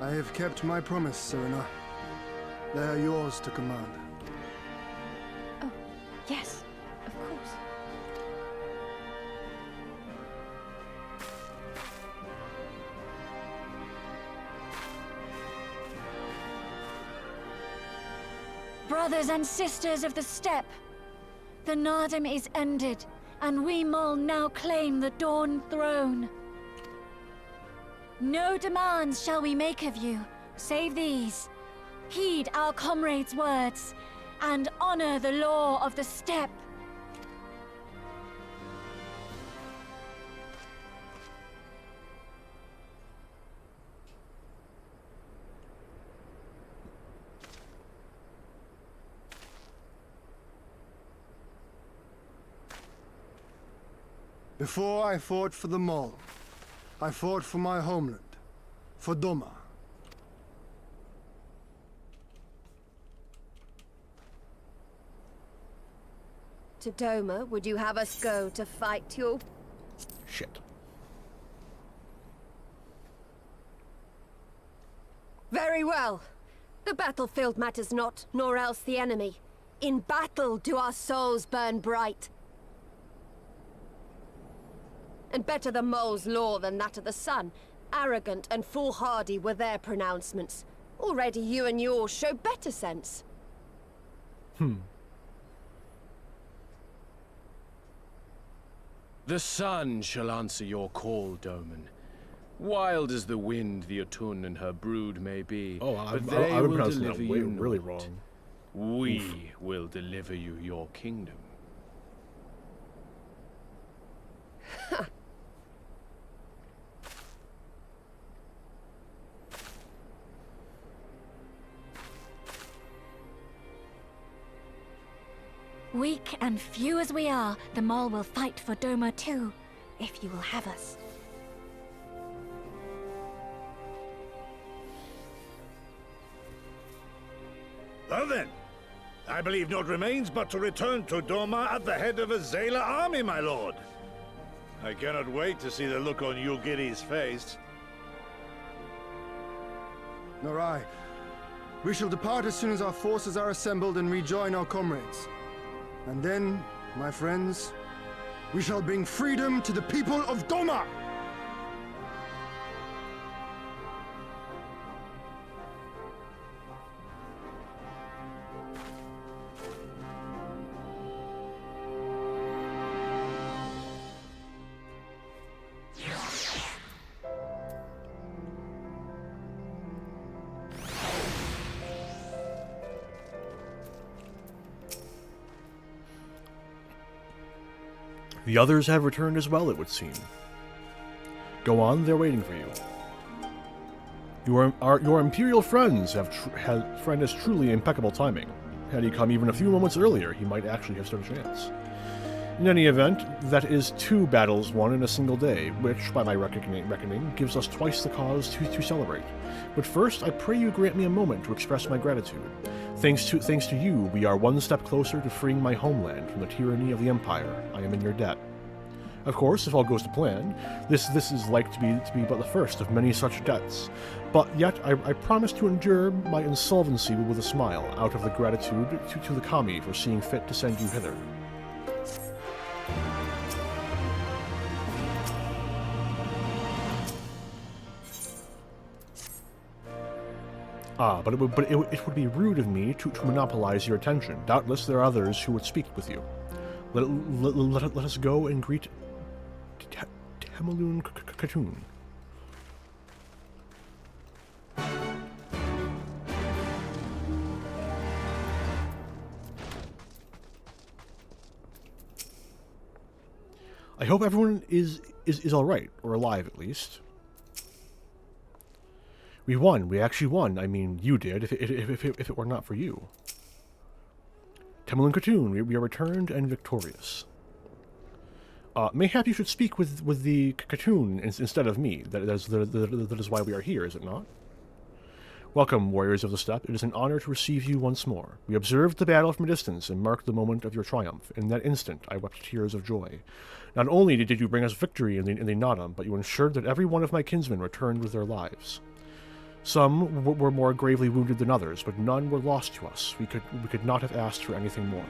I have kept my promise, Serena. They are yours to command. Oh, yes, of course. Brothers and sisters of the steppe, the Nadaam is ended, and we Mol now claim the Dawn Throne. No demands shall we make of you, save these. Heed our comrades' words, and honor the law of the steppe. Before I fought for the Mol, I fought for my homeland, for Doma. To Doma, would you have us go to fight you? Shit. Very well. The battlefield matters not, nor else the enemy. In battle do our souls burn bright. And better the Mole's law than that of the sun. Arrogant and foolhardy were their pronouncements. Already you and yours show better sense. The sun shall answer your call, Doman. Wild as the wind the Otun and her brood may be, Oh, but they I would will pronounce deliver that you really not. wrong. We will deliver you your kingdom. Weak and few as we are, the Mol will fight for Doma too, if you will have us. Well then, I believe naught remains but to return to Doma at the head of a Zayla army, my lord. I cannot wait to see the look on Yulgiri's face. Nor I. We shall depart as soon as our forces are assembled and rejoin our comrades. And then, my friends, we shall bring freedom to the people of Doma! The others have returned as well, it would seem. Go on, they're waiting for you. Your Imperial friends friend has truly impeccable timing. Had he come even a few moments earlier, he might actually have stood a chance. In any event, that is 2 battles won in a single day, which, by my reckoning, gives us twice the cause to celebrate. But first, I pray you grant me a moment to express my gratitude. Thanks to you, we are one step closer to freeing my homeland from the tyranny of the Empire. I am in your debt. Of course, if all goes to plan, this is like to be but the first of many such debts. But yet, I promise to endure my insolvency with a smile, out of the gratitude to the Kami for seeing fit to send you hither. But it would be rude of me to monopolize your attention. Doubtless there are others who would speak with you. Let us go and greet Temaloon Katoon. I hope everyone is all right, or alive at least. We won. We actually won. I mean, you did, if it were not for you. Temmelin Khatun, we are returned and victorious. Mayhap you should speak with the Khatun instead of me. That is why we are here, is it not? Welcome, warriors of the steppe. It is an honor to receive you once more. We observed the battle from a distance and marked the moment of your triumph. In that instant, I wept tears of joy. Not only did you bring us victory in the Nadaam, but you ensured that every one of my kinsmen returned with their lives. Some were more gravely wounded than others, but none were lost to us. We could not have asked for anything more.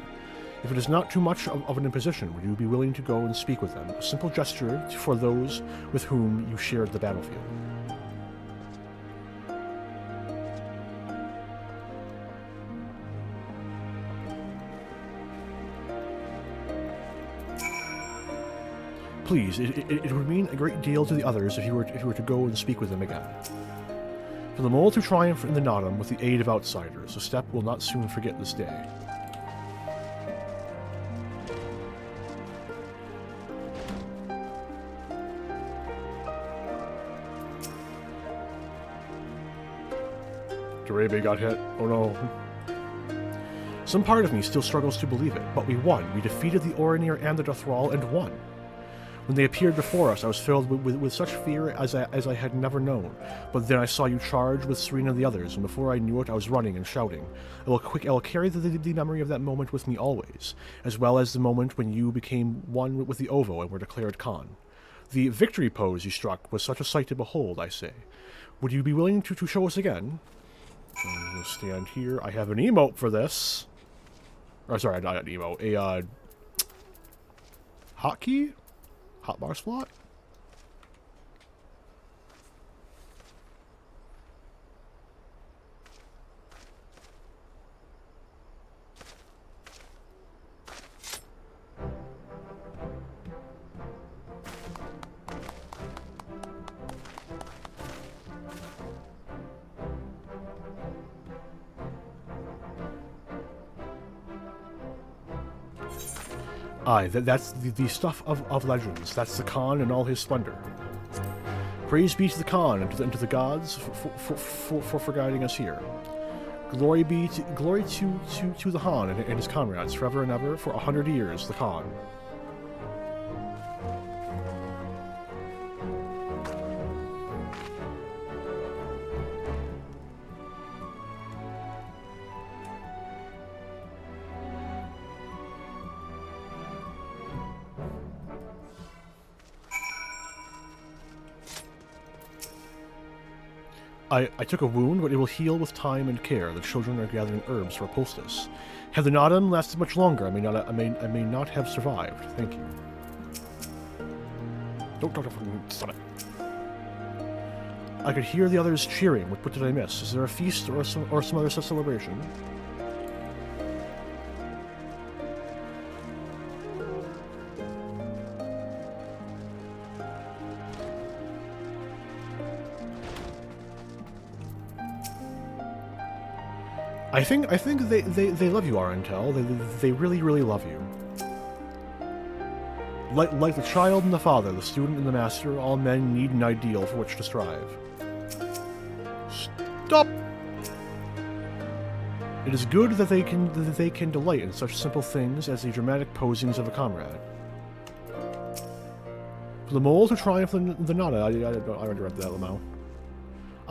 If it is not too much of an imposition, would you be willing to go and speak with them? A simple gesture for those with whom you shared the battlefield. Please, it would mean a great deal to the others if you were to go and speak with them again. For the mole to triumph in the Nadaam with the aid of outsiders, the steppe will not soon forget this day. Garebe got hit. Oh no. Some part of me still struggles to believe it, but we won. We defeated the Orinir and the Dothral and won. When they appeared before us, I was filled with such fear as I had never known. But then I saw you charge with Serena and the others, and before I knew it, I was running and shouting. I will carry the memory of that moment with me always, as well as the moment when you became one with the Ovo and were declared Khan. The victory pose you struck was such a sight to behold, I say. Would you be willing to show us again? I'm going to stand here. I have an emote for this. Or, sorry, not an emote. A, hotkey? Hotbar slot? Aye, that's the stuff of legends. That's the Khan in all his splendor. Praise be to the Khan and to the gods for guiding us here. Glory to the Han and his comrades forever and ever for 100 years, the Khan. I took a wound, but it will heal with time and care. The children are gathering herbs for a poultice. Had the Nadaam lasted much longer, I may not have survived. Thank you. Don't stop it. I could hear the others cheering. What did I miss? Is there a feast or some other such celebration? I think they love you, Arentel. They really love you. Like the child and the father, the student and the master, all men need an ideal for which to strive. Stop! It is good that they can delight in such simple things as the dramatic posings of a comrade. For the mole to triumph in the Nada, I already read that, Lamau.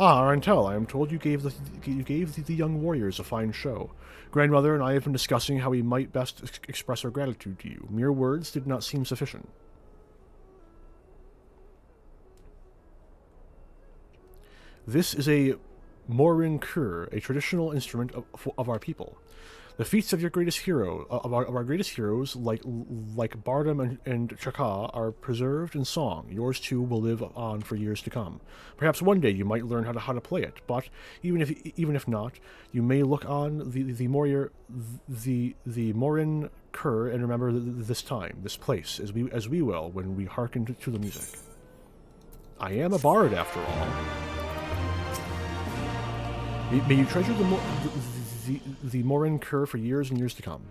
Ah, Arentel, I am told you gave the young warriors a fine show. Grandmother and I have been discussing how we might best express our gratitude to you. Mere words did not seem sufficient. This is a Morin Kur, a traditional instrument of our people. The feats of your greatest hero, of our greatest heroes, like Bardam and Chaka, are preserved in song. Yours too will live on for years to come. Perhaps one day you might learn how to play it, but even if not, you may look on the Morin Kur and remember this time, this place, as we will when we hearken to the music. I am a bard, after all. May you treasure the Morin Kur for years and years to come.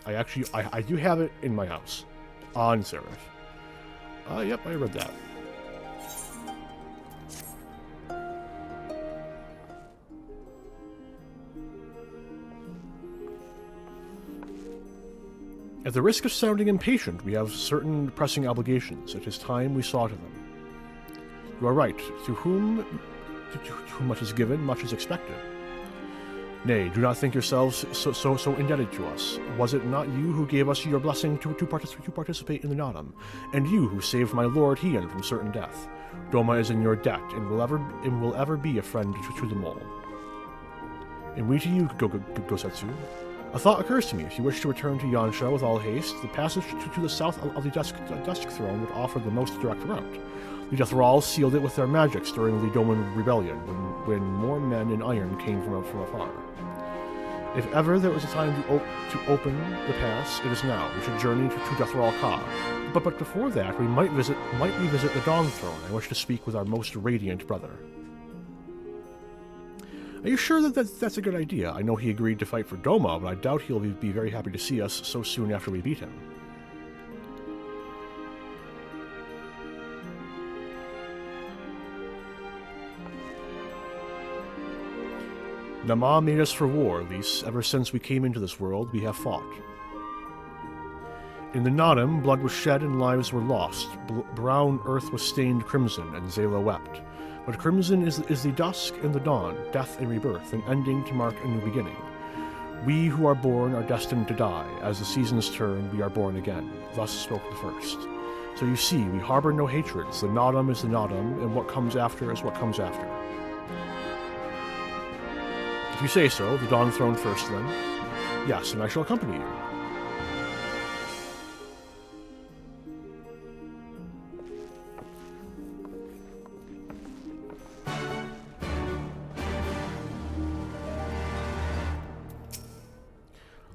I do have it in my house. On Seraph. Yep, I read that. At the risk of sounding impatient, we have certain pressing obligations. It is time we saw to them. You are right. To whom much is given, much is expected. Nay, do not think yourselves so indebted to us. Was it not you who gave us your blessing to participate in the Nadaam, and you who saved my lord Hien from certain death? Doma is in your debt, and will ever be a friend to them all. And we to you, Gosetsu. A thought occurs to me. If you wish to return to Yansha with all haste, the passage to the south of the Dusk Throne would offer the most direct route. The Deathral sealed it with their magics during the Doman Rebellion, when more men in iron came from afar. If ever there was a time to open the pass, it is now. We should journey to Deathral Ka. But before that, we might revisit the Dawn Throne. I wish to speak with our most radiant brother. Are you sure that's a good idea? I know he agreed to fight for Doma, but I doubt he'll be very happy to see us so soon after we beat him. Nama made us for war, Lys. Ever since we came into this world, we have fought. In the Nadaam, blood was shed and lives were lost. Brown earth was stained crimson, and Zayla wept. But crimson is the dusk and the dawn, death and rebirth, an ending to mark a new beginning. We who are born are destined to die. As the seasons turn, we are born again. Thus spoke the first. So you see, we harbor no hatreds. The Nadaam is the Nadaam, and what comes after is what comes after. If you say so, the Dawn Throne first, then. Yes, and I shall accompany you.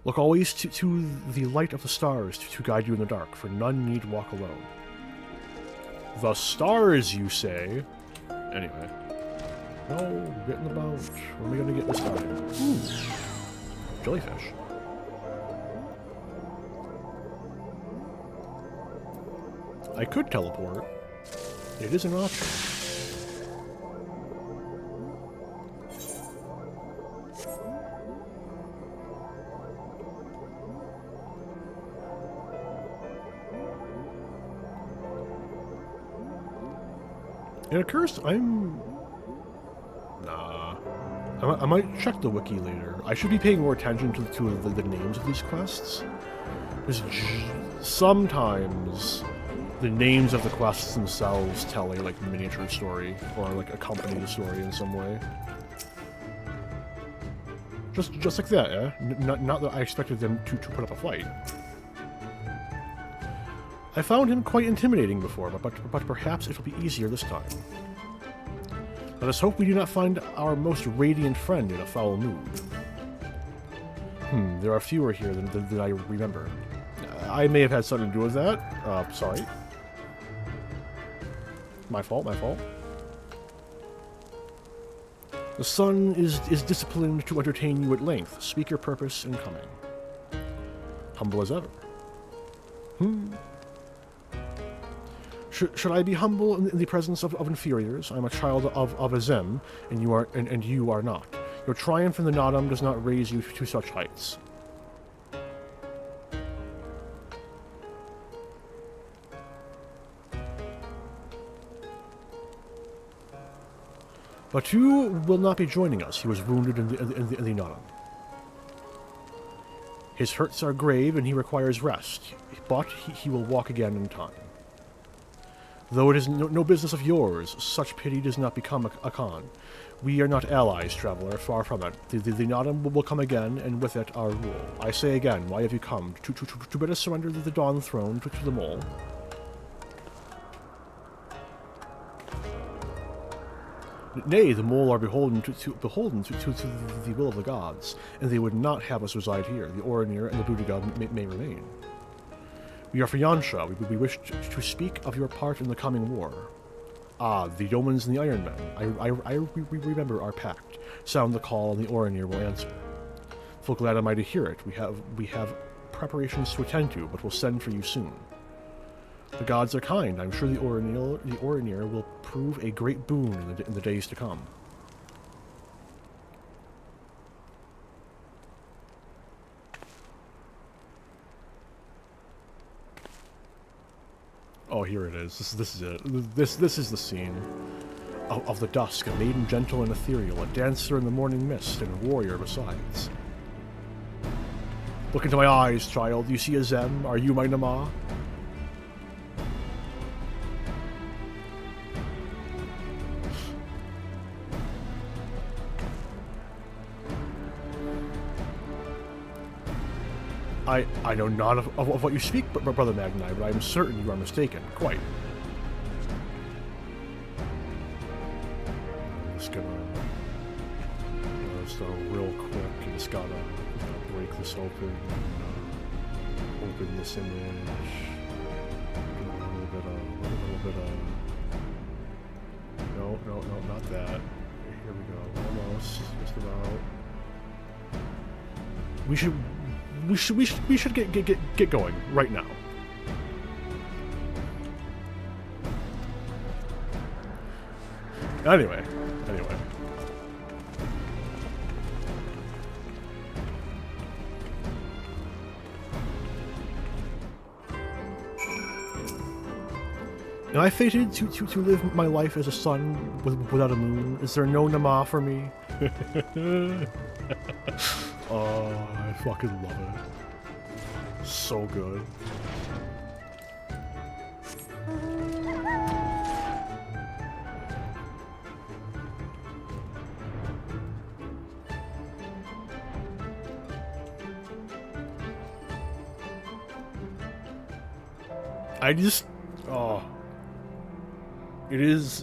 Look always to the light of the stars to guide you in the dark, for none need walk alone. The stars, you say? Anyway. No, get in the boat. What am I gonna get this time? Ooh. Jellyfish. I could teleport. It is an option. It occurs I might check the wiki later. I should be paying more attention to the names of these quests. Because sometimes the names of the quests themselves tell a miniature story or accompany the story in some way. Just like that, eh? Not that I expected them to put up a fight. I found him quite intimidating before, but perhaps it'll be easier this time. Let us hope we do not find our most radiant friend in a foul mood. There are fewer here than I remember. I may have had something to do with that. Sorry. My fault. The sun is disciplined to entertain you at length. Speak your purpose in coming. Humble as ever. Should I be humble in the presence of inferiors? I am a child of Azem, and you are not. Your triumph in the Nadaam does not raise you to such heights. Batu will not be joining us. He was wounded in the Nadaam. His hurts are grave, and he requires rest, but he will walk again in time. Though it is no business of yours, such pity does not become a con. We are not allies, traveler, far from it. The Nadaam will come again, and with it our rule. I say again, why have you come? To bid us surrender the Dawn Throne to them all? Nay, the mole are beholden to the will of the gods, and they would not have us reside here. The Orinir and the Buddha god may remain. We are for Yansha. We wish to speak of your part in the coming war. Ah, the Domans and the Iron Men. I remember our pact. Sound the call, and the Orinir will answer. Full glad am I to hear it. We have preparations to attend to, but we'll send for you soon. The gods are kind. I'm sure the Orinir will prove a great boon in the days to come. Oh, here it is. This is it. This is the scene. Of the dusk, a maiden gentle and ethereal, a dancer in the morning mist, and a warrior besides. Look into my eyes, child. You see a Zem? Are you my Nama? I know not of what you speak, Brother Magnai, but I am certain you are mistaken. Quite. Just gonna real quick, and just gotta break this open, and, open this image. A little bit of. No, not that. Here we go. Almost, just about. We should get going right now. Anyway. Am I fated to live my life as a sun without a moon? Is there no Nama for me? Oh, I fucking love it. So good.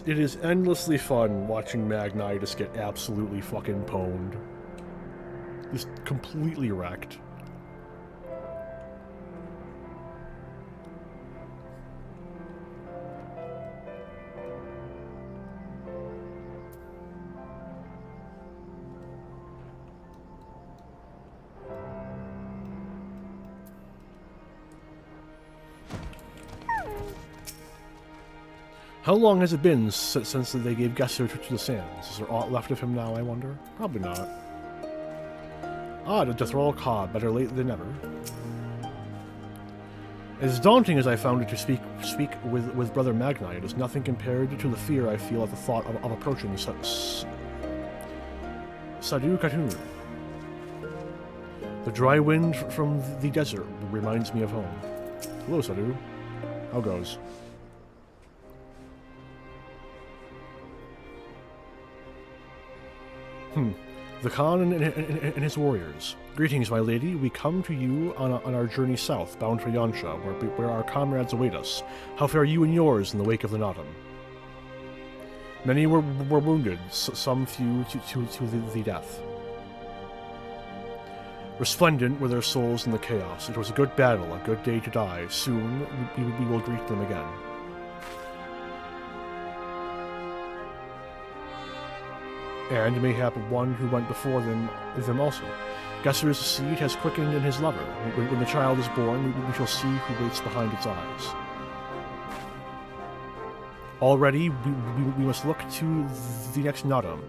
It is endlessly fun watching Magnai just get absolutely fucking pwned. Just completely wrecked. How long has it been since they gave Gesser to the sands? Is there aught left of him now, I wonder? Probably not. Ah, the Deathroll Cobb, better late than never. As daunting as I found it to speak with Brother Magnai, it is nothing compared to the fear I feel at the thought of approaching Sadu Khatun. The dry wind from the desert reminds me of home. Hello, Sadu. How goes? The Khan and his warriors. Greetings, my lady. We come to you on our journey south, bound for Yansha, where our comrades await us. How fare you and yours in the wake of the Nadaam? Many were wounded, some few to the death. Resplendent were their souls in the chaos. It was a good battle, a good day to die. Soon we will greet them again. And mayhap one who went before them also. Gesser's seed has quickened in his lover. When the child is born, we shall see who waits behind its eyes. Already, we must look to the next Nadaam.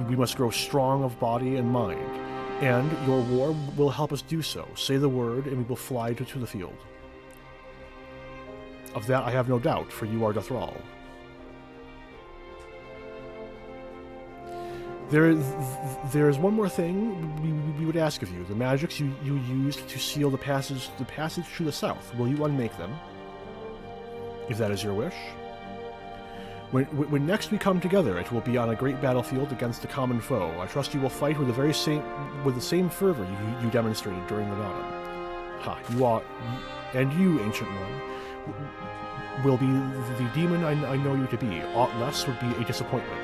We must grow strong of body and mind. And your war will help us do so. Say the word, and we will fly to the field. Of that I have no doubt, for you are Deathroll. There is one more thing we would ask of you. The magics you used to seal the passage to the south. Will you unmake them? If that is your wish. When next we come together, it will be on a great battlefield against a common foe. I trust you will fight with the same fervor you demonstrated during the Nadaam. You, ancient one, will be the demon I know you to be. Aught less would be a disappointment.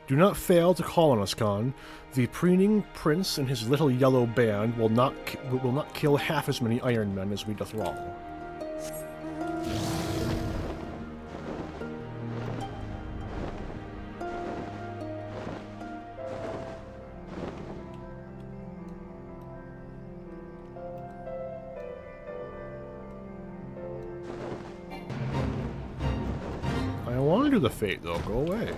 Do not fail to call on us, Khan. The preening prince and his little yellow band will not kill half as many Iron Men as we Deathroll. want to do the fate, though. Go away.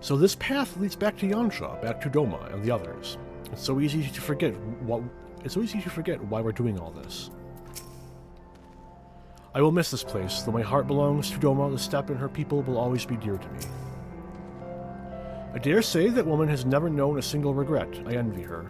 So this path leads back to Yansha, back to Doma and the others. It's so easy to forget why we're doing all this. I will miss this place, though my heart belongs to Doma. The steppe and her people will always be dear to me. I dare say that woman has never known a single regret. I envy her.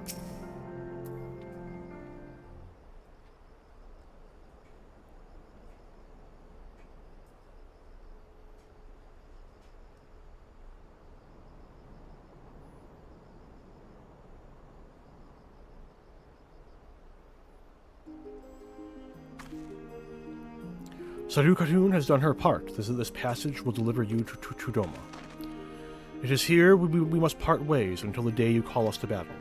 Saru Khatun has done her part. This passage will deliver you to Doma. It is here we must part ways until the day you call us to battle.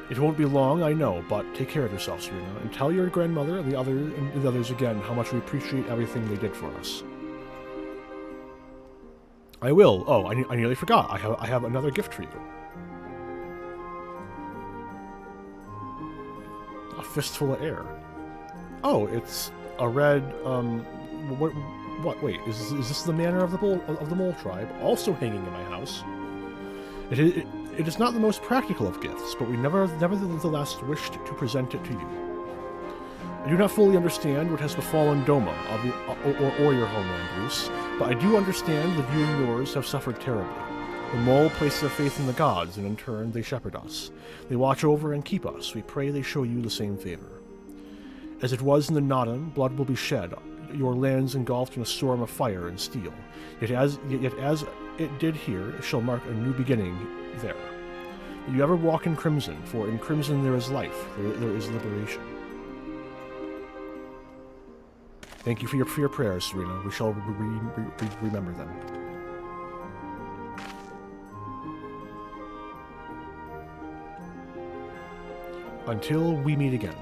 It won't be long, I know, but take care of yourself, Serena, and tell your grandmother and the others again how much we appreciate everything they did for us. I will. Oh, I nearly forgot. I have another gift for you. A fistful of air. Oh, it's a red, what, wait, is this the manor of the mole tribe, also hanging in my house? It is not the most practical of gifts, but we nevertheless wished to present it to you. I do not fully understand what has befallen Doma, or your homeland, Greece, but I do understand that you and yours have suffered terribly. The mole places their faith in the gods, and in turn they shepherd us. They watch over and keep us. We pray they show you the same favor. As it was in the Nadaam, blood will be shed, your lands engulfed in a storm of fire and steel. Yet as it did here, it shall mark a new beginning there. You ever walk in crimson, for in crimson there is life, there is liberation. Thank you for your prayers, Serena. We shall remember them. Until we meet again.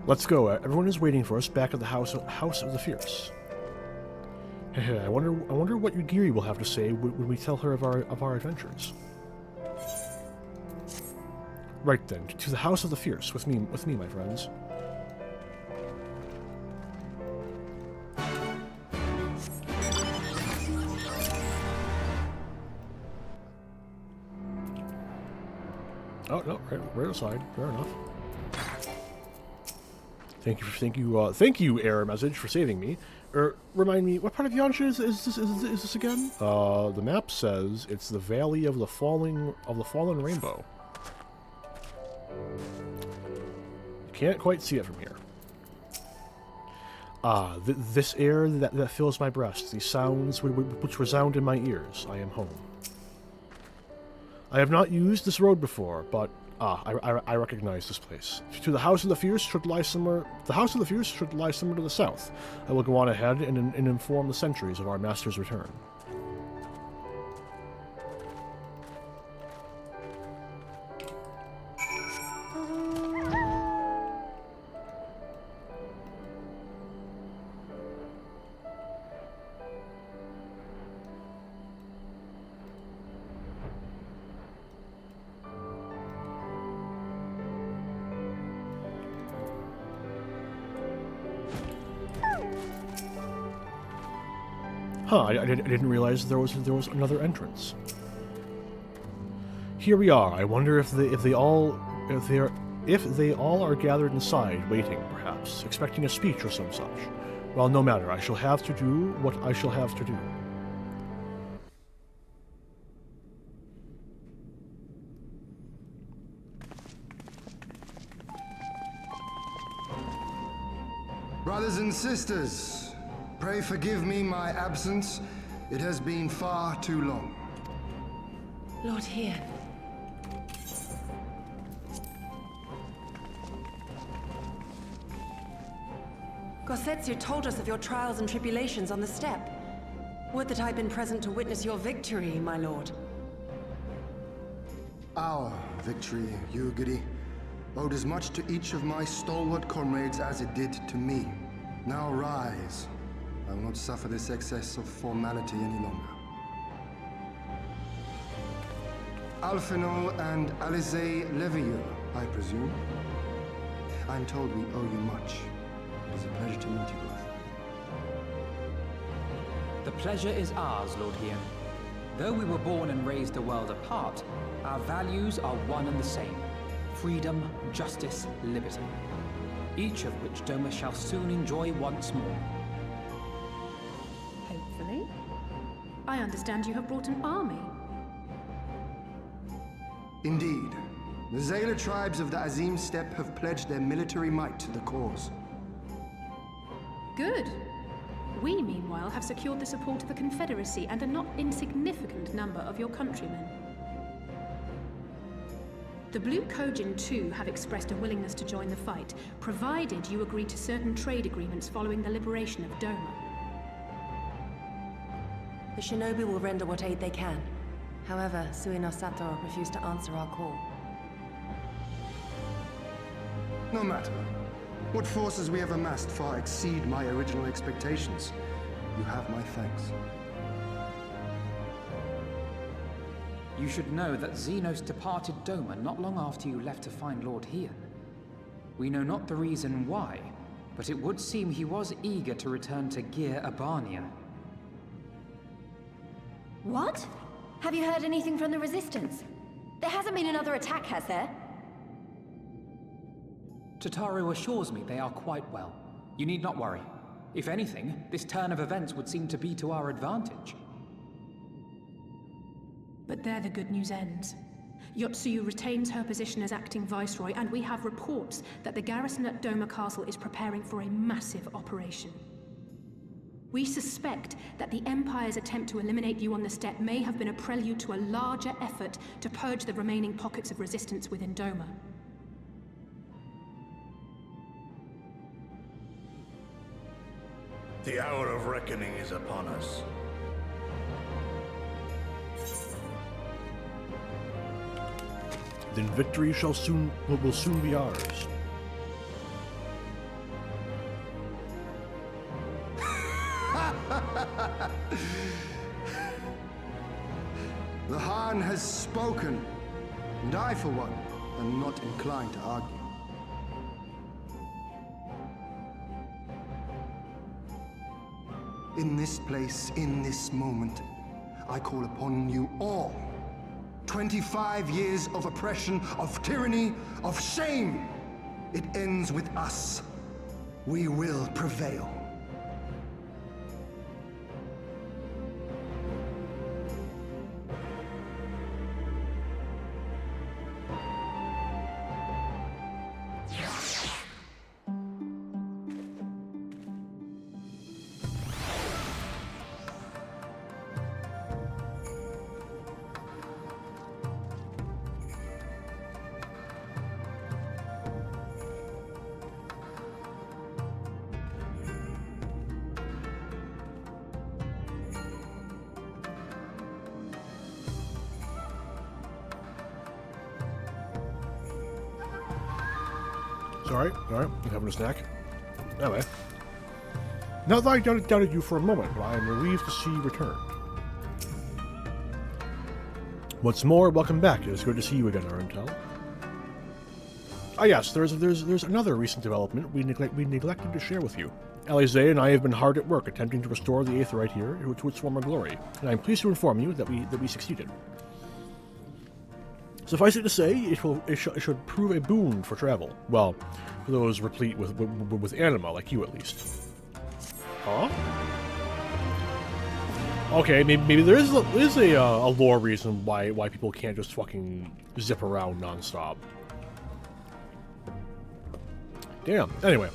Let's go. Everyone is waiting for us back at the House of the Fierce. I wonder what Yugiri will have to say when we tell her of our adventures. Right then, to the House of the Fierce with me, my friends. Oh no, right outside. Fair enough. Thank you, error message, for saving me. Remind me, what part of Yansha is this again? The map says it's the Valley of the Fallen Rainbow. Can't quite see it from here. This air that fills my breast, these sounds which resound in my ears. I am home. I have not used this road before, but I recognize this place. To the House of the Fierce should lie somewhere. The House of the Fierce should lie somewhere to the south. I will go on ahead and inform the sentries of our master's return. Huh, I didn't realize there was another entrance. Here we are. I wonder if they all are gathered inside, waiting, perhaps, expecting a speech or some such. Well, no matter. I shall have to do what I shall have to do. Brothers and sisters, pray forgive me my absence. It has been far too long. Lord, here. Gosetsu told us of your trials and tribulations on the steppe. Would that I'd been present to witness your victory, my lord. Our victory, Yugiri, owed as much to each of my stalwart comrades as it did to me. Now rise. I will not suffer this excess of formality any longer. Alphino and Alizé Levieux, I presume. I'm told we owe you much. It is a pleasure to meet you both. The pleasure is ours, Lord Hien. Though we were born and raised a world apart, our values are one and the same. Freedom, justice, liberty. Each of which Doma shall soon enjoy once more. Hopefully. I understand you have brought an army. Indeed. The Zayla tribes of the Azim Steppe have pledged their military might to the cause. Good. We, meanwhile, have secured the support of the Confederacy and a not insignificant number of your countrymen. The Blue Kojin, too, have expressed a willingness to join the fight, provided you agree to certain trade agreements following the liberation of Doma. The shinobi will render what aid they can. However, Suino Sato refused to answer our call. No matter. What forces we have amassed far exceed my original expectations. You have my thanks. You should know that Xenos departed Doma not long after you left to find Lord Hien. We know not the reason why, but it would seem he was eager to return to Gir Abania. What? Have you heard anything from the Resistance? There hasn't been another attack, has there? Tataru assures me they are quite well. You need not worry. If anything, this turn of events would seem to be to our advantage. But there the good news ends. Yotsuyu retains her position as acting viceroy, and we have reports that the garrison at Doma Castle is preparing for a massive operation. We suspect that the Empire's attempt to eliminate you on the steppe may have been a prelude to a larger effort to purge the remaining pockets of resistance within Doma. The hour of reckoning is upon us. Then victory will soon be ours. The Han has spoken, and I, for one, am not inclined to argue. In this place, in this moment, I call upon you all. 25 years of oppression, of tyranny, of shame. It ends with us. We will prevail. Alright, you having a snack? Anyway. Not that I doubted you for a moment, but I am relieved to see you return. Once more, welcome back. It is good to see you again, Arentel. Ah yes, there's another recent development we neglected to share with you. Alizé and I have been hard at work attempting to restore the Aetheryte here to its former glory, and I am pleased to inform you that we succeeded. Suffice it to say, it should prove a boon for travel. Well, for those replete with anima, like you at least. Huh? Okay, maybe there is a lore reason why people can't just fucking zip around nonstop. Damn. Anyway,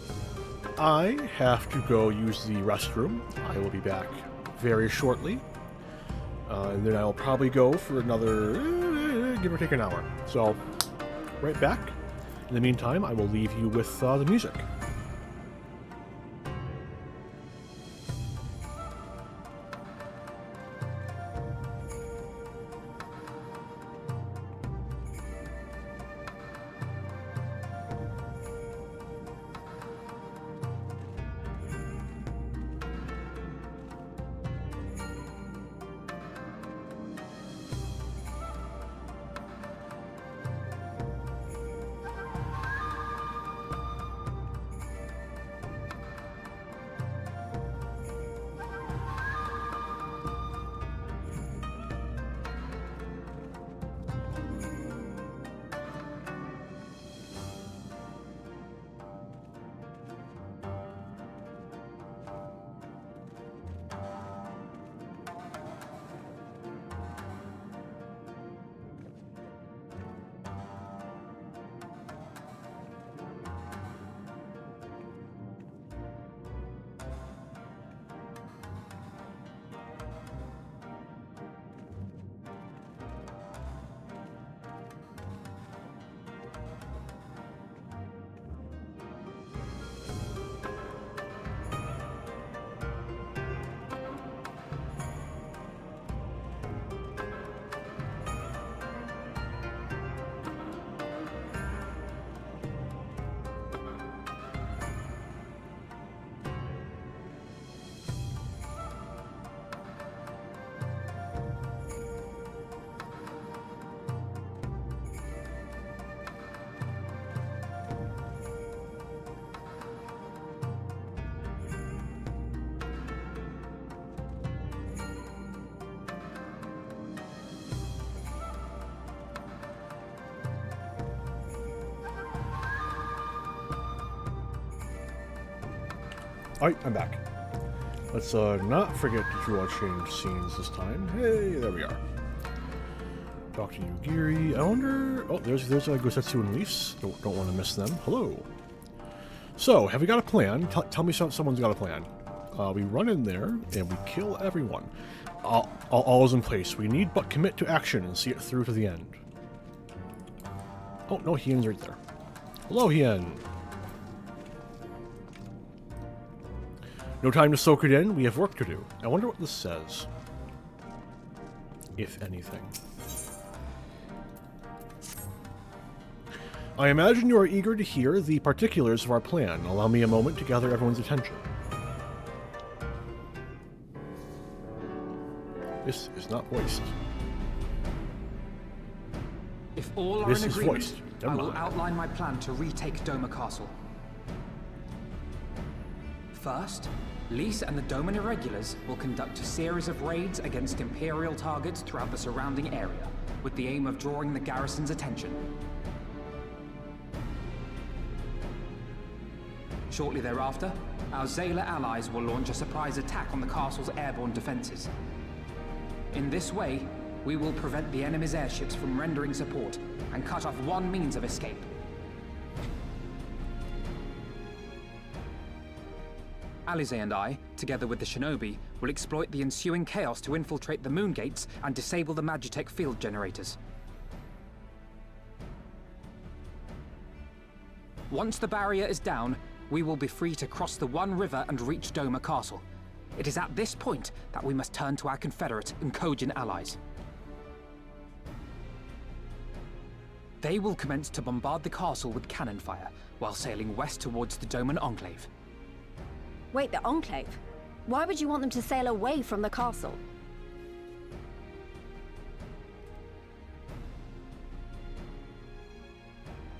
I have to go use the restroom. I will be back very shortly. And then I'll probably go for another, give or take an hour. So, right back. In the meantime, I will leave you with the music. Alright, I'm back. Let's not forget to change scenes this time. Hey, there we are. Talk to you, Geary. I wonder... Oh, there's Gosetsu and Lise. Don't want to miss them. Hello. So, have we got a plan? Tell me someone's got a plan. We run in there, and we kill everyone. All is in place. We need but commit to action and see it through to the end. Oh, no, Hien's right there. Hello, Hien. No time to soak it in. We have work to do. I wonder what this says. If anything. I imagine you are eager to hear the particulars of our plan. Allow me a moment to gather everyone's attention. This is not voiced. If all are This in is agreement, voiced. I will outline my plan to retake Doma Castle. First, Lise and the Doman Irregulars will conduct a series of raids against Imperial targets throughout the surrounding area, with the aim of drawing the garrison's attention. Shortly thereafter, our Zayla allies will launch a surprise attack on the castle's airborne defenses. In this way, we will prevent the enemy's airships from rendering support and cut off one means of escape. Alize and I, together with the shinobi, will exploit the ensuing chaos to infiltrate the moon gates and disable the Magitech field generators. Once the barrier is down, we will be free to cross the One River and reach Doma Castle. It is at this point that we must turn to our Confederate and Kojin allies. They will commence to bombard the castle with cannon fire, while sailing west towards the Doman Enclave. Wait, the Enclave? Why would you want them to sail away from the castle?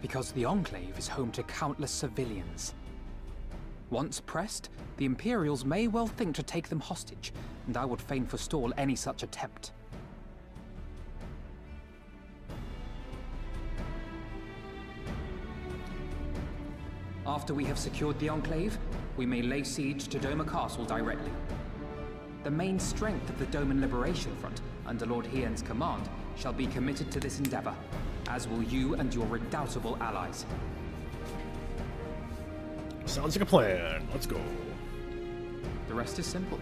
Because the Enclave is home to countless civilians. Once pressed, the Imperials may well think to take them hostage, and I would fain forestall any such attempt. After we have secured the Enclave, we may lay siege to Doma Castle directly. The main strength of the Doman Liberation Front, under Lord Hien's command, shall be committed to this endeavor, as will you and your redoubtable allies. Sounds like a plan. Let's go. The rest is simple.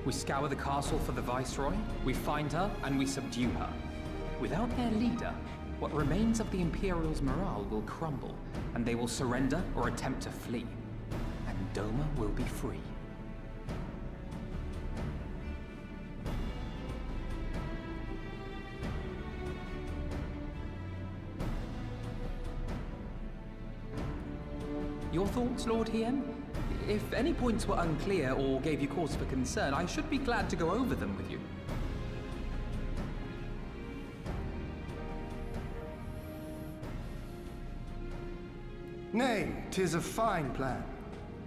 We scour the castle for the Viceroy, we find her, and we subdue her. Without their leader, what remains of the Imperials' morale will crumble, and they will surrender or attempt to flee. And Doma will be free. Your thoughts, Lord Hien? If any points were unclear or gave you cause for concern, I should be glad to go over them with you. Nay, 'tis a fine plan.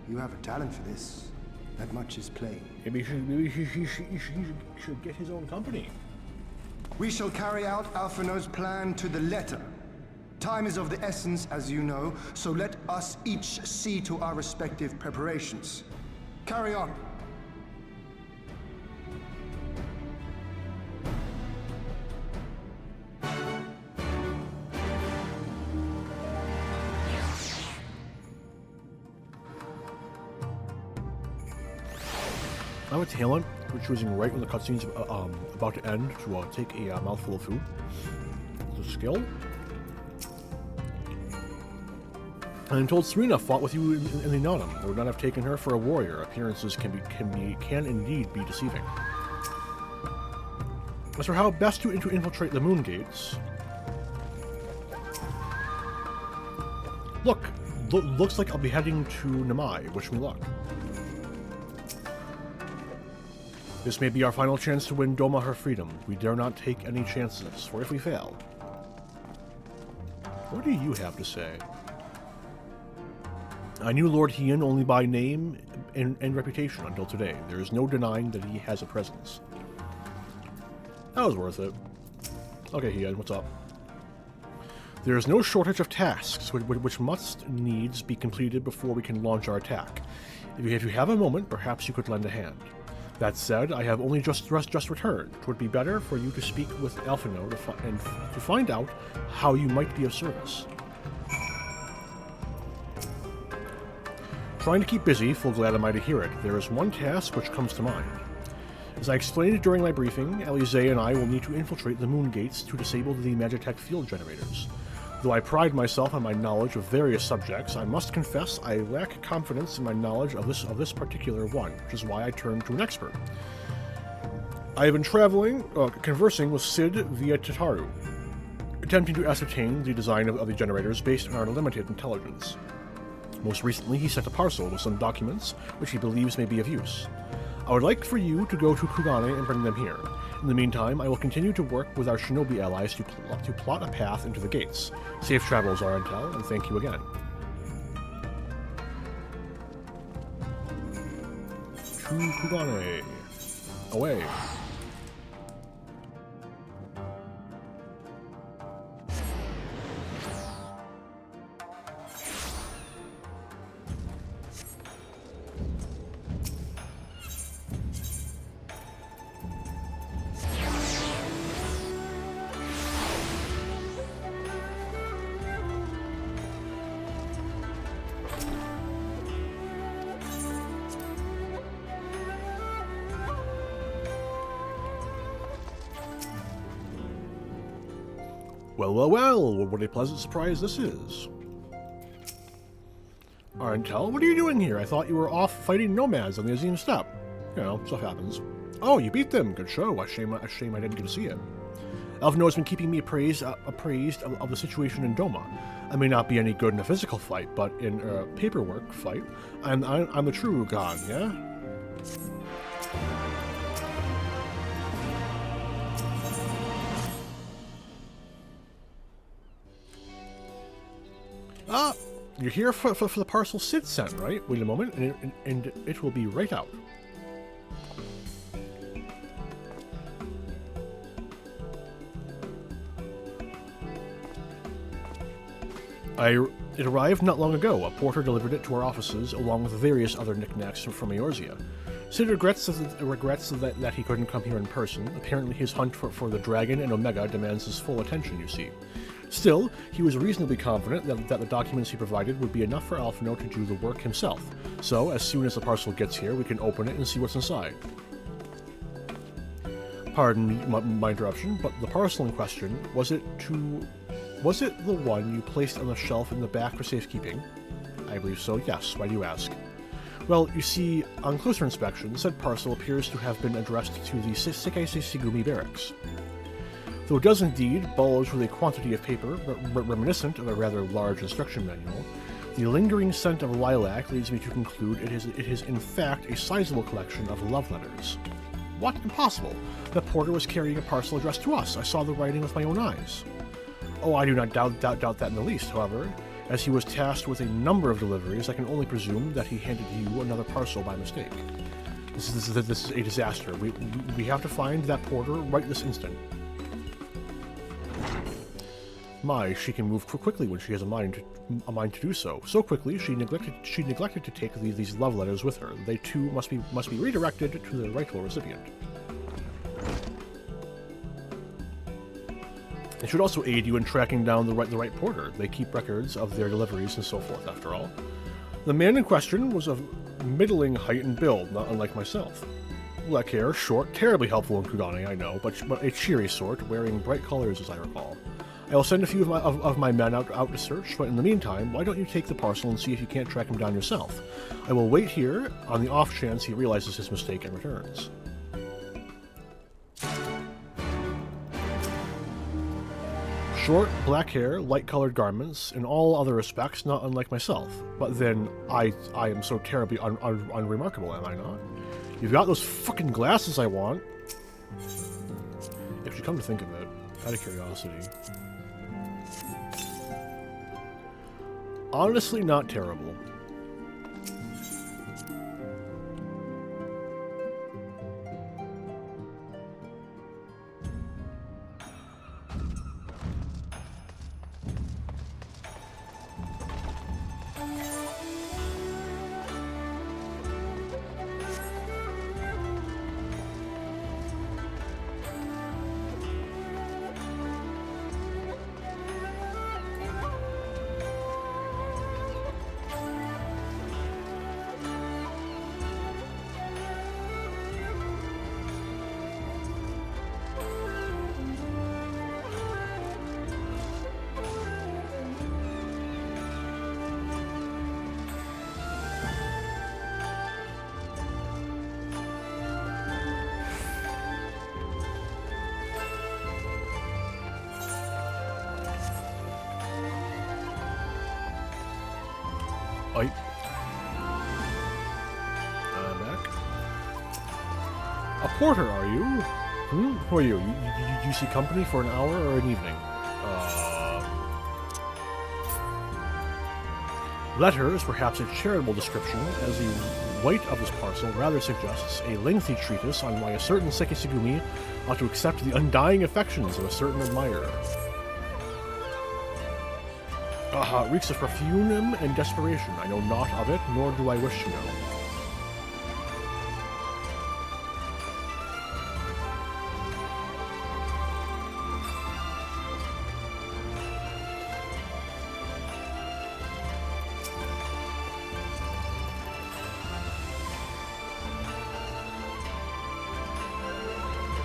You have a talent for this. That much is plain. Maybe he should get his own company. We shall carry out Alphino's plan to the letter. Time is of the essence, as you know, so let us each see to our respective preparations. Carry on. I would Talon, we're choosing right when the cutscene's about to end to take a mouthful of food. The skill. I'm told Serena fought with you in the Nadaam. I would not have taken her for a warrior. Appearances can indeed be deceiving. As for how best to infiltrate the moon gates, looks like I'll be heading to Namai. Wish me luck. This may be our final chance to win Doma her freedom. We dare not take any chances, for if we fail... What do you have to say? I knew Lord Hien only by name and reputation until today. There is no denying that he has a presence. That was worth it. Okay, Hien, what's up? There is no shortage of tasks which must needs be completed before we can launch our attack. If you have a moment, perhaps you could lend a hand. That said, I have only just returned. It would be better for you to speak with Alphino to find out how you might be of service. Trying to keep busy, full glad am I to hear it. There is one task which comes to mind. As I explained during my briefing, Alize and I will need to infiltrate the moon gates to disable the Magitech field generators. Though I pride myself on my knowledge of various subjects, I must confess I lack confidence in my knowledge of this particular one, which is why I turned to an expert. I have been conversing with Sid via Tataru, attempting to ascertain the design of the generators based on our limited intelligence. Most recently, he sent a parcel with some documents which he believes may be of use. I would like for you to go to Kugane and bring them here. In the meantime, I will continue to work with our shinobi allies to plot a path into the gates. Safe travels, Arentel, and thank you again. To Kugane. Away. Well, what a pleasant surprise this is. Arentel, what are you doing here? I thought you were off fighting nomads on the Azim Steppe. You know, stuff happens. Oh, you beat them. Good show. A shame I didn't get to see it. Alphino has been keeping me appraised of the situation in Doma. I may not be any good in a physical fight, but in a paperwork fight, I'm the true god, yeah? Ah, you're here for the parcel Sid sent, right? Wait a moment, and it will be right out. It arrived not long ago. A porter delivered it to our offices, along with various other knickknacks from Eorzea. Sid regrets that he couldn't come here in person. Apparently his hunt for the dragon and Omega demands his full attention, you see. Still, he was reasonably confident that the documents he provided would be enough for Alphino to do the work himself. So, as soon as the parcel gets here, we can open it and see what's inside. Pardon my interruption, but the parcel in question, was it the one you placed on the shelf in the back for safekeeping? I believe so, yes. Why do you ask? Well, you see, on closer inspection, said parcel appears to have been addressed to the Seikaise Shigumi barracks. Though it does indeed bulge with a quantity of paper, reminiscent of a rather large instruction manual, the lingering scent of lilac leads me to conclude it is in fact a sizable collection of love letters. What? Impossible! The porter was carrying a parcel addressed to us. I saw the writing with my own eyes. Oh, I do not doubt that in the least, however. As he was tasked with a number of deliveries, I can only presume that he handed you another parcel by mistake. This is a disaster. We have to find that porter right this instant. My, she can move quickly when she has a mind to do so. So quickly, she neglected to take these love letters with her. They too must be redirected to the rightful recipient. It should also aid you in tracking down the right porter. They keep records of their deliveries and so forth, after all. The man in question was of middling height and build, not unlike myself. Black hair, short, terribly helpful in Kugane, I know, but a cheery sort, wearing bright colors as I recall. I will send a few of my men out to search, but in the meantime, why don't you take the parcel and see if you can't track him down yourself? I will wait here on the off chance he realizes his mistake and returns. Short, black hair, light-colored garments, in all other respects not unlike myself. But then, I am so terribly unremarkable, am I not? You've got those fucking glasses I want. If you come to think of it, out of curiosity. Honestly, not terrible. Oi. Back. A porter, are you? Who are you? You see company for an hour or an evening? Letter is perhaps a charitable description, as the weight of this parcel rather suggests a lengthy treatise on why a certain Sekisugumi ought to accept the undying affections of a certain admirer. It reeks of perfume and desperation. I know naught of it, nor do I wish to know.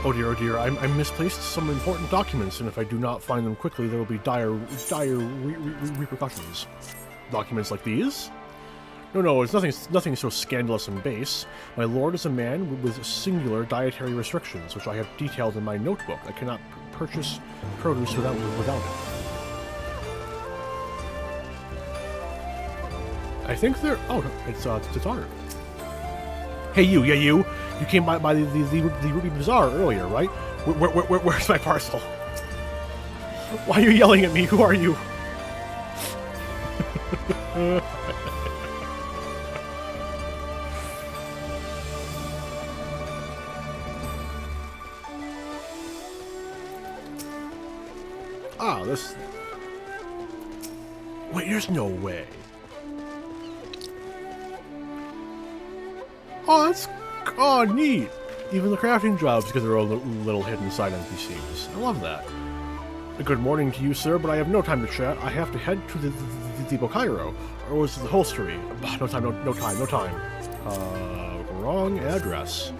Oh dear, I misplaced some important documents, and if I do not find them quickly, there will be dire repercussions. Documents like these? No, it's nothing so scandalous and base. My lord is a man with singular dietary restrictions, which I have detailed in my notebook. I cannot purchase produce without it. I think they're... Oh, it's Tatar. Hey, you, yeah, you. You came by the Ruby Bazaar earlier, right? Where's my parcel? Why are you yelling at me? Who are you? This... Wait, there's no way. Oh, that's... Oh, neat! Even the crafting jobs get their own little hidden side NPCs. I love that. Good morning to you, sir, but I have no time to chat. I have to head to the Bokairo. Or was it the holstery? No time. Wrong address.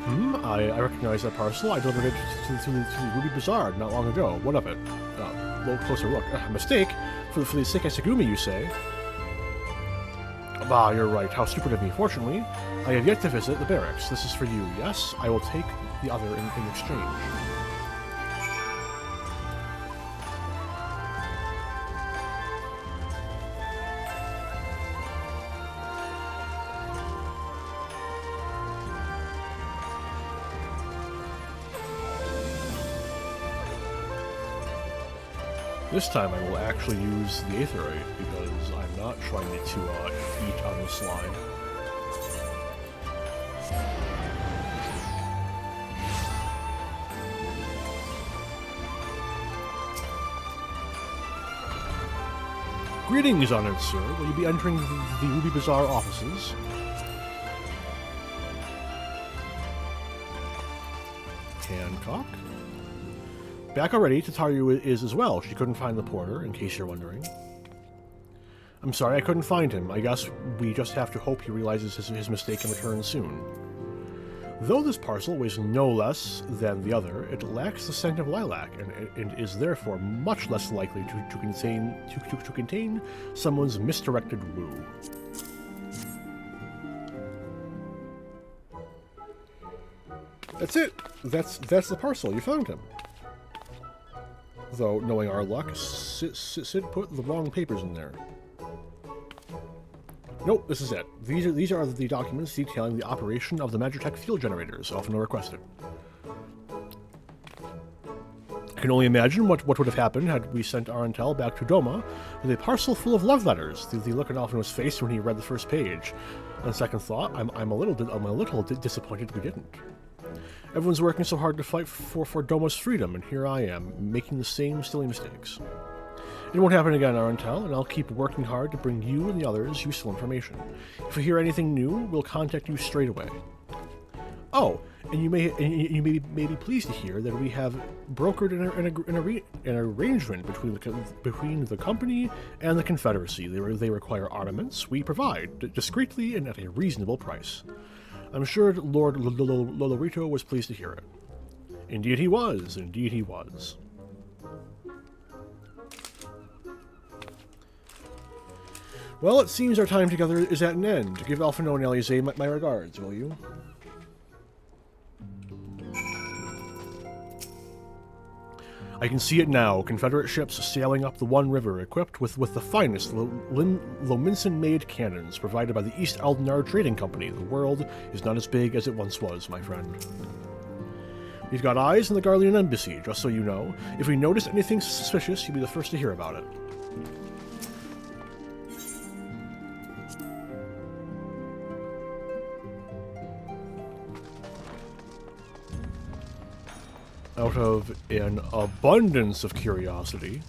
I recognize that parcel. I delivered it to the Ruby Bazaar not long ago. What of it? A little closer look. Mistake? For the Sekisugumi, you say? You're right. How stupid of me. Fortunately, I have yet to visit the barracks. This is for you. Yes, I will take the other in exchange. This time I will actually use the Aetherite, because I'm not trying to eat on the slime. Greetings, honored sir. Will you be entering the Ruby Bazaar offices? Hancock? Back already, Tataru is as well. She couldn't find the porter, in case you're wondering. I'm sorry, I couldn't find him. I guess we just have to hope he realizes his mistake and returns soon. Though this parcel weighs no less than the other, it lacks the scent of lilac, and is therefore much less likely to contain someone's misdirected woo. That's it! That's the parcel. You found him. Though, knowing our luck, Sid put the wrong papers in there. Nope, this is it. These are the documents detailing the operation of the Magitech field generators, often requested. I can only imagine what would have happened had we sent Arantel back to Doma with a parcel full of love letters. The look on Alphinaud's face when he read the first page. On second thought, I'm a little disappointed we didn't. Everyone's working so hard to fight for Doma's freedom, and here I am, making the same silly mistakes. It won't happen again, Arantel, and I'll keep working hard to bring you and the others useful information. If we hear anything new, we'll contact you straight away. Oh, and you may be pleased to hear that we have brokered an arrangement between the company and the Confederacy. They require armaments. We provide, discreetly and at a reasonable price. I'm sure Lord Lolorito was pleased to hear it. Indeed he was. Indeed he was. Well, it seems our time together is at an end. Give Alphinaud and Alize my regards, will you? I can see it now, Confederate ships sailing up the One River, equipped with the finest Lominson-made cannons provided by the East Aldenar Trading Company. The world is not as big as it once was, my friend. We've got eyes in the Garlean Embassy, just so you know. If we notice anything suspicious, you'll be the first to hear about it. Out of an abundance of curiosity.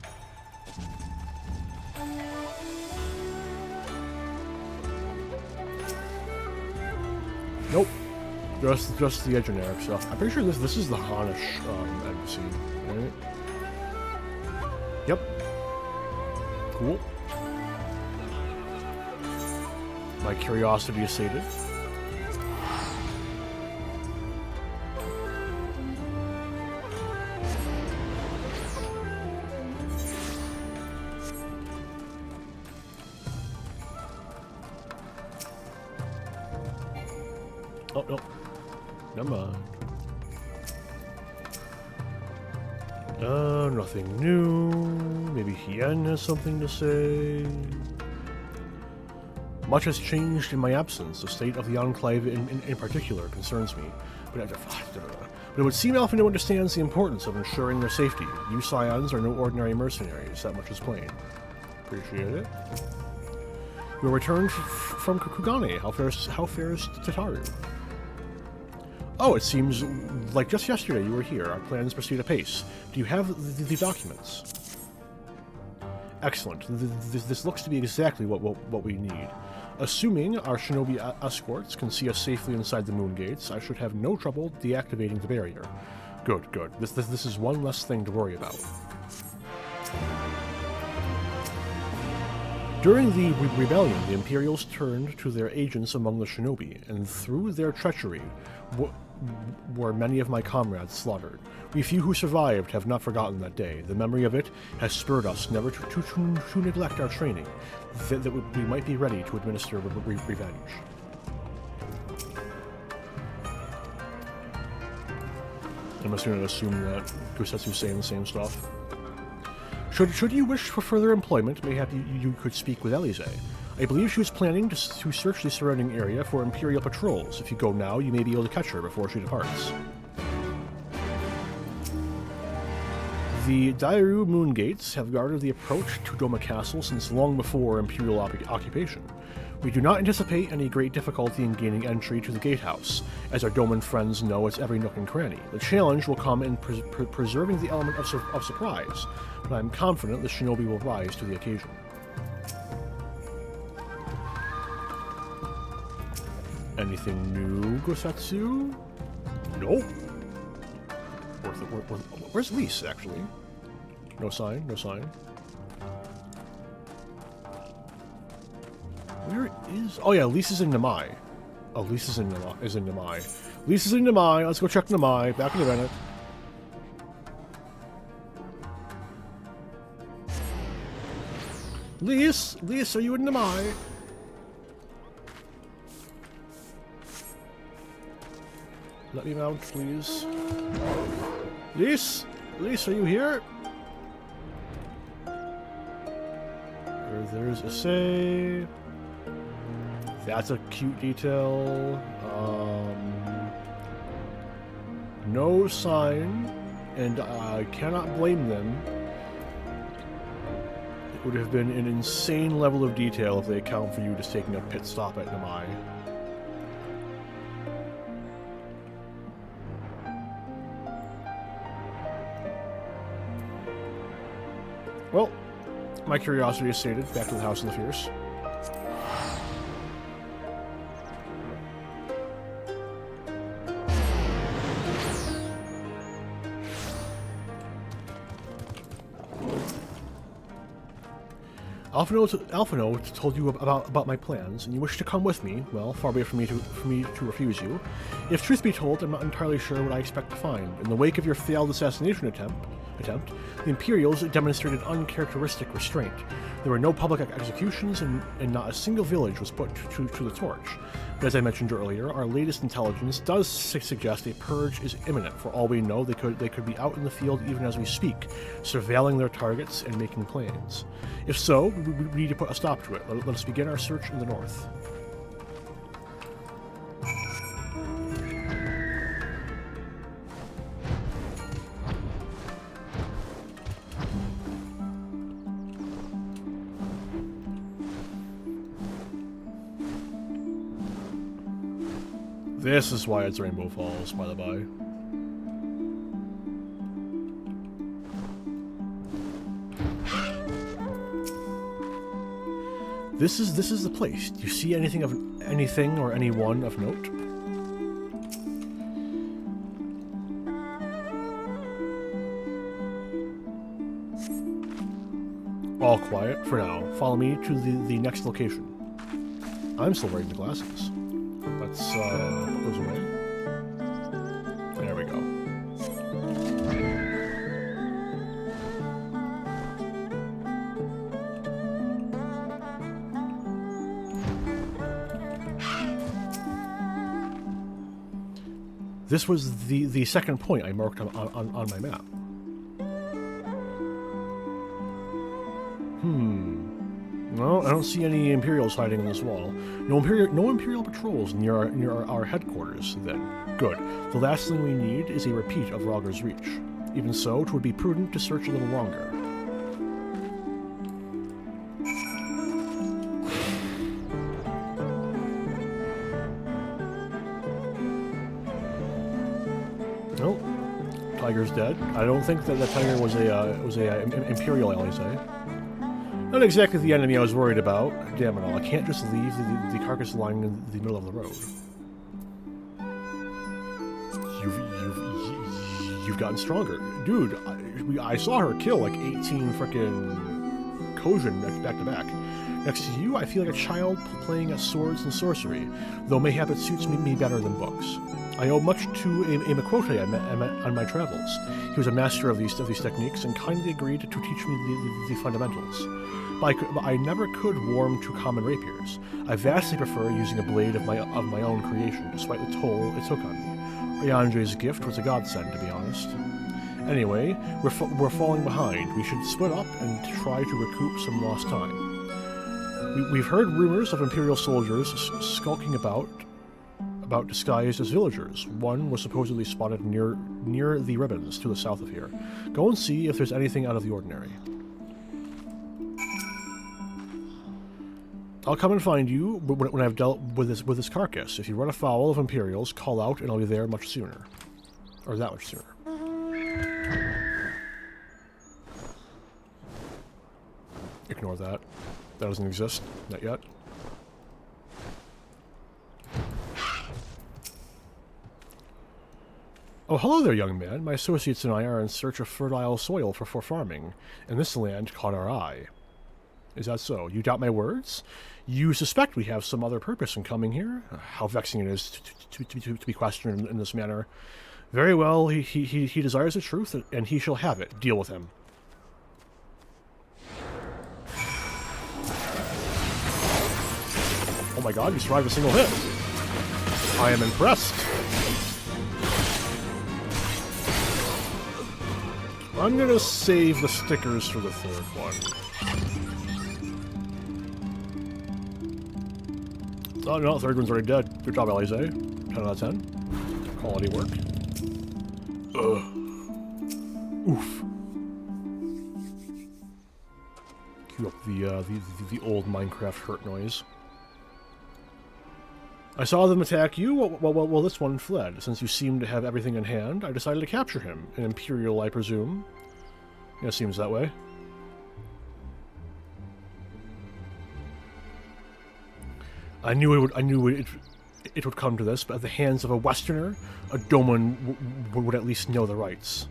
Nope. Just the generic stuff. I'm pretty sure this is the Hanish embassy, right? Yep. Cool. My curiosity is sated. Oh, no. Never mind. Nothing new. Maybe Hien has something to say. Much has changed in my absence. The state of the Enclave in particular concerns me. But it would seem Alphinaud understands the importance of ensuring their safety. You Scions are no ordinary mercenaries. That much is plain. Appreciate it. You returned from Kugane. How fares Tataru? Oh, it seems like just yesterday you were here. Our plans proceed apace. Do you have the documents? Excellent. This looks to be exactly what we need. Assuming our shinobi escorts can see us safely inside the moon gates, I should have no trouble deactivating the barrier. Good, good. This is one less thing to worry about. During the rebellion, the Imperials turned to their agents among the shinobi, and through their treachery were many of my comrades slaughtered. We few who survived have not forgotten that day. The memory of it has spurred us never to neglect our training, that we might be ready to administer revenge. I'm just going to assume that Gusetsu's saying the same stuff. Should you wish for further employment, mayhap you could speak with Elise. I believe she was planning to search the surrounding area for Imperial patrols. If you go now, you may be able to catch her before she departs. The Dairu Moon Gates have guarded the approach to Doma Castle since long before Imperial occupation. We do not anticipate any great difficulty in gaining entry to the gatehouse, as our Doman friends know its every nook and cranny. The challenge will come in preserving the element of surprise, but I am confident the shinobi will rise to the occasion. Anything new, Gusetsu? Nope. Where's Lise, actually? No sign, no sign. Where is... Oh yeah, Lise is in Namai. Oh, Lise is in Namai. Lise is in Namai. Let's go check Namai. Back in a minute. Lise, are you in Namai? Let me mount, please. Lise, are you here? There's a save. That's a cute detail. No sign, and I cannot blame them. It would have been an insane level of detail if they account for you just taking a pit stop at Namai. Well, my curiosity is sated. Back to the House of the Fierce. Alphinaud told you about my plans, and you wish to come with me. Well, far be it for me to refuse you. If truth be told, I'm not entirely sure what I expect to find. In the wake of your failed assassination attempt, attempt, the Imperials demonstrated uncharacteristic restraint. There were no public executions, and not a single village was put to the torch. But as I mentioned earlier, our latest intelligence does suggest a purge is imminent. For all we know, they could be out in the field even as we speak, surveilling their targets and making plans. If so, we need to put a stop to it. Let us begin our search in the north. This is why it's Rainbow Falls, by the by. This is the place. Do you see anything or anyone of note? All quiet for now. Follow me to the next location. I'm still wearing the glasses. Let's put those away. There we go. This was the second point I marked on my map. No, I don't see any Imperials hiding in this wall. No Imperial patrols near our headquarters, then. Good. The last thing we need is a repeat of Rogger's Reach. Even so, it would be prudent to search a little longer. Nope. Tiger's dead. I don't think that the tiger was a Imperial Alizé. Not exactly the enemy I was worried about. Damn it all, I can't just leave the carcass lying in the middle of the road. You've gotten stronger. Dude, I saw her kill like 18 frickin' Kojin back to back. Next to you, I feel like a child playing at swords and sorcery, though mayhap it suits me better than books. I owe much to a Makote I met on my travels. He was a master of these techniques and kindly agreed to teach me the fundamentals. But I never could warm to common rapiers. I vastly prefer using a blade of my own creation, despite the toll it took on me. Riandre's gift was a godsend, to be honest. Anyway, we're falling behind. We should split up and try to recoup some lost time. We've heard rumors of Imperial soldiers skulking about disguised as villagers. One was supposedly spotted near the ribbons to the south of here. Go and see if there's anything out of the ordinary. I'll come and find you when I've dealt with this carcass. If you run afoul of Imperials, call out and I'll be there much sooner. Or that much sooner. Ignore that. That doesn't exist. Not yet. Oh, hello there, young man. My associates and I are in search of fertile soil for farming, and this land caught our eye. Is that so? You doubt my words? You suspect we have some other purpose in coming here? How vexing it is to be questioned in this manner. Very well, he desires the truth, and he shall have it. Deal with him. Oh my god, you survived a single hit. I am impressed. I'm gonna save the stickers for the third one. Oh no, third one's already dead. Good job, Alizé. 10 out of 10. Quality work. Ugh. Oof. Cue up the old Minecraft hurt noise. I saw them attack you while this one fled. Since you seem to have everything in hand, I decided to capture him. An Imperial, I presume. Yeah, seems that way. I knew it would come to this, but at the hands of a Westerner, a Doman would at least know the rights.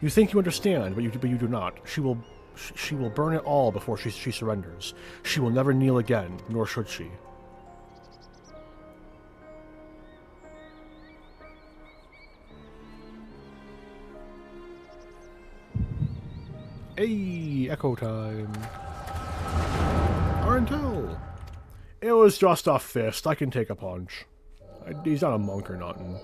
You think you understand, but you do not. She will burn it all before she surrenders. She will never kneel again, nor should she. Hey, echo time. Arntel. It was just a fist. I can take a punch. He's not a monk or nothing.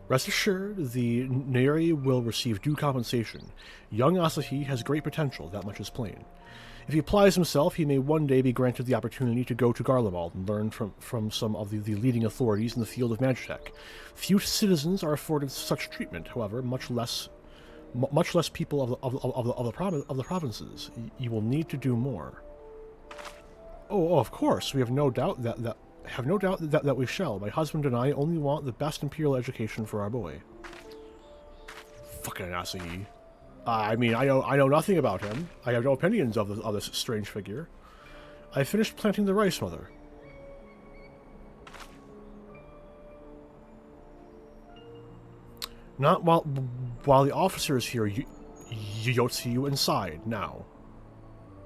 Rest assured, the Neri will receive due compensation. Young Asahi has great potential, that much is plain. If he applies himself, he may one day be granted the opportunity to go to Garlemald and learn from some of the leading authorities in the field of magitech. Few citizens are afforded such treatment, however, much less people of the provinces. You will need to do more. Oh, of course, we have no doubt that we shall. My husband and I only want the best imperial education for our boy. Fucking Asahi. I mean, I know nothing about him. I have no opinions of this strange figure. I finished planting the rice, mother. Not while the officer is here. You'll see you inside now.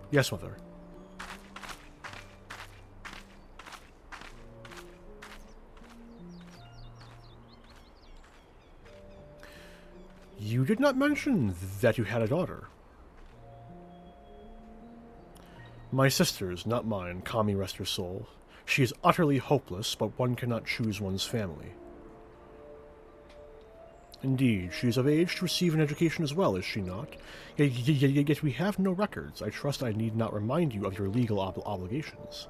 Yes, mother. You did not mention that you had a daughter. My sister's, not mine, Kami rest her soul. She is utterly hopeless, but one cannot choose one's family. Indeed, she is of age to receive an education as well, is she not? Yet we have no records. I trust I need not remind you of your legal obligations.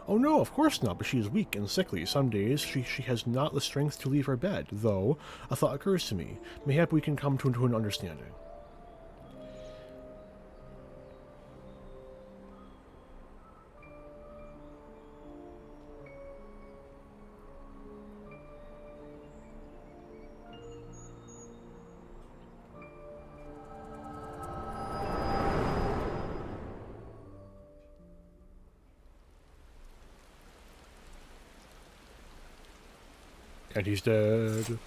Oh no, of course not, but she is weak and sickly. Some days she has not the strength to leave her bed, though a thought occurs to me. Mayhap we can come to an understanding. And he's dead.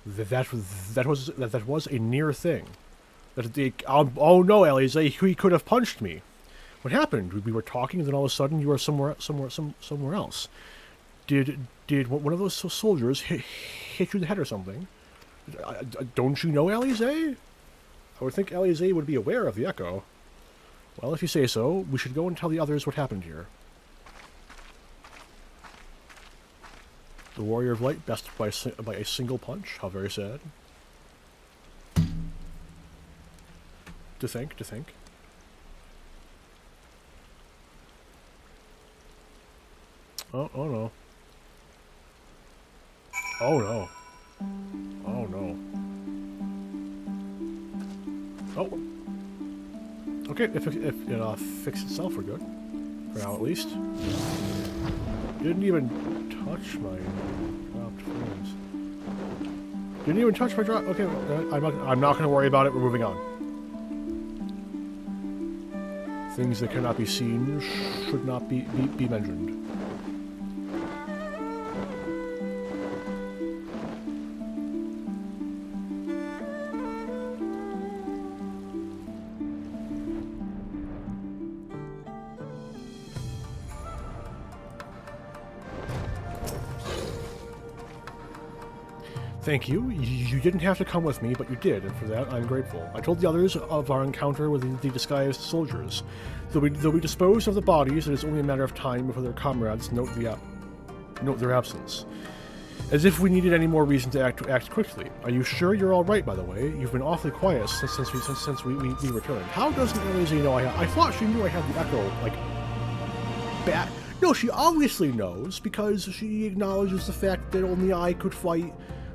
That was a near thing. Oh no, Elise, he could have punched me. What happened? We were talking, and then all of a sudden you were somewhere else. Did one of those soldiers hit you in the head or something? Don't you know Elise? I would think Elise would be aware of the echo. Well, if you say so, we should go and tell the others what happened here. The Warrior of Light bested by a single punch. How very sad. To think. Oh no. Oh no. Oh no. Oh. Okay, if it fixed itself, we're good. For now, at least. Didn't even touch my dropped frames. Didn't even touch my drop. Okay, I'm not going to worry about it. We're moving on. Things that cannot be seen should not be mentioned. Thank you. You didn't have to come with me, but you did, and for that I'm grateful. I told the others of our encounter with the disguised soldiers. Though we dispose of the bodies, it is only a matter of time before their comrades note their absence. As if we needed any more reason to act quickly. Are you sure you're all right, by the way? You've been awfully quiet since we returned. How doesn't Elise know I thought she knew I had the echo, like, bad. No, she obviously knows, because she acknowledges the fact that only I could fight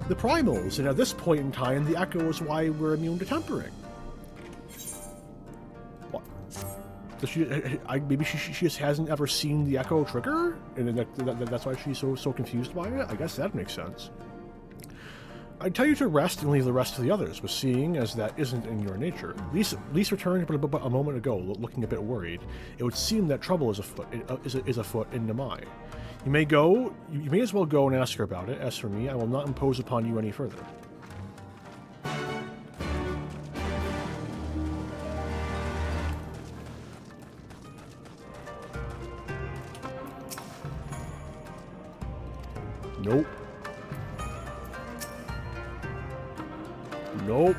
the primals, and at this point in time, the echo is why we're immune to tempering. What? Does maybe she just hasn't ever seen the echo trigger, and that's why she's so confused by it? I guess that makes sense. I'd tell you to rest and leave the rest to the others, but seeing as that isn't in your nature. Lise returned but a moment ago, looking a bit worried. It would seem that trouble is afoot in Namai. You may as well go and ask her about it. As for me, I will not impose upon you any further. Nope. Nope.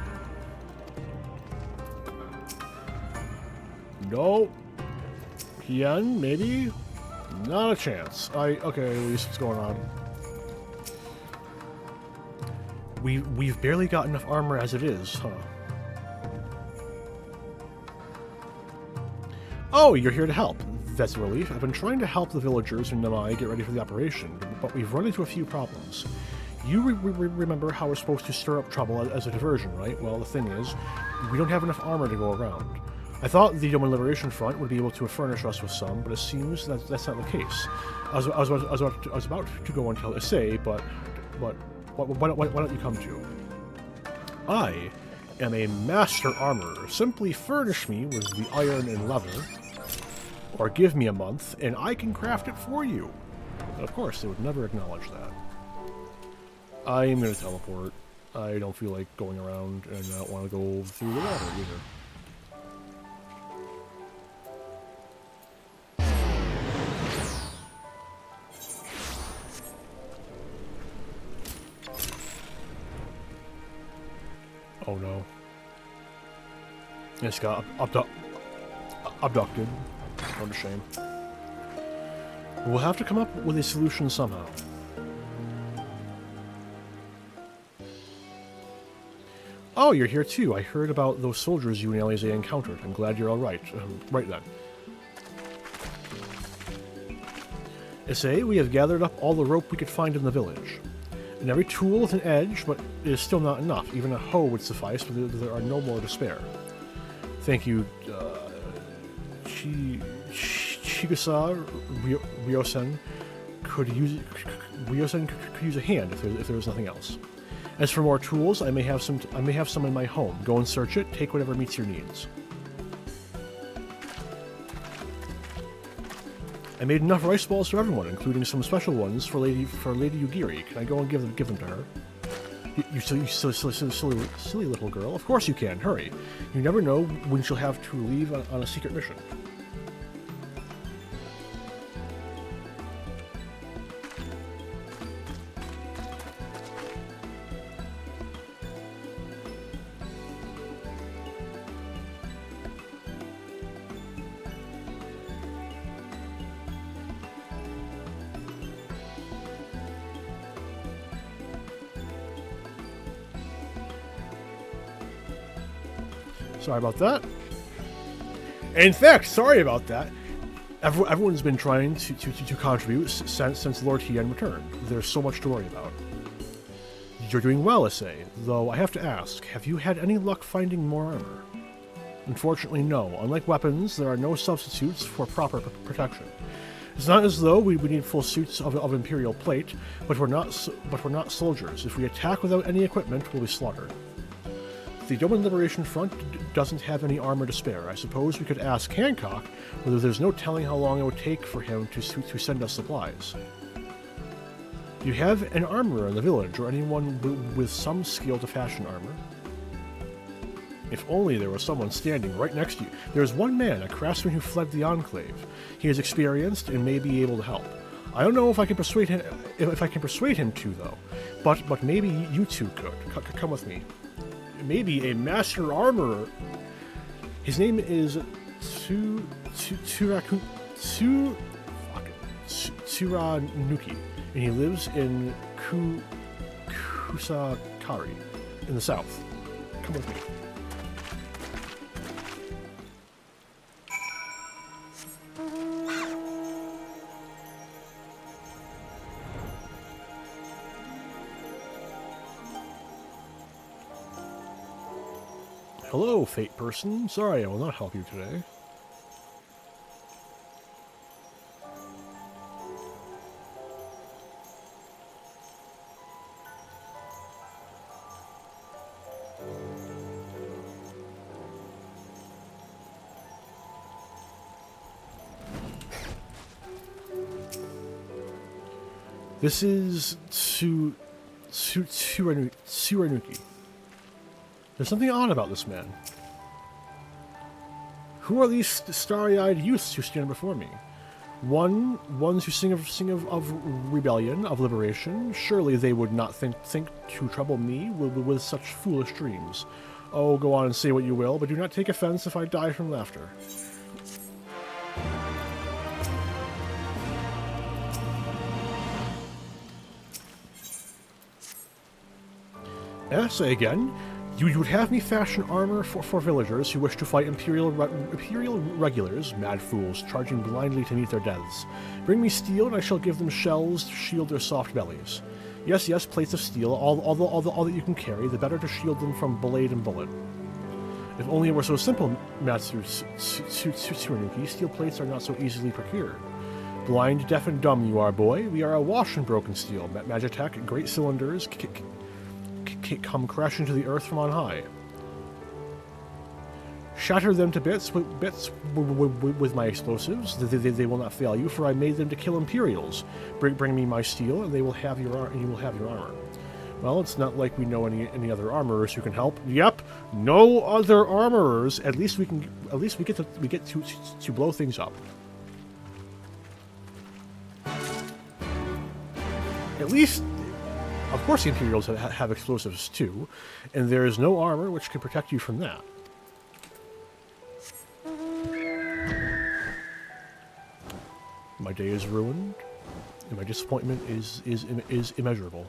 Nope. Hien, maybe? Not a chance. Okay, at least what's going on? We've barely got enough armor as it is, huh? Oh, you're here to help. That's a relief. I've been trying to help the villagers in Namai get ready for the operation, but we've run into a few problems. You remember how we're supposed to stir up trouble as a diversion, right? Well, the thing is, we don't have enough armor to go around. I thought the Doman Liberation Front would be able to furnish us with some, but it seems that that's not the case. I was about to go and tell Issei, but why don't you come too? I am a master armorer. Simply furnish me with the iron and leather, or give me a month, and I can craft it for you. But of course, they would never acknowledge that. I am going to teleport. I don't feel like going around, and I don't want to go through the water either. Oh no. It's got abducted. What a shame. We'll have to come up with a solution somehow. Oh, you're here too. I heard about those soldiers you and Alize encountered. I'm glad you're alright. Right then. Issei, we have gathered up all the rope we could find in the village. And every tool with an edge, but it is still not enough. Even a hoe would suffice, but there are no more to spare. Thank you, Chigusa Ryosen could use a hand if there was nothing else. As for more tools, I may have some in my home. Go and search it. Take whatever meets your needs. I made enough rice balls for everyone, including some special ones for Lady Yugiri. Can I go and give them to her? You silly little girl. Of course you can. Hurry. You never know when she'll have to leave on a secret mission. Sorry about that. In fact, sorry about that. Everyone's been trying to contribute since Lord Hien returned. There's so much to worry about. You're doing well, Issei, though I have to ask, have you had any luck finding more armor? Unfortunately, no. Unlike weapons, there are no substitutes for proper protection. It's not as though we need full suits of Imperial plate, but we're not soldiers. If we attack without any equipment, we'll be slaughtered. The Doman Liberation Front doesn't have any armor to spare. I suppose we could ask Hancock, whether there's no telling how long it would take for him to send us supplies. Do you have an armorer in the village, or anyone with some skill to fashion armor? If only there was someone standing right next to you. There is one man, a craftsman who fled the Enclave. He is experienced and may be able to help. I don't know if I can persuade him. If I can persuade him to, though. But maybe you two could. Come with me. Maybe a master armorer. His name is Tsuranuki, and he lives in Kusakari in the south. Come with me. Hello, fate person. Sorry, I will not help you today. This is Tsuranuki. There's something odd about this man. Who are these starry-eyed youths who stand before me? Ones who sing of rebellion, of liberation. Surely they would not think to trouble me with such foolish dreams. Oh, go on and say what you will, but do not take offense if I die from laughter. Say again. You would have me fashion armor for villagers who wish to fight Imperial regulars, mad fools, charging blindly to meet their deaths. Bring me steel, and I shall give them shells to shield their soft bellies. Yes, yes, plates of steel, all that you can carry, the better to shield them from blade and bullet. If only it were so simple, Matsu Tsurunuki, steel plates are not so easily procured. Blind, deaf, and dumb you are, boy. We are awash in broken steel. Magitech, great cylinders, come crashing to the earth from on high. Shatter them to bits with my explosives. They will not fail you, for I made them to kill Imperials. Bring me my steel, and you will have your armor. Well, it's not like we know any other armorers who can help. Yep, no other armorers. At least we get to blow things up. At least. Of course the Imperials have explosives too, and there is no armor which can protect you from that. My day is ruined, and my disappointment is immeasurable.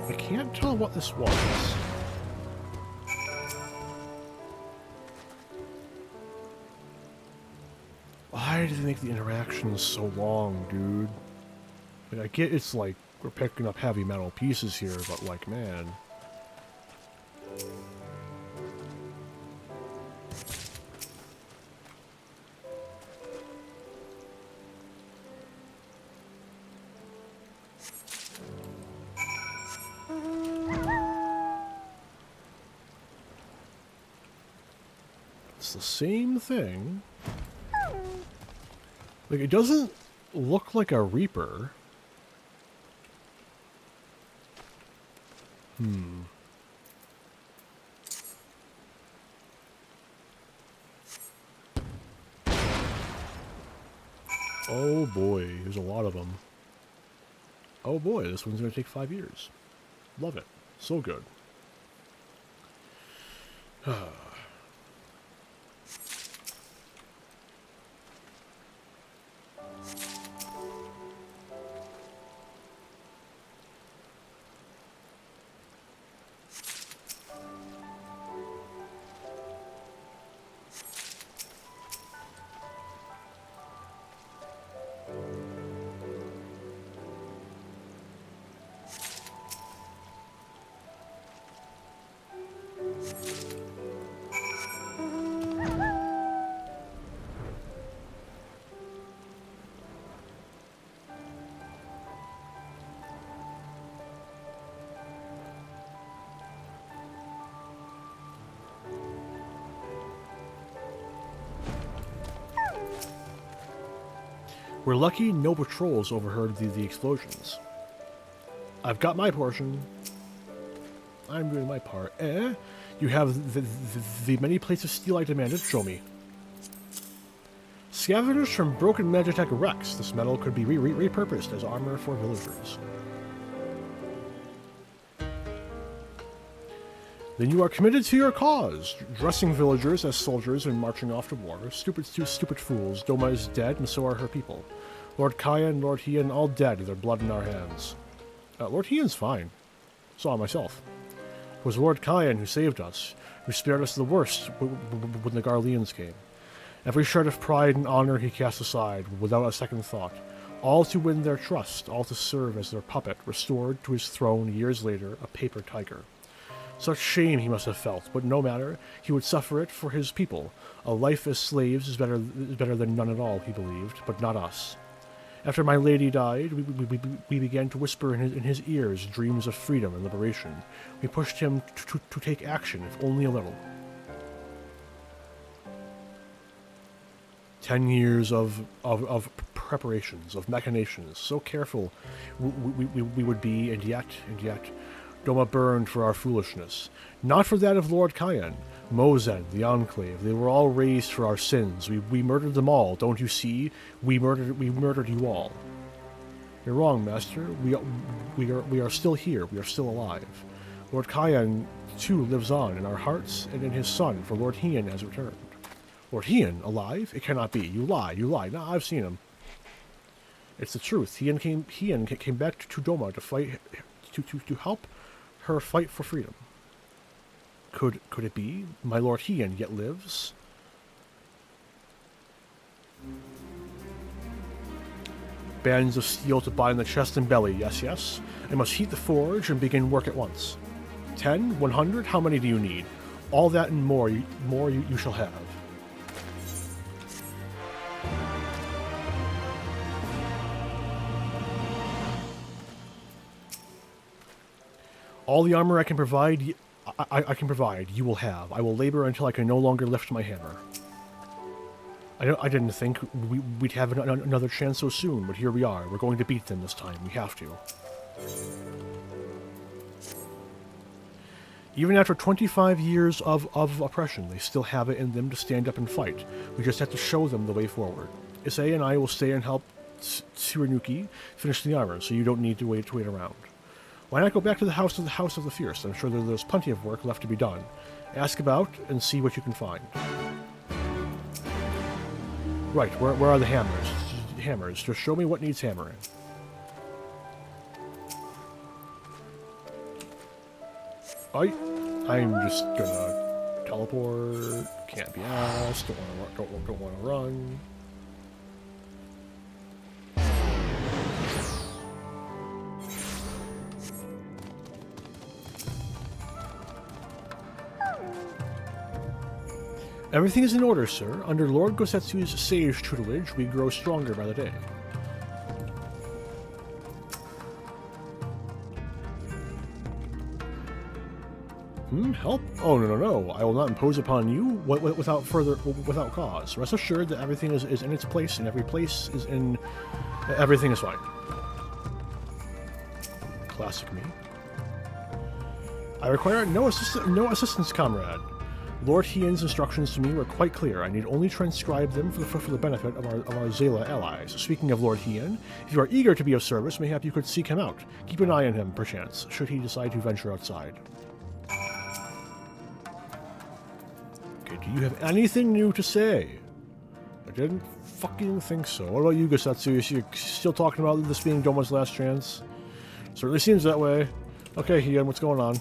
I can't tell what this was. Why do they make the interactions so long, dude? Like, I get it's like we're picking up heavy metal pieces here, but like, man. It's the same thing. Like, it doesn't look like a Reaper. Oh boy, there's a lot of them. Oh boy, this one's going to take 5 years. Love it. So good. We're lucky no patrols overheard the explosions. I've got my portion. I'm doing my part. You have the many plates of steel I demanded. Show me. Scavengers from broken Magitech wrecks. This metal could be repurposed as armor for villagers. Then you are committed to your cause, dressing villagers as soldiers and marching off to war. Stupid fools. Doma is dead, and so are her people. Lord Kaya and Lord Hien all dead, their blood in our hands. Lord Hien's fine. Saw myself. It was Lord Kyan who saved us, who spared us the worst when the Garleans came. Every shred of pride and honor he cast aside, without a second thought. All to win their trust, all to serve as their puppet, restored to his throne years later, a paper tiger. Such shame he must have felt, but no matter, he would suffer it for his people. A life as slaves is better than none at all, he believed, but not us. After my lady died, we began to whisper in his ears dreams of freedom and liberation. We pushed him to take action, if only a little. 10 years of preparations, of machinations, so careful we would be, and yet, Doma burned for our foolishness. Not for that of Lord Kyan. Mozen, the Enclave, they were all raised for our sins. We murdered them all, don't you see? We murdered you all. You're wrong, Master. We are still here. We are still alive. Lord Kyan, too, lives on in our hearts and in his son, for Lord Hien has returned. Lord Hien, alive? It cannot be. You lie. No, I've seen him. It's the truth. Hien came back to Doma to fight, to help her fight for freedom. Could it be? My Lord Hien yet lives? Bands of steel to bind the chest and belly, yes. I must heat the forge and begin work at once. 10? 100? How many do you need? All that and more you shall have. All the armor I can provide, I can provide, you will have. I will labor until I can no longer lift my hammer. I didn't think we'd have another chance so soon, but here we are. We're going to beat them this time. We have to. Even after 25 years of oppression, they still have it in them to stand up and fight. We just have to show them the way forward. Issei and I will stay and help Tsurunuki finish the armor, so you don't need to wait around. Why not go back to the House of the Fierce? I'm sure there's plenty of work left to be done. Ask about and see what you can find. Right, where are the hammers? Hammers. Just show me what needs hammering. I'm just gonna teleport. Can't be asked. Don't want to run. Everything is in order, sir. Under Lord Gosetsu's sage tutelage, we grow stronger by the day. Help? Oh, no. I will not impose upon you without cause. Rest assured that everything is in its place, and everything is fine. Classic me. I require no assistance, comrade. Lord Hien's instructions to me were quite clear. I need only transcribe them for the benefit of our Zayla allies. Speaking of Lord Hien, if you are eager to be of service, mayhap you could seek him out. Keep an eye on him, perchance, should he decide to venture outside. Okay, do you have anything new to say? I didn't fucking think so. What about you, Gosetsu? Is you still talking about this being Doma's last chance? Certainly seems that way. Okay, Hien, what's going on?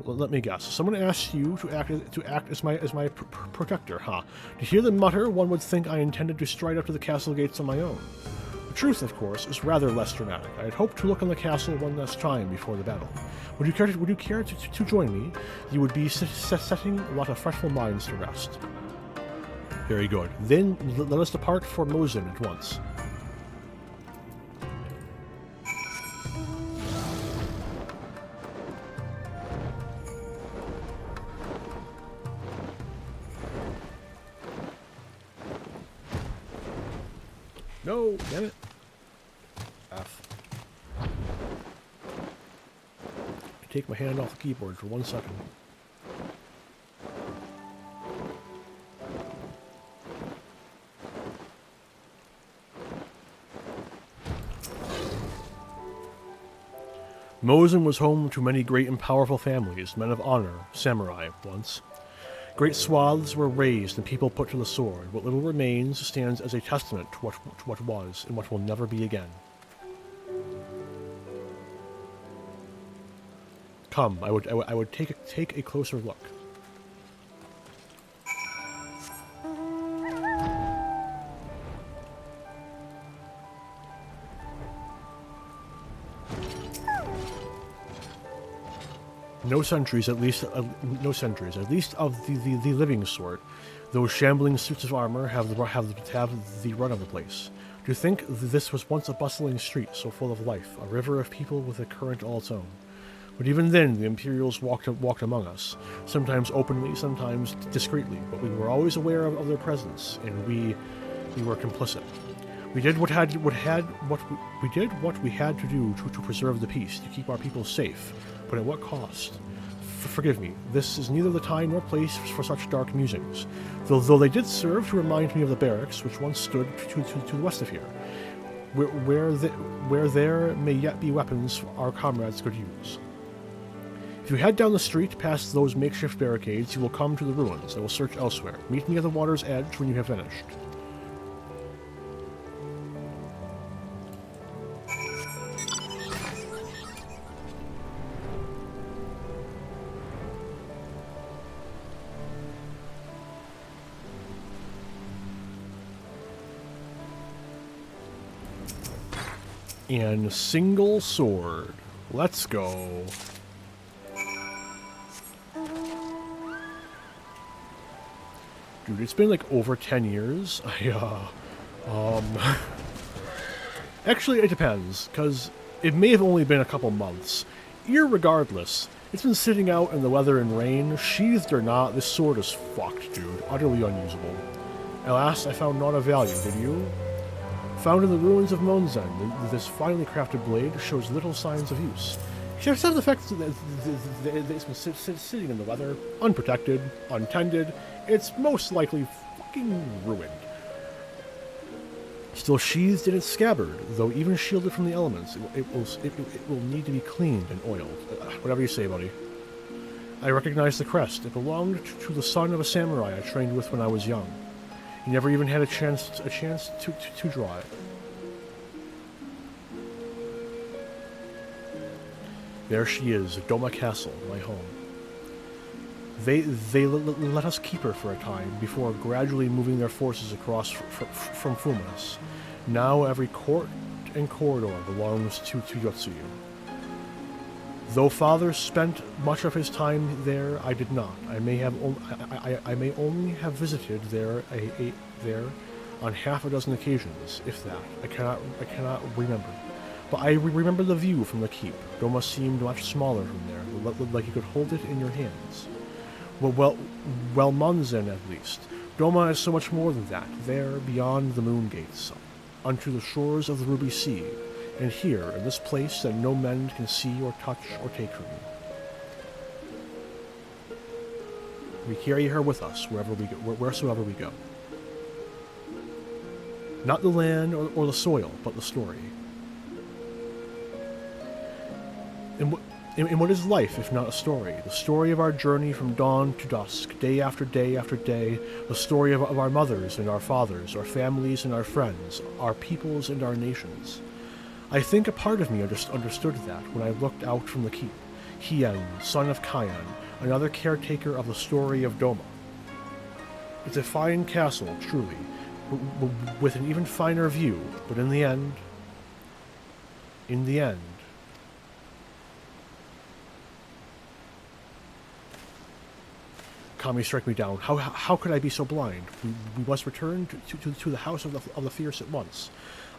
Let me guess. Someone asked you to act as my protector, huh? To hear them mutter, one would think I intended to stride up to the castle gates on my own. The truth, of course, is rather less dramatic. I had hoped to look on the castle one last time before the battle. Would you care to join me? You would be setting a lot of fretful minds to rest. Very good. Then let us depart for Mozen at once. No, damn it. F. I take my hand off the keyboard for 1 second. Mozen was home to many great and powerful families, men of honor, samurai, once. Great swaths were razed and people put to the sword. What little remains stands as a testament to what was and what will never be again. Come, I would take a closer look. No sentries, at least of the living sort. Those shambling suits of armor have the run of the place. To think this was once a bustling street, so full of life, a river of people with a current all its own. But even then, the Imperials walked among us, sometimes openly, sometimes discreetly, but we were always aware of their presence, and we were complicit. We did what we had to do to preserve the peace, to keep our people safe, but at what cost? Forgive me, this is neither the time nor place for such dark musings, though they did serve to remind me of the barracks which once stood to the west of here, where there may yet be weapons our comrades could use. If you head down the street past those makeshift barricades, you will come to the ruins. I will search elsewhere. Meet me at the water's edge when you have finished. And single sword. Let's go. Dude, it's been like over 10 years. Actually, it depends, because it may have only been a couple months. Irregardless, it's been sitting out in the weather and rain. Sheathed or not, this sword is fucked, dude. Utterly unusable. Alas, I found not of value, did you? Found in the ruins of Monzen, this finely crafted blade shows little signs of use. Except for the fact that it's been sitting in the weather, unprotected, untended. It's most likely fucking ruined. Still sheathed in its scabbard, though even shielded from the elements, it will need to be cleaned and oiled. Whatever you say, buddy. I recognize the crest. It belonged to the son of a samurai I trained with when I was young. He never even had a chance to draw it. There she is, Doma Castle, my home. They let us keep her for a time, before gradually moving their forces across from Fumas. Now every court and corridor belongs to Yotsuyu. Though father spent much of his time there, I did not. I may only have visited there on half a dozen occasions, if that. I cannot remember. But I remember the view from the keep. Doma seemed much smaller from there, like you could hold it in your hands. Well, Monzen at least. Doma is so much more than that. There, beyond the moon gates, unto the shores of the Ruby Sea, and here, in this place that no men can see or touch or take from me. We carry her with us wheresoever we go. Not the land or the soil, but the story. And what is life if not a story? The story of our journey from dawn to dusk, day after day after day, the story of our mothers and our fathers, our families and our friends, our peoples and our nations. I think a part of me understood that when I looked out from the keep. Hien, son of Kyan, another caretaker of the story of Doma. It's a fine castle, truly, with an even finer view, but in the end... Kami struck me down. How could I be so blind? We must return to the house of the fierce at once.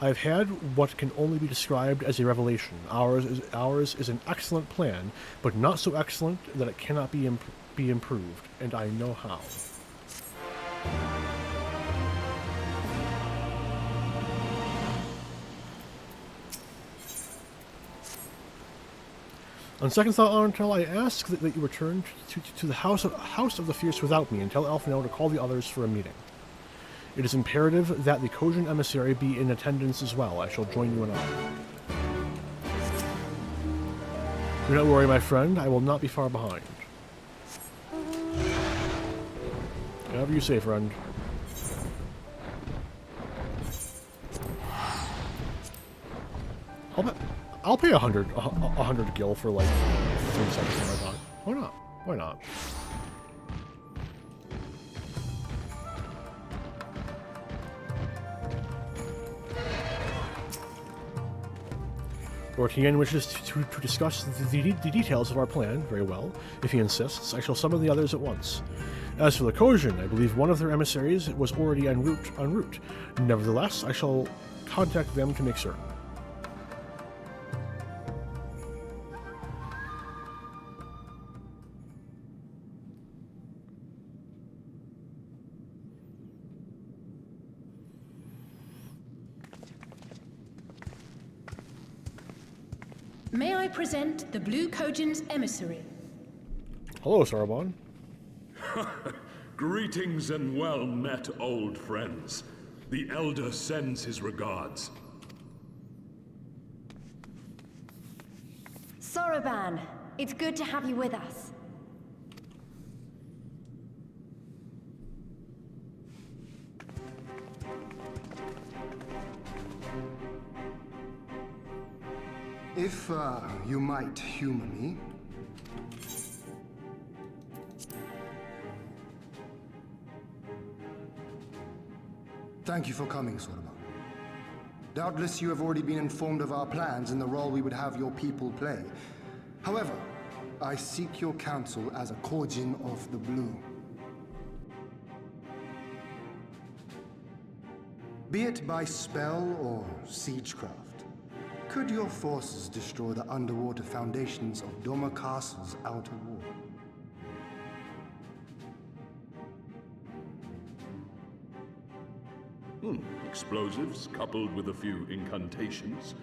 I have had what can only be described as a revelation. Ours is an excellent plan, but not so excellent that it cannot be improved, and I know how. On second thought, Arntel, I ask that you return to the house of the Fierce without me, and tell Elfino to call the others for a meeting. It is imperative that the Kojin emissary be in attendance as well. I shall join you in honor. Do not worry, my friend. I will not be far behind. Whatever you say, friend. I'll pay 100 gil for like 3 seconds on my time. Why not? Why not? Lord Hien wishes to discuss the details of our plan. Very well. If he insists, I shall summon the others at once. As for the Kojin, I believe one of their emissaries was already en route. Nevertheless, I shall contact them to make certain. May I present the Blue Kojin's emissary? Hello, Sarabon. Greetings and well met, old friends. The Elder sends his regards. Soroban, it's good to have you with us. If you might humor me. Thank you for coming, Soroban. Doubtless you have already been informed of our plans and the role we would have your people play. However, I seek your counsel as a Kojin of the Blue. Be it by spell or siegecraft, could your forces destroy the underwater foundations of Doma Castle's outer wall? Explosives coupled with a few incantations.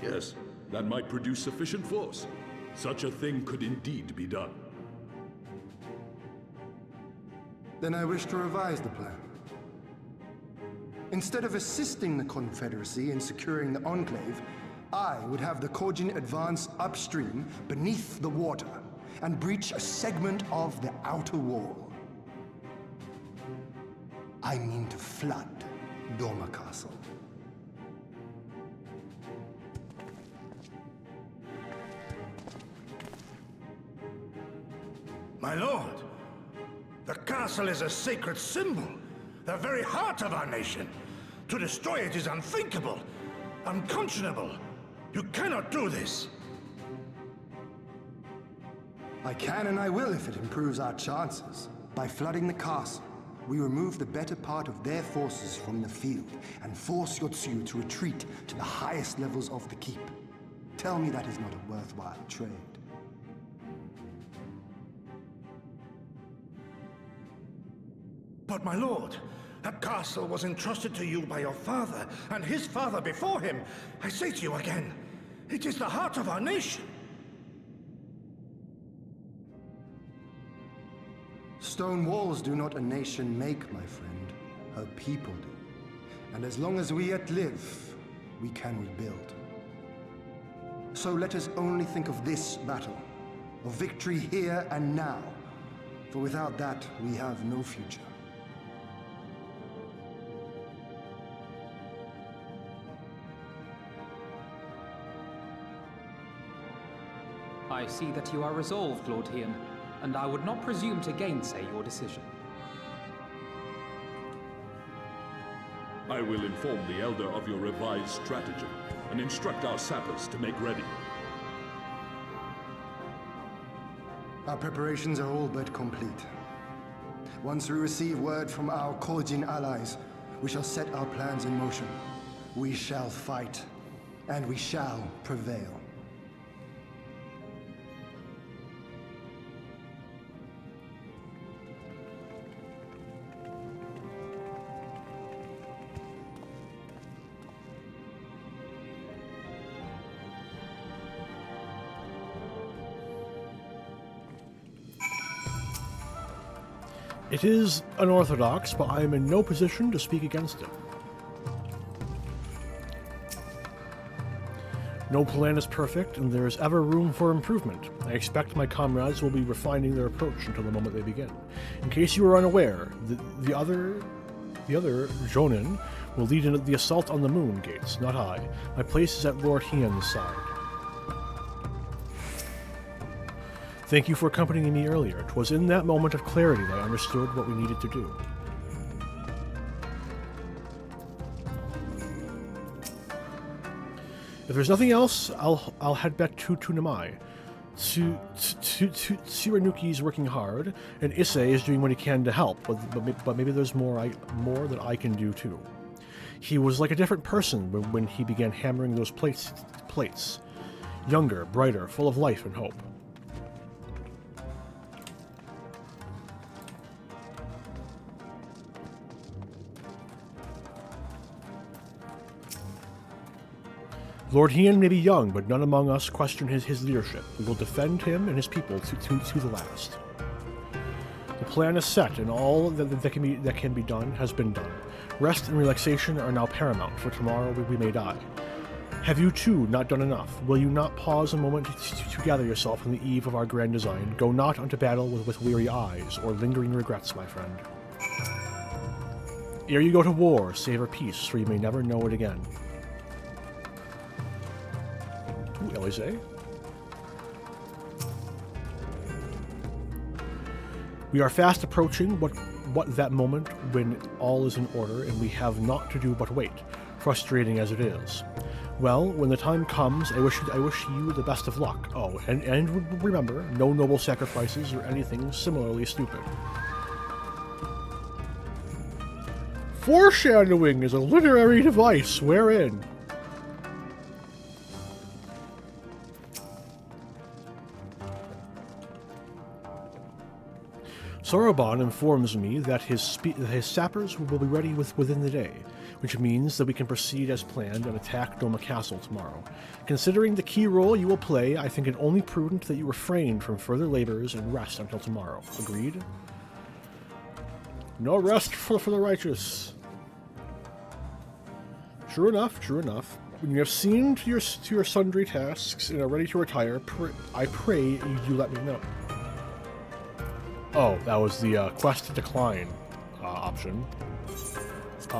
Yes, that might produce sufficient force. Such a thing could indeed be done. Then I wish to revise the plan. Instead of assisting the Confederacy in securing the Enclave, I would have the Kojin advance upstream beneath the water and breach a segment of the outer wall. I mean to flood Doma Castle. My lord, the castle is a sacred symbol, the very heart of our nation. To destroy it is unthinkable, unconscionable. You cannot do this. I can and I will if it improves our chances. By flooding the castle, we remove the better part of their forces from the field and force Yotsuyu to retreat to the highest levels of the keep. Tell me that is not a worthwhile trade. But my lord, that castle was entrusted to you by your father and his father before him. I say to you again, it is the heart of our nation. Stone walls do not a nation make, my friend. Her people do. And as long as we yet live, we can rebuild. So let us only think of this battle, of victory here and now. For without that, we have no future. I see that you are resolved, Lord Hien, and I would not presume to gainsay your decision. I will inform the Elder of your revised strategy and instruct our sappers to make ready. Our preparations are all but complete. Once we receive word from our Kojin allies, we shall set our plans in motion. We shall fight, and we shall prevail. It is unorthodox, but I am in no position to speak against it. No plan is perfect, and there is ever room for improvement. I expect my comrades will be refining their approach until the moment they begin. In case you are unaware, the other Jonin will lead in the assault on the moon gates, not I. My place is at Lord Hien's side. Thank you for accompanying me earlier. 'Twas in that moment of clarity that I understood what we needed to do. If there's nothing else, I'll head back to Namai. Tsuranuki's working hard, and Issei is doing what he can to help, but maybe there's more that I can do too. He was like a different person when he began hammering those plates. Younger, brighter, full of life and hope. Lord Hien may be young, but none among us question his leadership. We will defend him and his people to the last. The plan is set, and all that can be done has been done. Rest and relaxation are now paramount, for tomorrow we may die. Have you too not done enough? Will you not pause a moment to gather yourself on the eve of our grand design? Go not unto battle with weary eyes, or lingering regrets, my friend. Ere you go to war, savor peace, for you may never know it again. Ooh, Elysee. We are fast approaching what that moment when all is in order, and we have naught to do but wait, frustrating as it is. Well, when the time comes, I wish you the best of luck. Oh, and remember, no noble sacrifices or anything similarly stupid. Foreshadowing is a literary device wherein Soroban informs me that his sappers will be ready within the day, which means that we can proceed as planned and attack Doma Castle tomorrow. Considering the key role you will play, I think it only prudent that you refrain from further labors and rest until tomorrow. Agreed? No rest for the righteous. True enough, true enough. When you have seen to your sundry tasks and are ready to retire, I pray you let me know. Oh, that was the quest to decline option.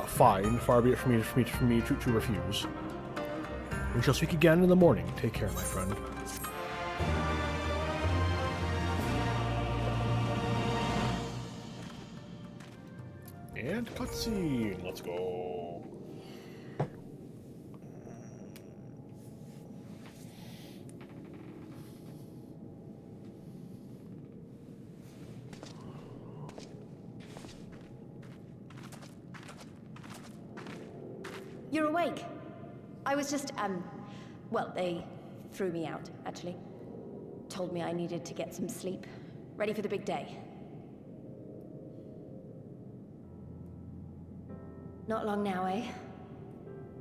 Fine. Far be it from me to refuse. We shall speak again in the morning. Take care, my friend. And cutscene. Let's go. You're awake. I was just, well, they threw me out, actually. Told me I needed to get some sleep. Ready for the big day. Not long now, eh?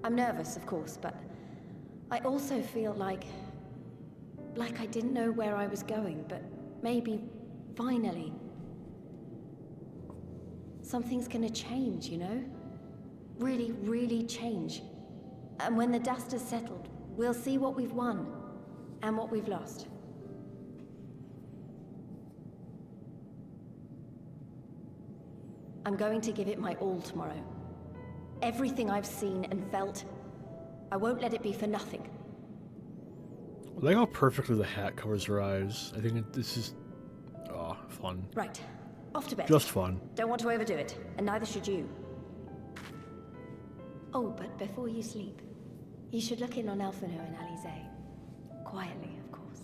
I'm nervous, of course, but I also feel like I didn't know where I was going, but maybe, finally, something's gonna change, you know? Really, really change. And when the dust has settled, we'll see what we've won and what we've lost. I'm going to give it my all tomorrow. Everything I've seen and felt, I won't let it be for nothing. I like how perfectly the hat covers her eyes. I think this is fun. Right, off to bed. Just fun. Don't want to overdo it, and neither should you. Oh, but before you sleep, you should look in on Elfino and Elysee. Quietly, of course.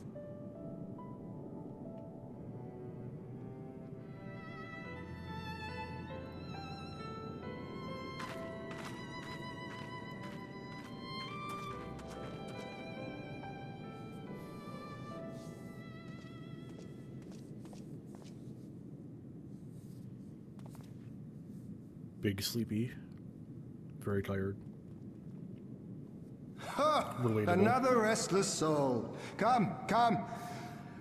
Big sleepy. Very tired. Ha! Relatable. Another restless soul. Come, come.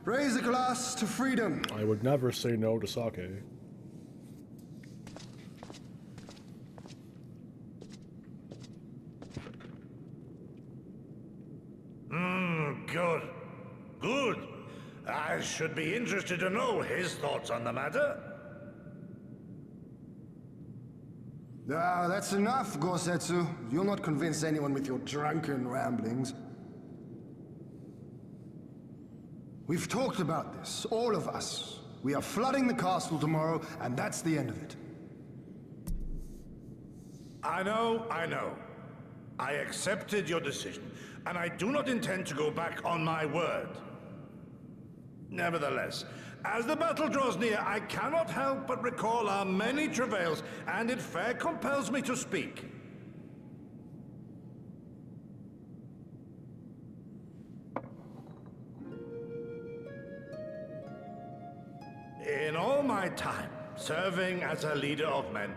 Raise a glass to freedom. I would never say no to sake. Good. Good. I should be interested to know his thoughts on the matter. Ah, that's enough, Gosetsu. You'll not convince anyone with your drunken ramblings. We've talked about this, all of us. We are flooding the castle tomorrow, and that's the end of it. I know. I accepted your decision, and I do not intend to go back on my word. Nevertheless, as the battle draws near, I cannot help but recall our many travails, and it fair compels me to speak. In all my time serving as a leader of men,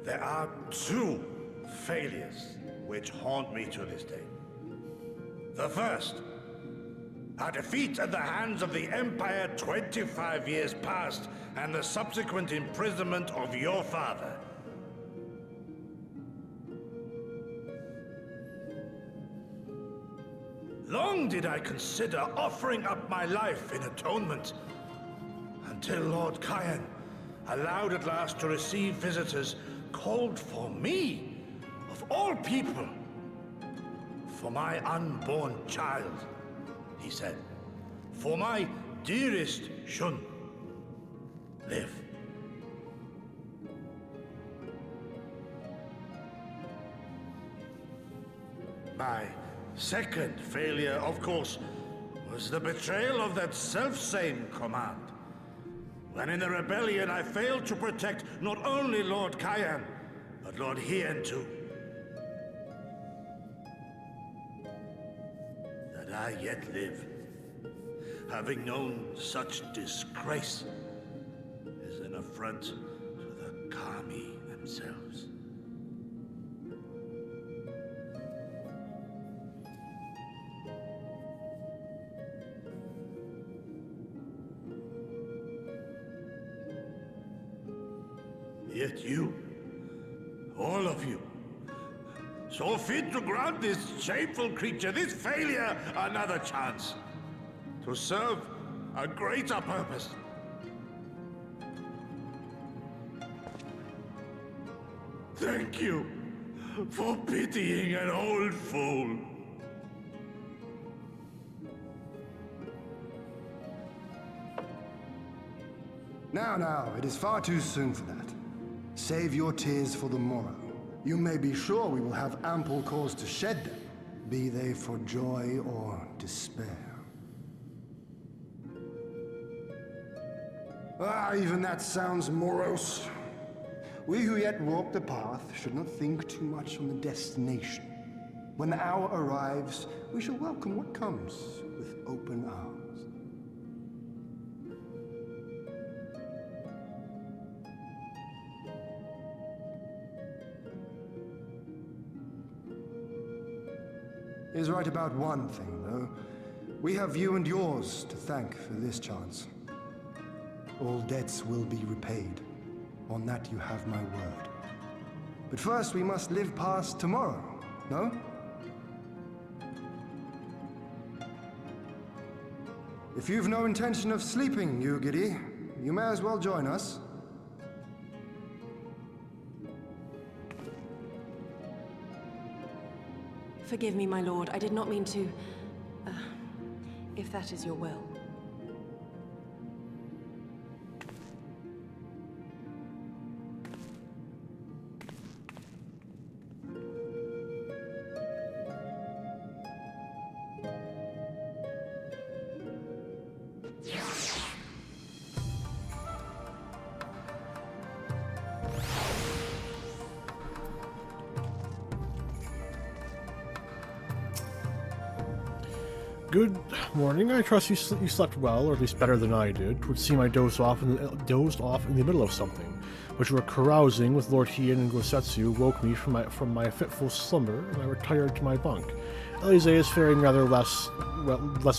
there are two failures which haunt me to this day. The first, a defeat at the hands of the Empire 25 years past, and the subsequent imprisonment of your father. Long did I consider offering up my life in atonement, until Lord Kyan allowed at last to receive visitors called for me, of all people, for my unborn child, he said. For my dearest Shun, live. My second failure, of course, was the betrayal of that self-same command. When in the rebellion I failed to protect not only Lord Kyan, but Lord Hien too. That I yet live, having known such disgrace, is an affront to the Kami themselves. Yet you, all of you, saw fit to grant this shameful creature, this failure, another chance to serve a greater purpose. Thank you for pitying an old fool. Now, it is far too soon for that. Save your tears for the morrow. You may be sure we will have ample cause to shed them, be they for joy or despair. Even that sounds morose. We who yet walk the path should not think too much on the destination. When the hour arrives, we shall welcome what comes with open arms. He is right about one thing, though. We have you and yours to thank for this chance. All debts will be repaid. On that you have my word. But first we must live past tomorrow, no? If you've no intention of sleeping, Yugiri, you may as well join us. Forgive me, my lord. I did not mean to... if that is your will. Good morning. I trust you slept well, or at least better than I did. 'Twould seem I dozed off in the middle of something. But your carousing with Lord Hien and Gosetsu woke me from my fitful slumber, and I retired to my bunk. Elise is faring rather less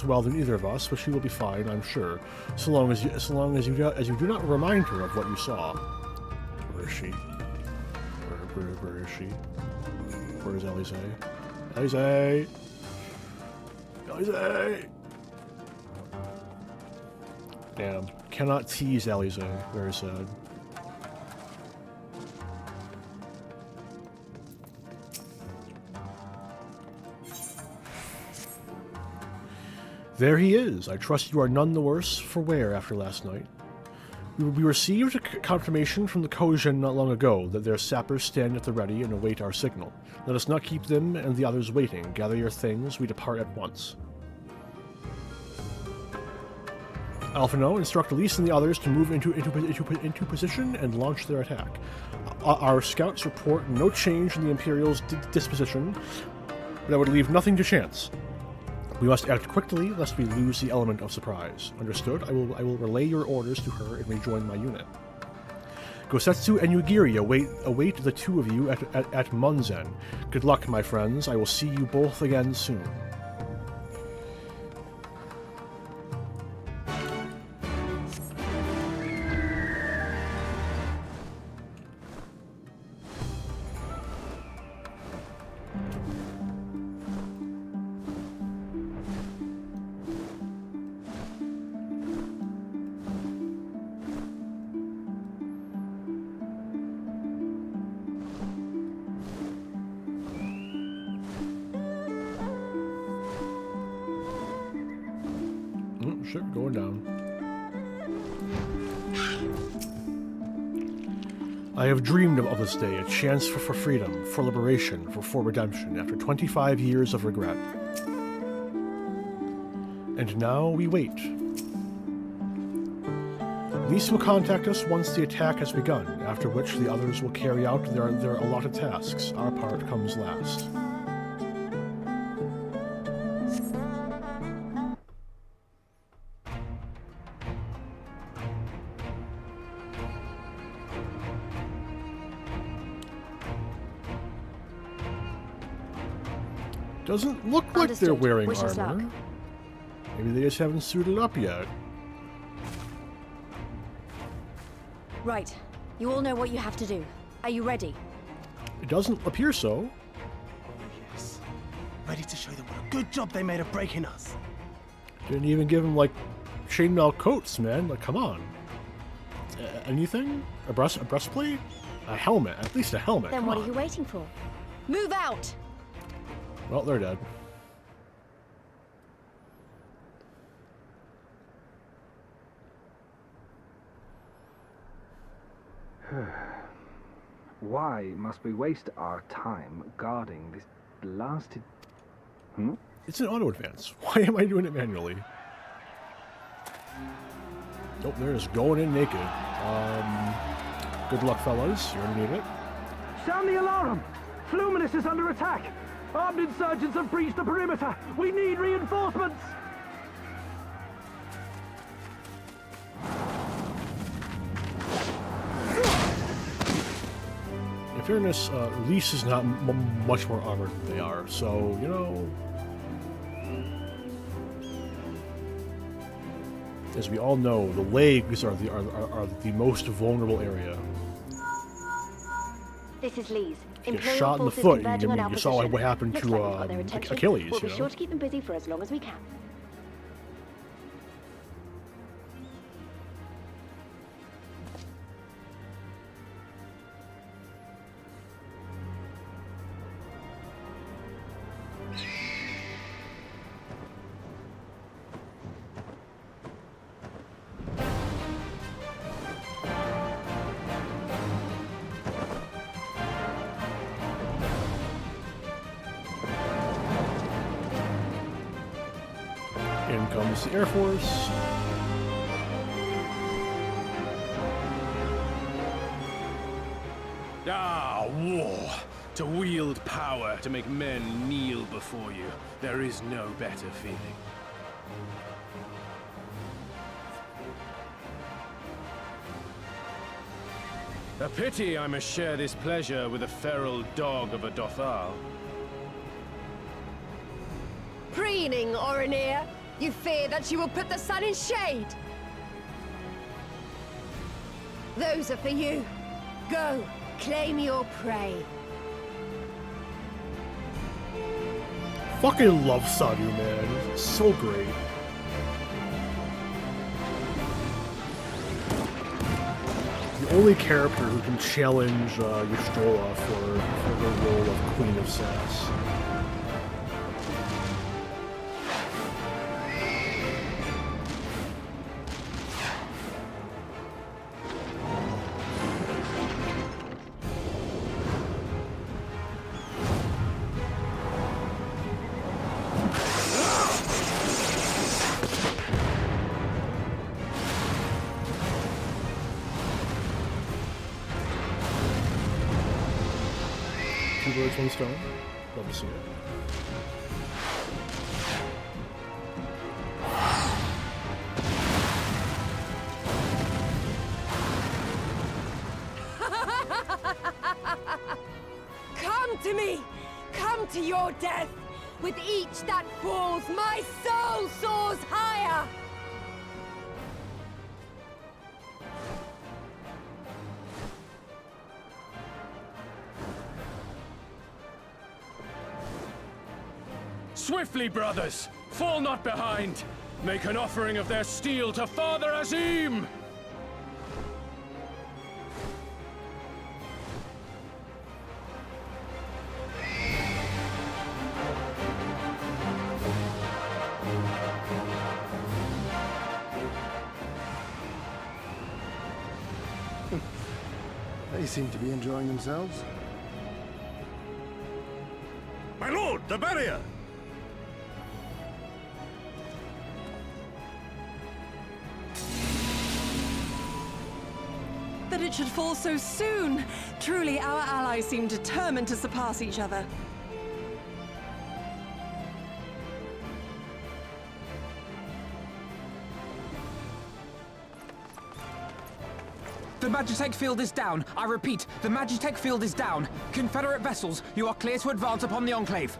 well than either of us, but she will be fine, I'm sure, so long as you do not remind her of what you saw. Where is she? Where is she? Where is Elise? Elise! Elise! Damn. Cannot tease Elise. Very sad. There he is. I trust you are none the worse for wear after last night. We received a confirmation from the Kojin not long ago that their sappers stand at the ready and await our signal. Let us not keep them and the others waiting. Gather your things. We depart at once. Alphino, instruct Elise and the others to move into position and launch their attack. Our scouts report no change in the Imperial's disposition, but that would leave nothing to chance. We must act quickly, lest we lose the element of surprise. Understood? I will relay your orders to her and rejoin my unit. Gosetsu and Yugiri await the two of you at Munzen. Good luck, my friends. I will see you both again soon. shit, going down. I have dreamed of this day, a chance for freedom, for liberation, for redemption, after 25 years of regret. And now we wait. Lise will contact us once the attack has begun, after which the others will carry out their allotted tasks. Our part comes last. Doesn't look like they're wearing armor. Maybe they just haven't suited up yet. Right. You all know what you have to do. Are you ready? It doesn't appear so. Oh, yes. Ready to show them what a good job they made of breaking us. Didn't even give him, like, chainmail coats, man. Like, come on. Anything? A breastplate? A helmet. At least a helmet. Then what are you waiting for? Move out! Well, they're dead. Why must we waste our time guarding this blasted... It's an auto advance. Why am I doing it manually? Nope, they're just going in naked. Good luck, fellas. You're gonna need it. Sound the alarm! Fluminous is under attack! Armed insurgents have breached the perimeter! We need reinforcements! In fairness, Lise is not much more armored than they are, so, you know... As we all know, the legs are the most vulnerable area. This is Lise. Get shot in the foot, you saw what happened to Achilles, We'll be you know? sure to keep them busy for as long as we can. In comes the Air Force. Ah, war! To wield power, to make men kneel before you. There is no better feeling. A pity I must share this pleasure with a feral dog of a Dothal. Preening, Oreneer! You fear that you will put the sun in shade? Those are for you. Go, claim your prey. Fucking love Sadu, man. It's so great. The only character who can challenge Ystrola for the role of Queen of Sass. Two birds, one stone. Love to see it. Come to me! Come to your death! With each that falls, my soul soars higher! Swiftly, brothers! Fall not behind! Make an offering of their steel to Father Azim! They seem to be enjoying themselves. My lord, the barrier! That it should fall so soon! Truly, our allies seem determined to surpass each other. The Magitech field is down. I repeat, the Magitech field is down. Confederate vessels, you are clear to advance upon the Enclave.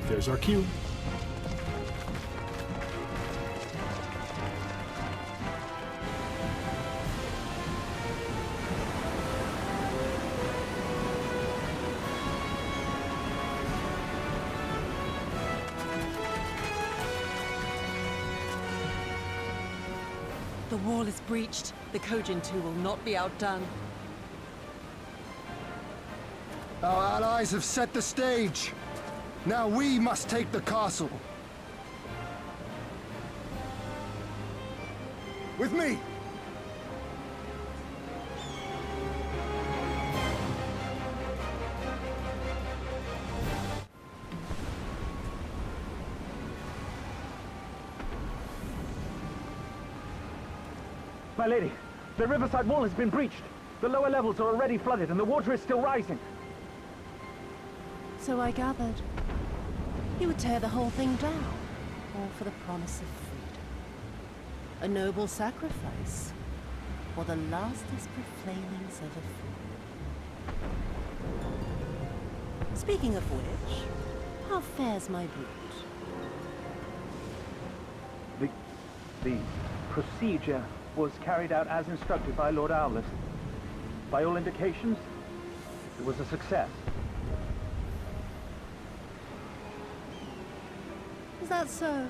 There's our cue. The wall is breached. The Kojin 2 will not be outdone. Our allies have set the stage. Now we must take the castle. With me! My lady, the riverside wall has been breached. The lower levels are already flooded and the water is still rising. So I gathered. He would tear the whole thing down, all for the promise of freedom. A noble sacrifice, or the lastest profanings of a fool. Speaking of which, how fares my boot? The procedure was carried out as instructed by Lord Owless. By all indications, it was a success. Is that so?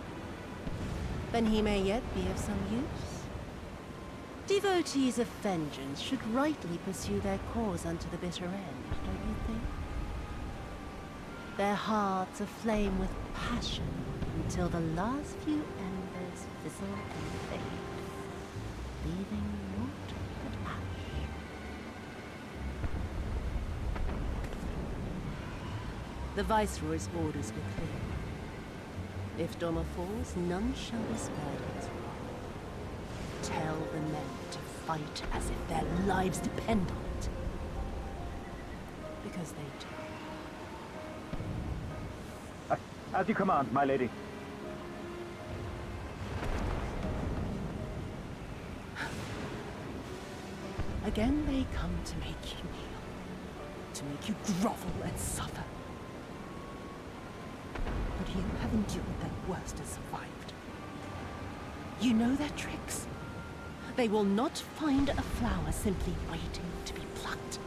Then he may yet be of some use. Devotees of vengeance should rightly pursue their cause unto the bitter end, don't you think? Their hearts aflame with passion until the last few embers fizzle and fade, leaving naught but ash. The Viceroy's orders were clear. If Doma falls, none shall be spared his wrath. Tell the men to fight as if their lives depend on it. Because they do. As you command, my lady. Again they come to make you kneel, to make you grovel and suffer. But you have endured their worst and survived. You know their tricks. They will not find a flower simply waiting to be plucked.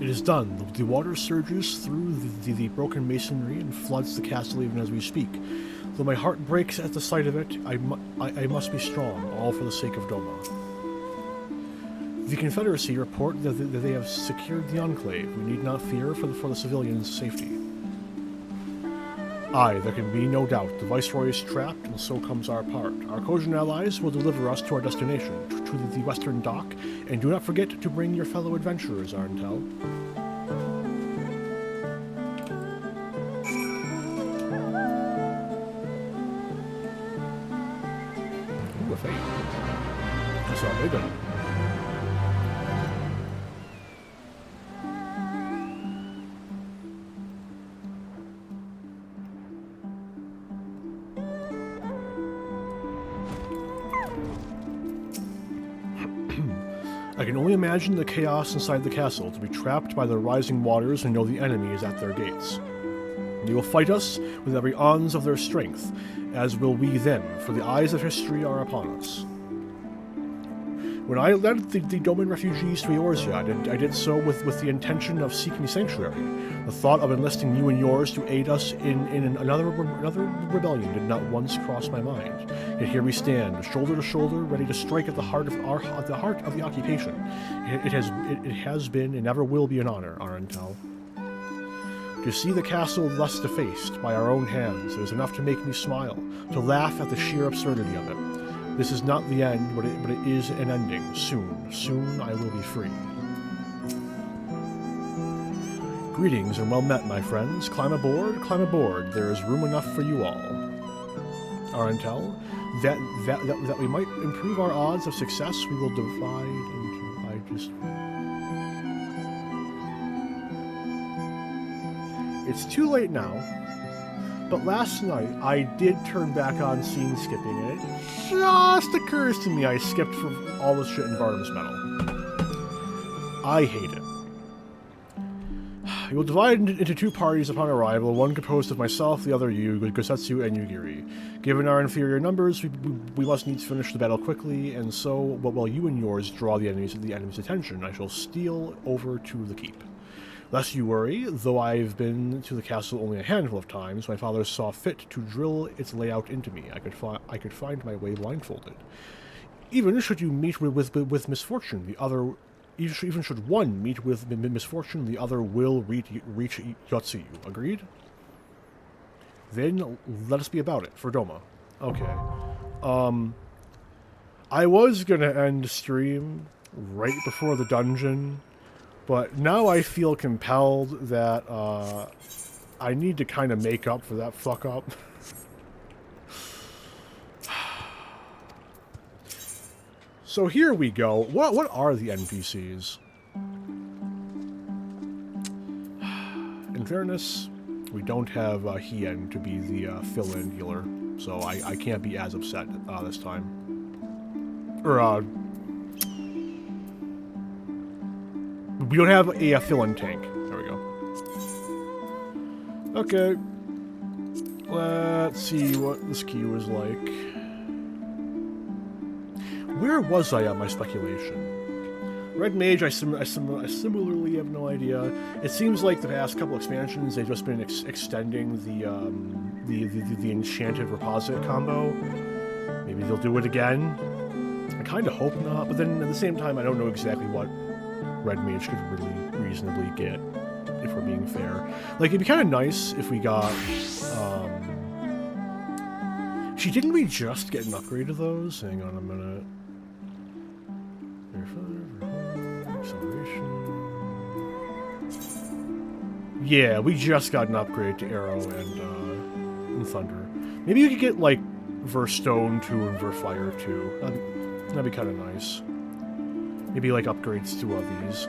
It is done. The water surges through the broken masonry and floods the castle even as we speak. Though my heart breaks at the sight of it, I must be strong, all for the sake of Doma. The Confederacy report that they have secured the Enclave. We need not fear for the civilians' safety. Aye, there can be no doubt. The Viceroy is trapped, and so comes our part. Our Kojin allies will deliver us to our destination, to the western dock, and do not forget to bring your fellow adventurers, Arntel. Ooh, a fate. I saw a big one. can only imagine the chaos inside the castle, to be trapped by the rising waters and know the enemy is at their gates. They will fight us with every ounce of their strength, as will we them, for the eyes of history are upon us. When I led the Doman refugees to Eorzea, I did so with the intention of seeking sanctuary. The thought of enlisting you and yours to aid us in another rebellion did not once cross my mind. Yet here we stand, shoulder to shoulder, ready to strike at the heart of the occupation. It has been and never will be an honor, Arental. To see the castle thus defaced by our own hands is enough to make me smile, to laugh at the sheer absurdity of it. This is not the end, but it is an ending. Soon I will be free. Greetings and well met, my friends. Climb aboard, climb aboard. There is room enough for you all. Arentel, that we might improve our odds of success, we will divide into... It's too late now, but last night I did turn back on scene skipping, and it just occurs to me I skipped for all this shit in Bardam's Metal. I hate it. We will divide into two parties upon arrival, one composed of myself, the other you, Gosetsu, and Yugiri. Given our inferior numbers, we must needs finish the battle quickly, and so, while you and yours draw the enemy's attention, I shall steal over to the keep. Lest you worry, though I've been to the castle only a handful of times, my father saw fit to drill its layout into me. I could find my way blindfolded. Even should you meet with misfortune, the other... Even should one meet with misfortune, the other will reach Yotsuyu. Agreed? Then let us be about it, for Doma. Okay. I was gonna end stream right before the dungeon, but now I feel compelled that I need to kind of make up for that fuck up. So here we go. What are the NPCs? In fairness, we don't have Hien to be the fill-in healer, so I can't be as upset this time. Or, we don't have a fill-in tank. There we go. Okay. Let's see what this queue is like. Where was I on my speculation? Red Mage, I similarly have no idea. It seems like the past couple expansions, they've just been extending the Enchanted Reposit combo. Maybe they'll do it again. I kind of hope not, but then at the same time, I don't know exactly what Red Mage could really reasonably get, if we're being fair. Like, it'd be kind of nice if we got, didn't we just get an upgrade to those? Hang on a minute. Acceleration. Yeah, we just got an upgrade to Arrow and Thunder. Maybe you could get, like, Verstone 2 and Verfire 2. That'd be kind of nice. Maybe, like, upgrades to these.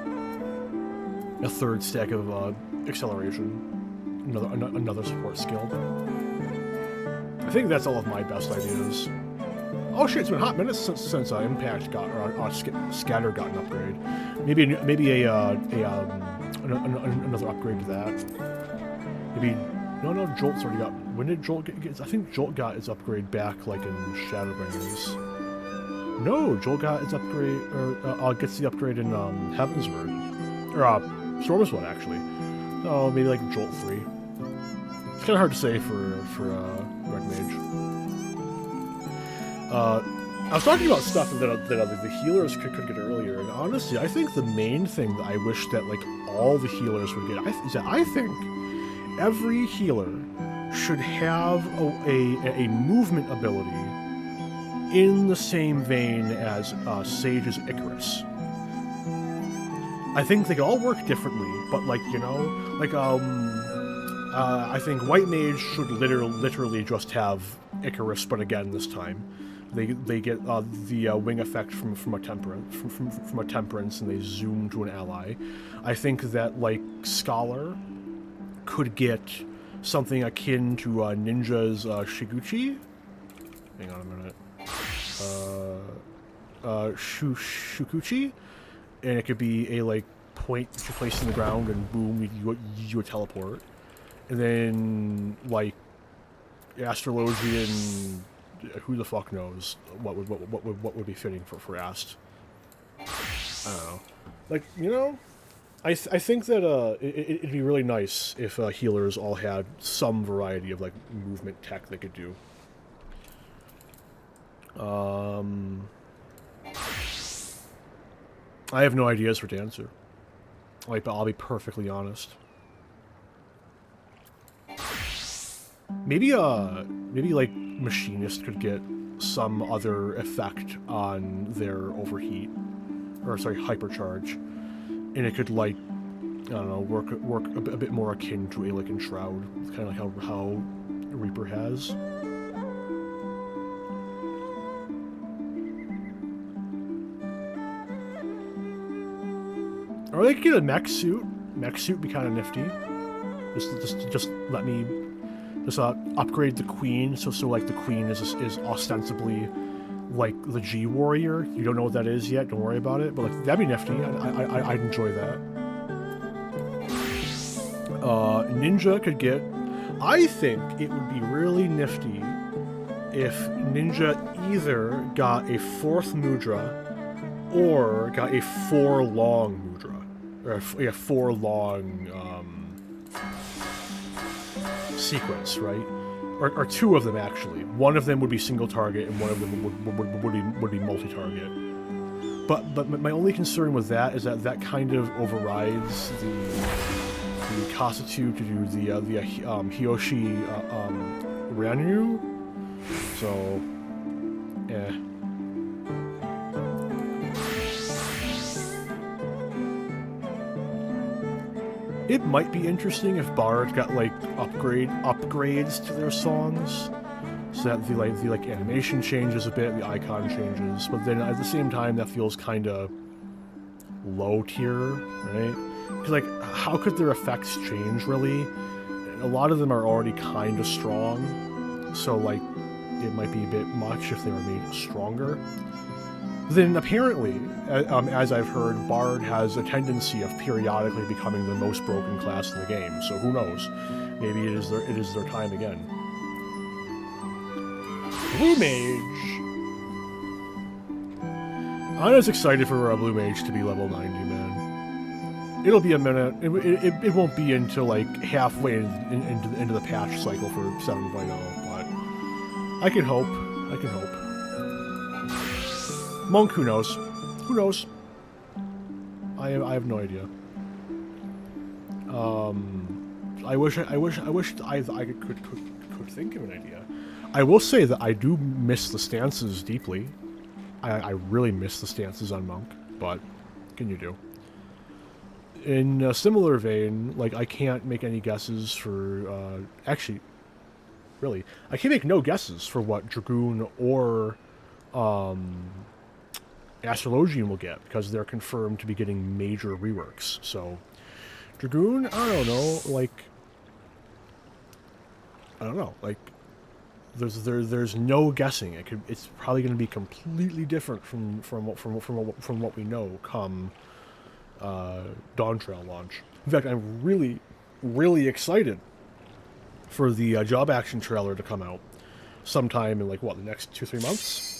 A third stack of acceleration. Another support skill. I think that's all of my best ideas. Oh shit, it's been a hot minute since Impact got, or Scatter got an upgrade. Maybe another upgrade to that. Maybe, no, Jolt's already got, when did Jolt get, I think Jolt got its upgrade back, like, in Shadowbringers. No, Jolt got its upgrade, or, gets the upgrade in, Heavensward. Or, Stormblood, actually. Oh, maybe, like, Jolt 3. It's kind of hard to say for Red Mage. I was talking about stuff that the healers could get earlier, and honestly, I think the main thing that I wish that, like, all the healers would get is that I think every healer should have a movement ability in the same vein as Sage's Icarus. I think they all work differently, but, like, you know, like, I think White Mage should literally just have Icarus, but again this time. They get the wing effect from a temperance, and they zoom to an ally. I think that, like, Scholar could get something akin to Ninja's Shiguchi. Hang on a minute. Shukuchi, and it could be a like point that you place in the ground, and boom, you would teleport. And then like Astrologian, who the fuck knows what would be fitting for Ast. I don't know. Like, you know, I think that it'd be really nice if healers all had some variety of like movement tech they could do. I have no ideas for Dancer. Like, but I'll be perfectly honest. Maybe like Machinist could get some other effect on their overheat, or sorry, hypercharge, and it could like, I don't know, work a bit more akin to a like Enshroud, kind of like how Reaper has. Or they could get a mech suit. Mech suit would be kind of nifty. Just let me upgrade the Queen, so like the Queen is ostensibly like the G Warrior. You don't know what that is yet. Don't worry about it. But like that'd be nifty. I'd enjoy that. Ninja could get. I think it would be really nifty if Ninja either got a 4th Mudra or got a 4 long Mudra, or a 4 long sequence, right? Or 2 of them actually. One of them would be single target, and one of them would be multi-target. But my only concern with that is that kind of overrides the Kasatsu to do the Hiyoshi Ryanryu. So, It might be interesting if Bard got like upgrades to their songs, so that the animation changes a bit, the icon changes, but then at the same time that feels kind of low tier, right? Because like, how could their effects change really? A lot of them are already kind of strong, so like it might be a bit much if they were made stronger. Then apparently, as I've heard, Bard has a tendency of periodically becoming the most broken class in the game, so who knows? Maybe it is their time again. Blue Mage! I'm as excited for a Blue Mage to be level 90, man. It'll be a minute. It won't be until like halfway into the patch cycle for 7.0, but I can hope. I can hope. Monk, who knows? Who knows? I have no idea. I wish I could think of an idea. I will say that I do miss the stances deeply. I really miss the stances on Monk, but what can you do? In a similar vein, like I can't make any guesses for actually, really, I can't make no guesses for what Dragoon or Astrologian will get, because they're confirmed to be getting major reworks. So, Dragoon, I don't know, like, I don't know, like, there's no guessing. It's probably going to be completely different from what we know come Dawn Trail launch. In fact, I'm really excited for the job action trailer to come out sometime in like what, the next 2-3 months.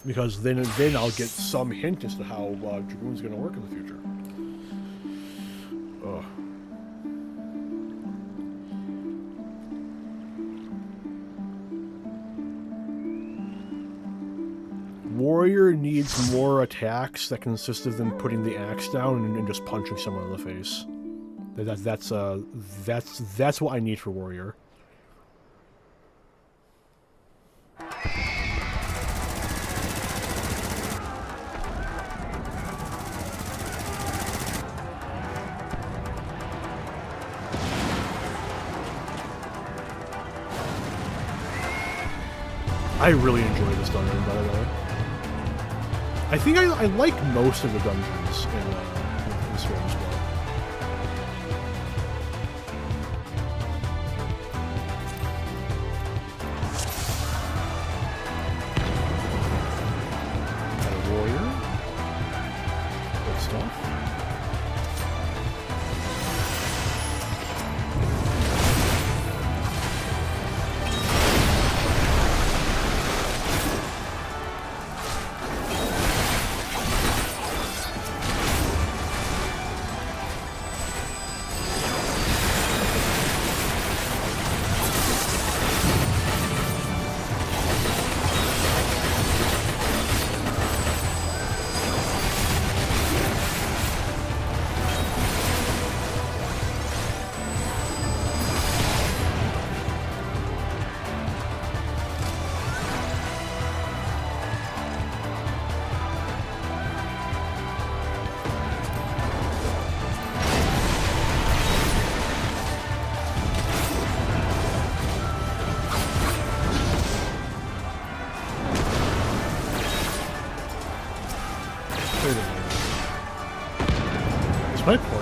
Because then I'll get some hint as to how Dragoon's going to work in the future. Ugh. Warrior needs more attacks that consist of them putting the axe down and just punching someone in the face. That's what I need for Warrior. I really enjoy this dungeon, by the way. I think I like most of the dungeons in this game as well. Got a warrior. Good stuff.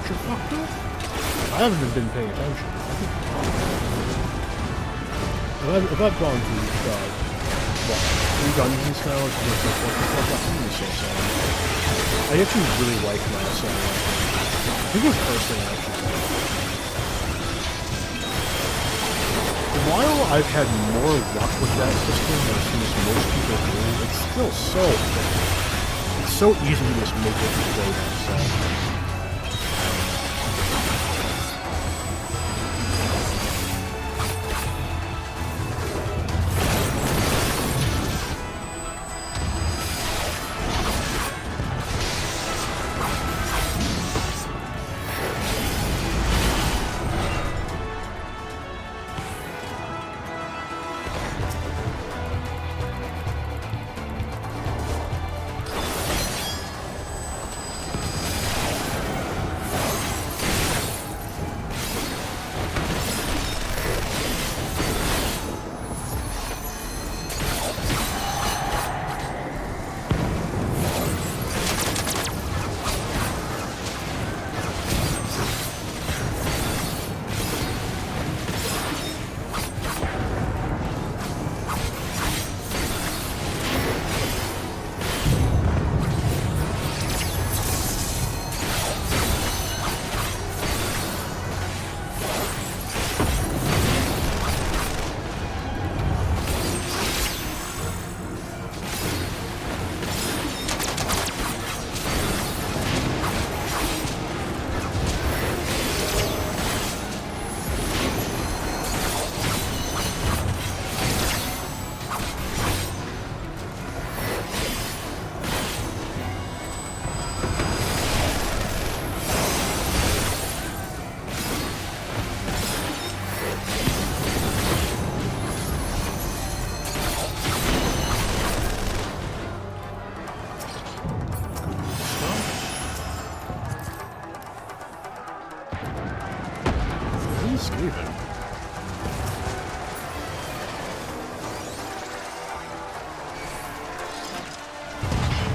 archer fucked up? I haven't been paying attention. If I've gone through, what, 3 dungeons now, it's just like, what the fuck, that thing is so sad. I actually really like my Samurai. I think it was personally, actually. While I've had more luck with that system than it seems most people do, it's still so thick. It's so easy to just make it play that.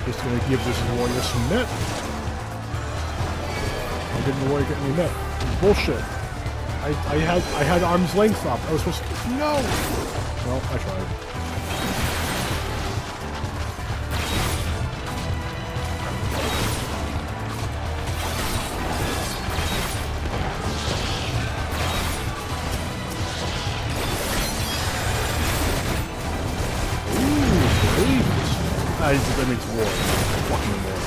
Just gonna give this warrior some net. I didn't warrior get any net. Bullshit. I had arm's length up. I was supposed to. No! Well, I tried. That means war. Fucking war.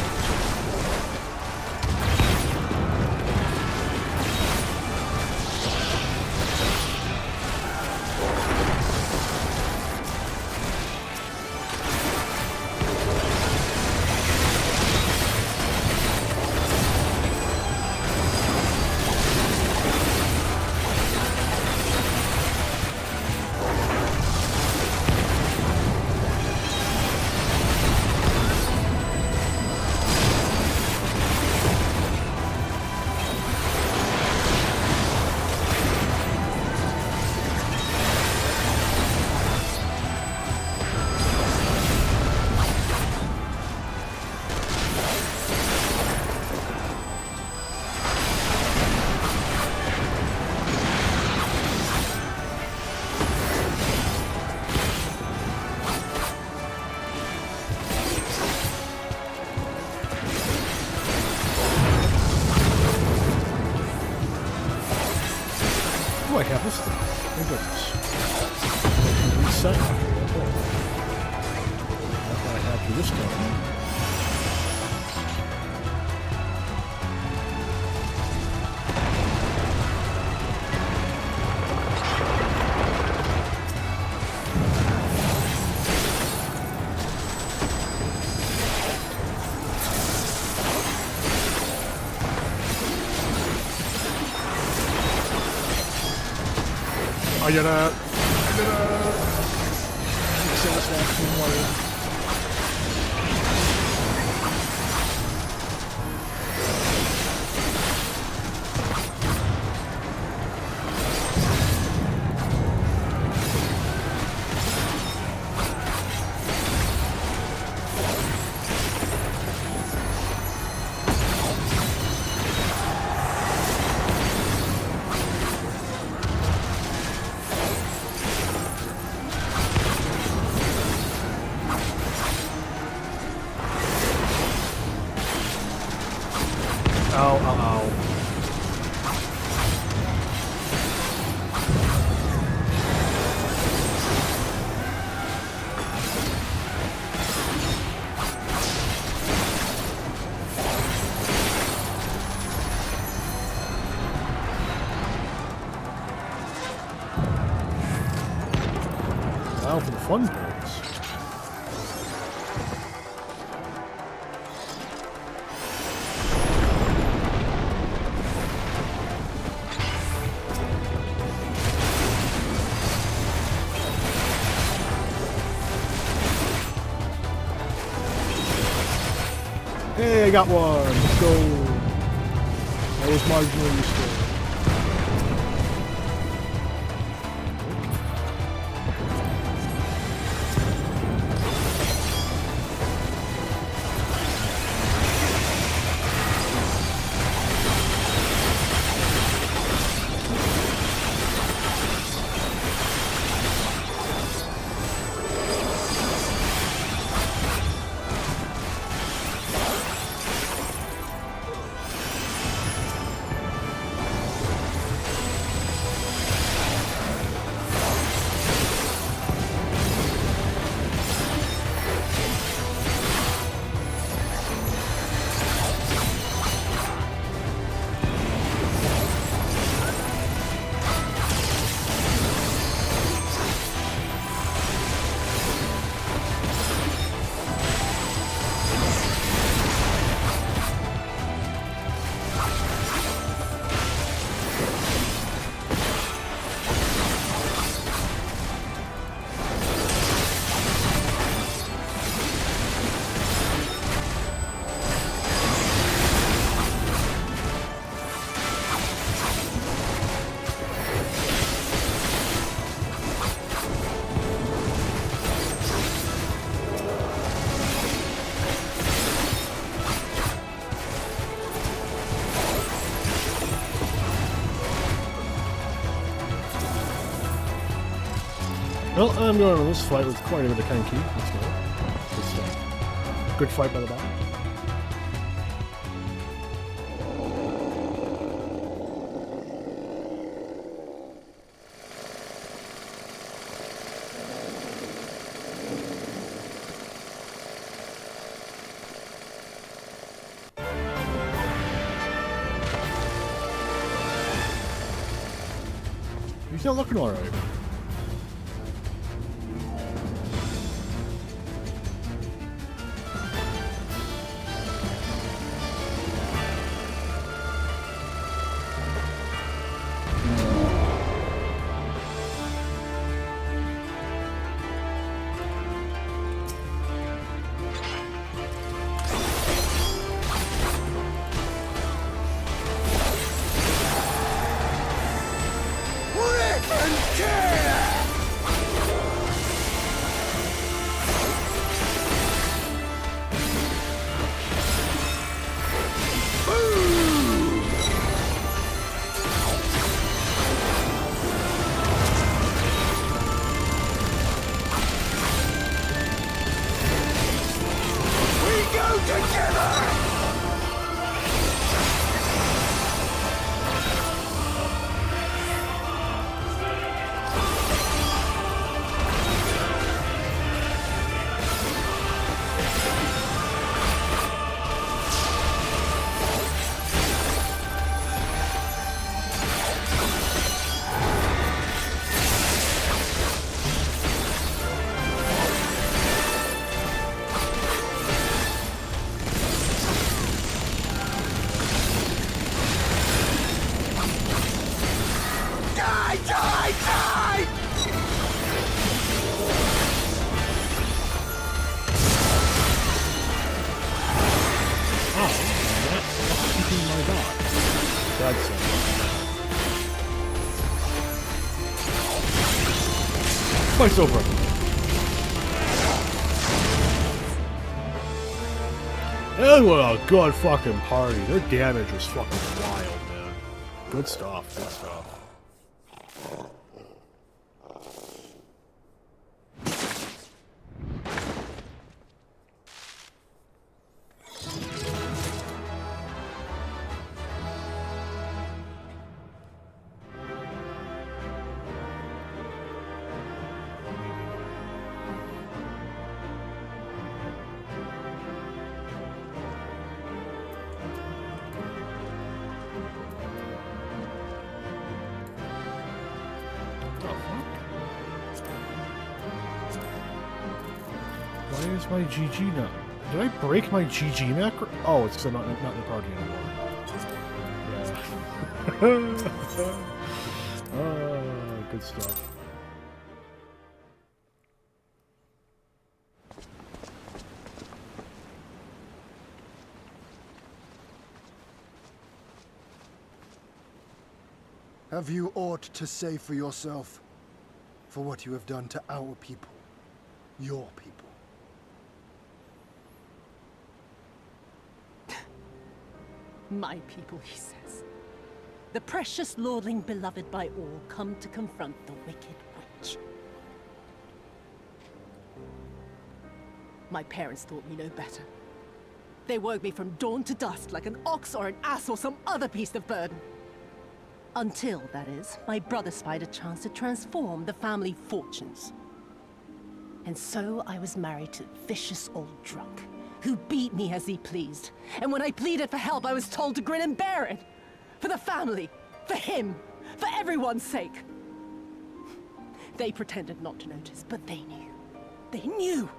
Oh, I have this thing. Oh, goodness. Reset. That's what I have to this time. I gotta send us back to water. Now for the fun parts. Hey, I got one. Let's go. That was marginally useful. Well, I'm going on this fight with quite a bit of Kanki. Let's go. Good stuff. Good fight by the bot. He's not looking alright. Fight's over. And what a good fucking party. Their damage was fucking wild, man. Good stuff, good stuff. Why is my GG not? Did I break my GG macro? Oh, it's not in the party anymore. Yeah. Oh, good stuff. Have you aught to say for yourself? For what you have done to our people? Your people? My people, he says. The precious lordling beloved by all come to confront the wicked witch. My parents taught me no better. They worked me from dawn to dusk like an ox or an ass or some other beast of burden. Until, that is, my brother spied a chance to transform the family fortunes. And so I was married to a vicious old drunk, who beat me as he pleased. And when I pleaded for help, I was told to grin and bear it. For the family, for him, for everyone's sake. They pretended not to notice, but they knew. They knew!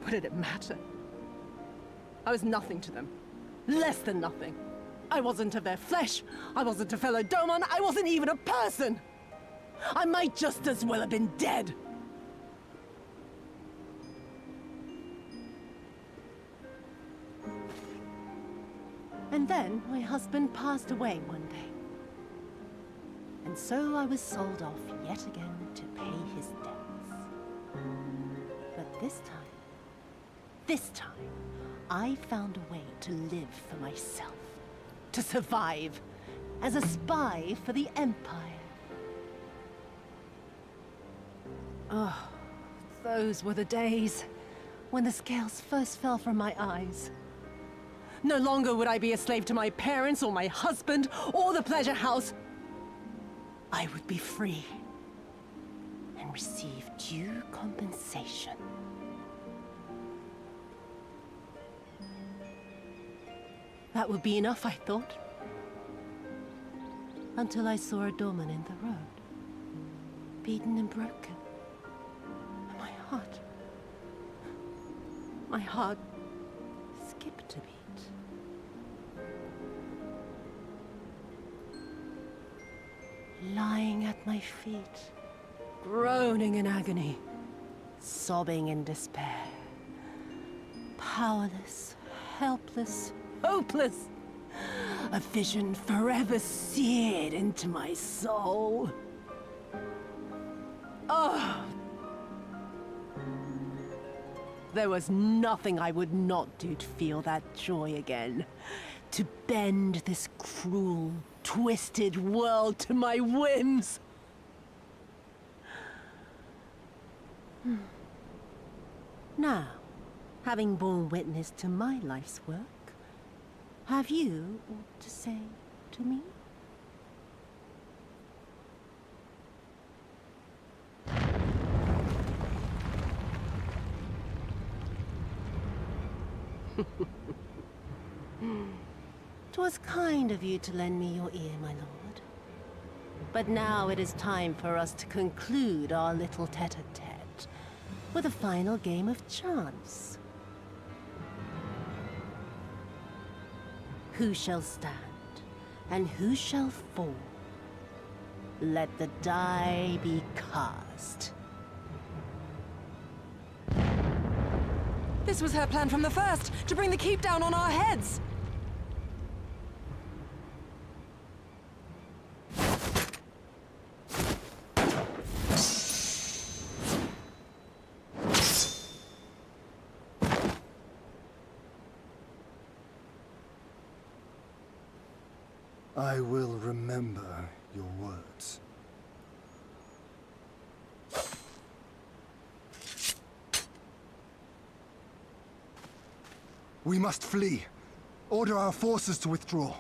What did it matter? I was nothing to them. Less than nothing. I wasn't of their flesh. I wasn't a fellow Doman. I wasn't even a person. I might just as well have been dead. And then my husband passed away one day. And so I was sold off yet again to pay his debts. But this time, I found a way to live for myself. To survive as a spy for the Empire. Oh, those were the days when the scales first fell from my eyes. No longer would I be a slave to my parents or my husband or the pleasure house. I would be free and receive due compensation. That would be enough, I thought. Until I saw a doorman in the road, beaten and broken. And my heart skipped a beat. Lying at my feet, groaning in agony, sobbing in despair. Powerless, helpless, hopeless. A vision forever seared into my soul. Oh! There was nothing I would not do to feel that joy again. To bend this cruel, twisted world to my whims. Now, having borne witness to my life's work, have you aught to say to me? "'Twas kind of you to lend me your ear, my lord. But now it is time for us to conclude our little tete-a-tete with a final game of chance. Who shall stand, and who shall fall? Let the die be cast." This was her plan from the first, to bring the keep down on our heads. I will remember your words. We must flee. Order our forces to withdraw.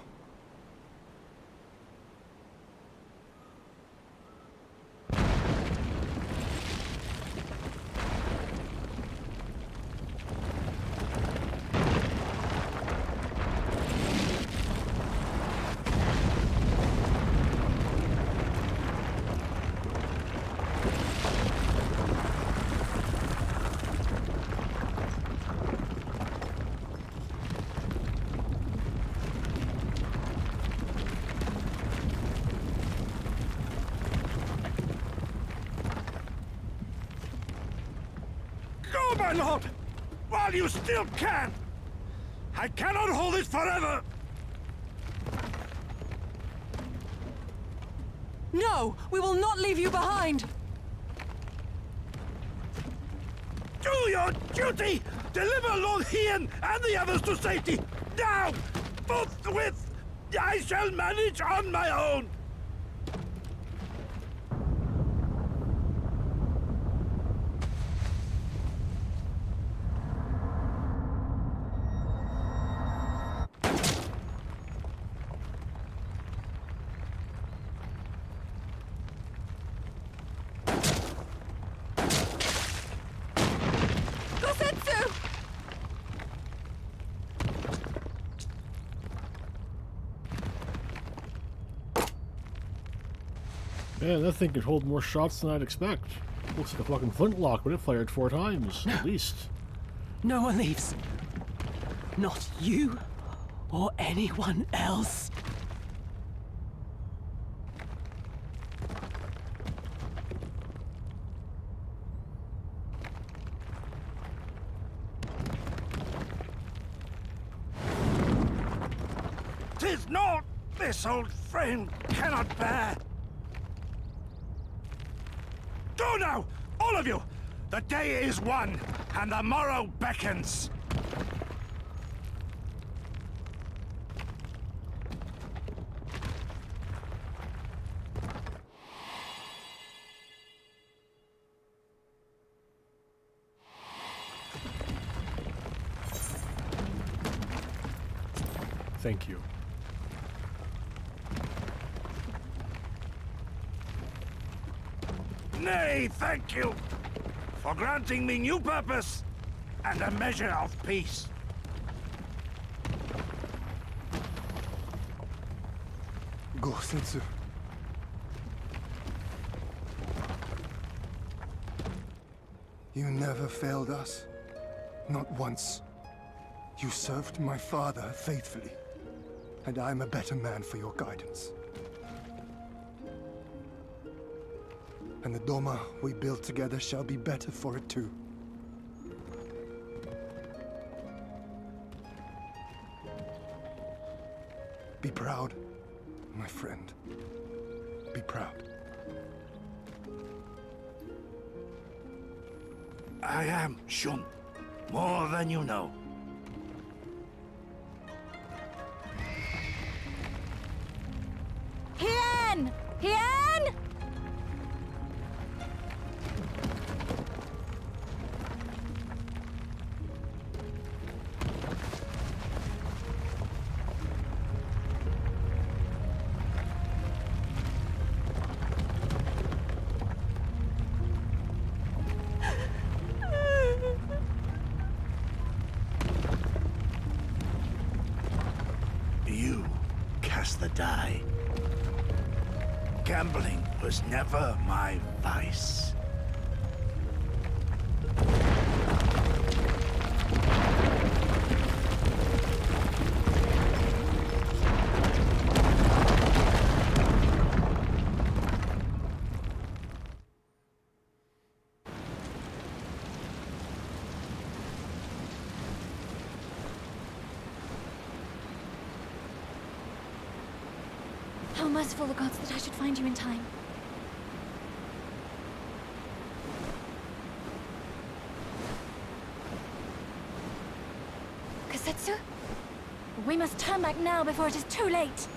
my lord! While you still can! I cannot hold it forever! No! We will not leave you behind! Do your duty! Deliver Lord Hien and the others to safety! Now! Forthwith! I shall manage on my own! Man, that thing could hold more shots than I'd expect. Looks like a fucking flintlock, but it fired 4 times, at least. No one leaves. Not you or anyone else. "'Tis not this old frame cannot bear. Go now, all of you! The day is won, and the morrow beckons. Thank you. Nay, thank you for granting me new purpose and a measure of peace. Go, Sensu. You never failed us. Not once. You served my father faithfully, and I'm a better man for your guidance. And the Doma we build together shall be better for it too. Be proud, my friend. Be proud. I am, Shun. More than you know. Hien! Hien! You cast the die. Gambling was never my vice. How merciful the gods that I should find you in time. Kasetsu? We must turn back now before it is too late.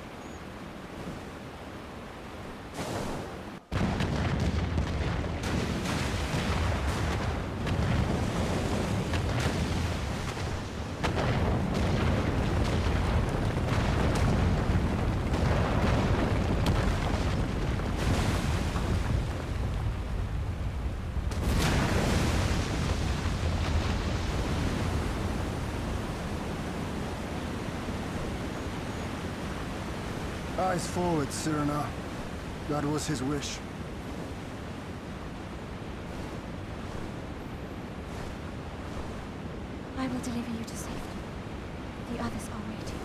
Eyes forward, Cyrano. That was his wish. I will deliver you to safety. The others are waiting.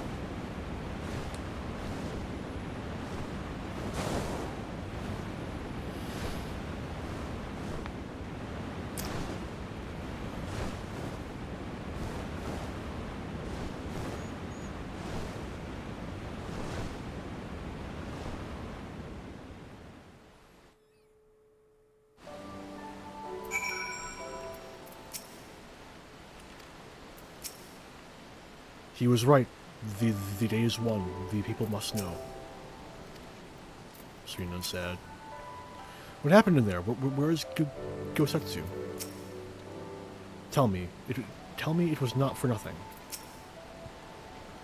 He was right. The day is won. The people must know. Suina said. What happened in there? Where is Gosetsu? Tell me. Tell me it was not for nothing.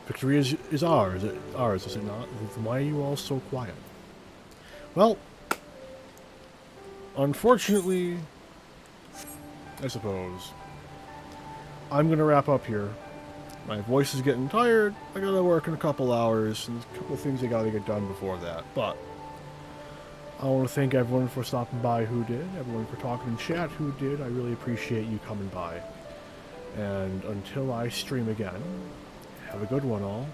Victory is ours. Ours, is it not? Then why are you all so quiet? Well, unfortunately, I suppose, I'm going to wrap up here. My voice is getting tired. I got to work in a couple hours, and there's a couple of things I got to get done before that. But I want to thank everyone for stopping by who did, everyone for talking in chat who did. I really appreciate you coming by. And until I stream again, have a good one all.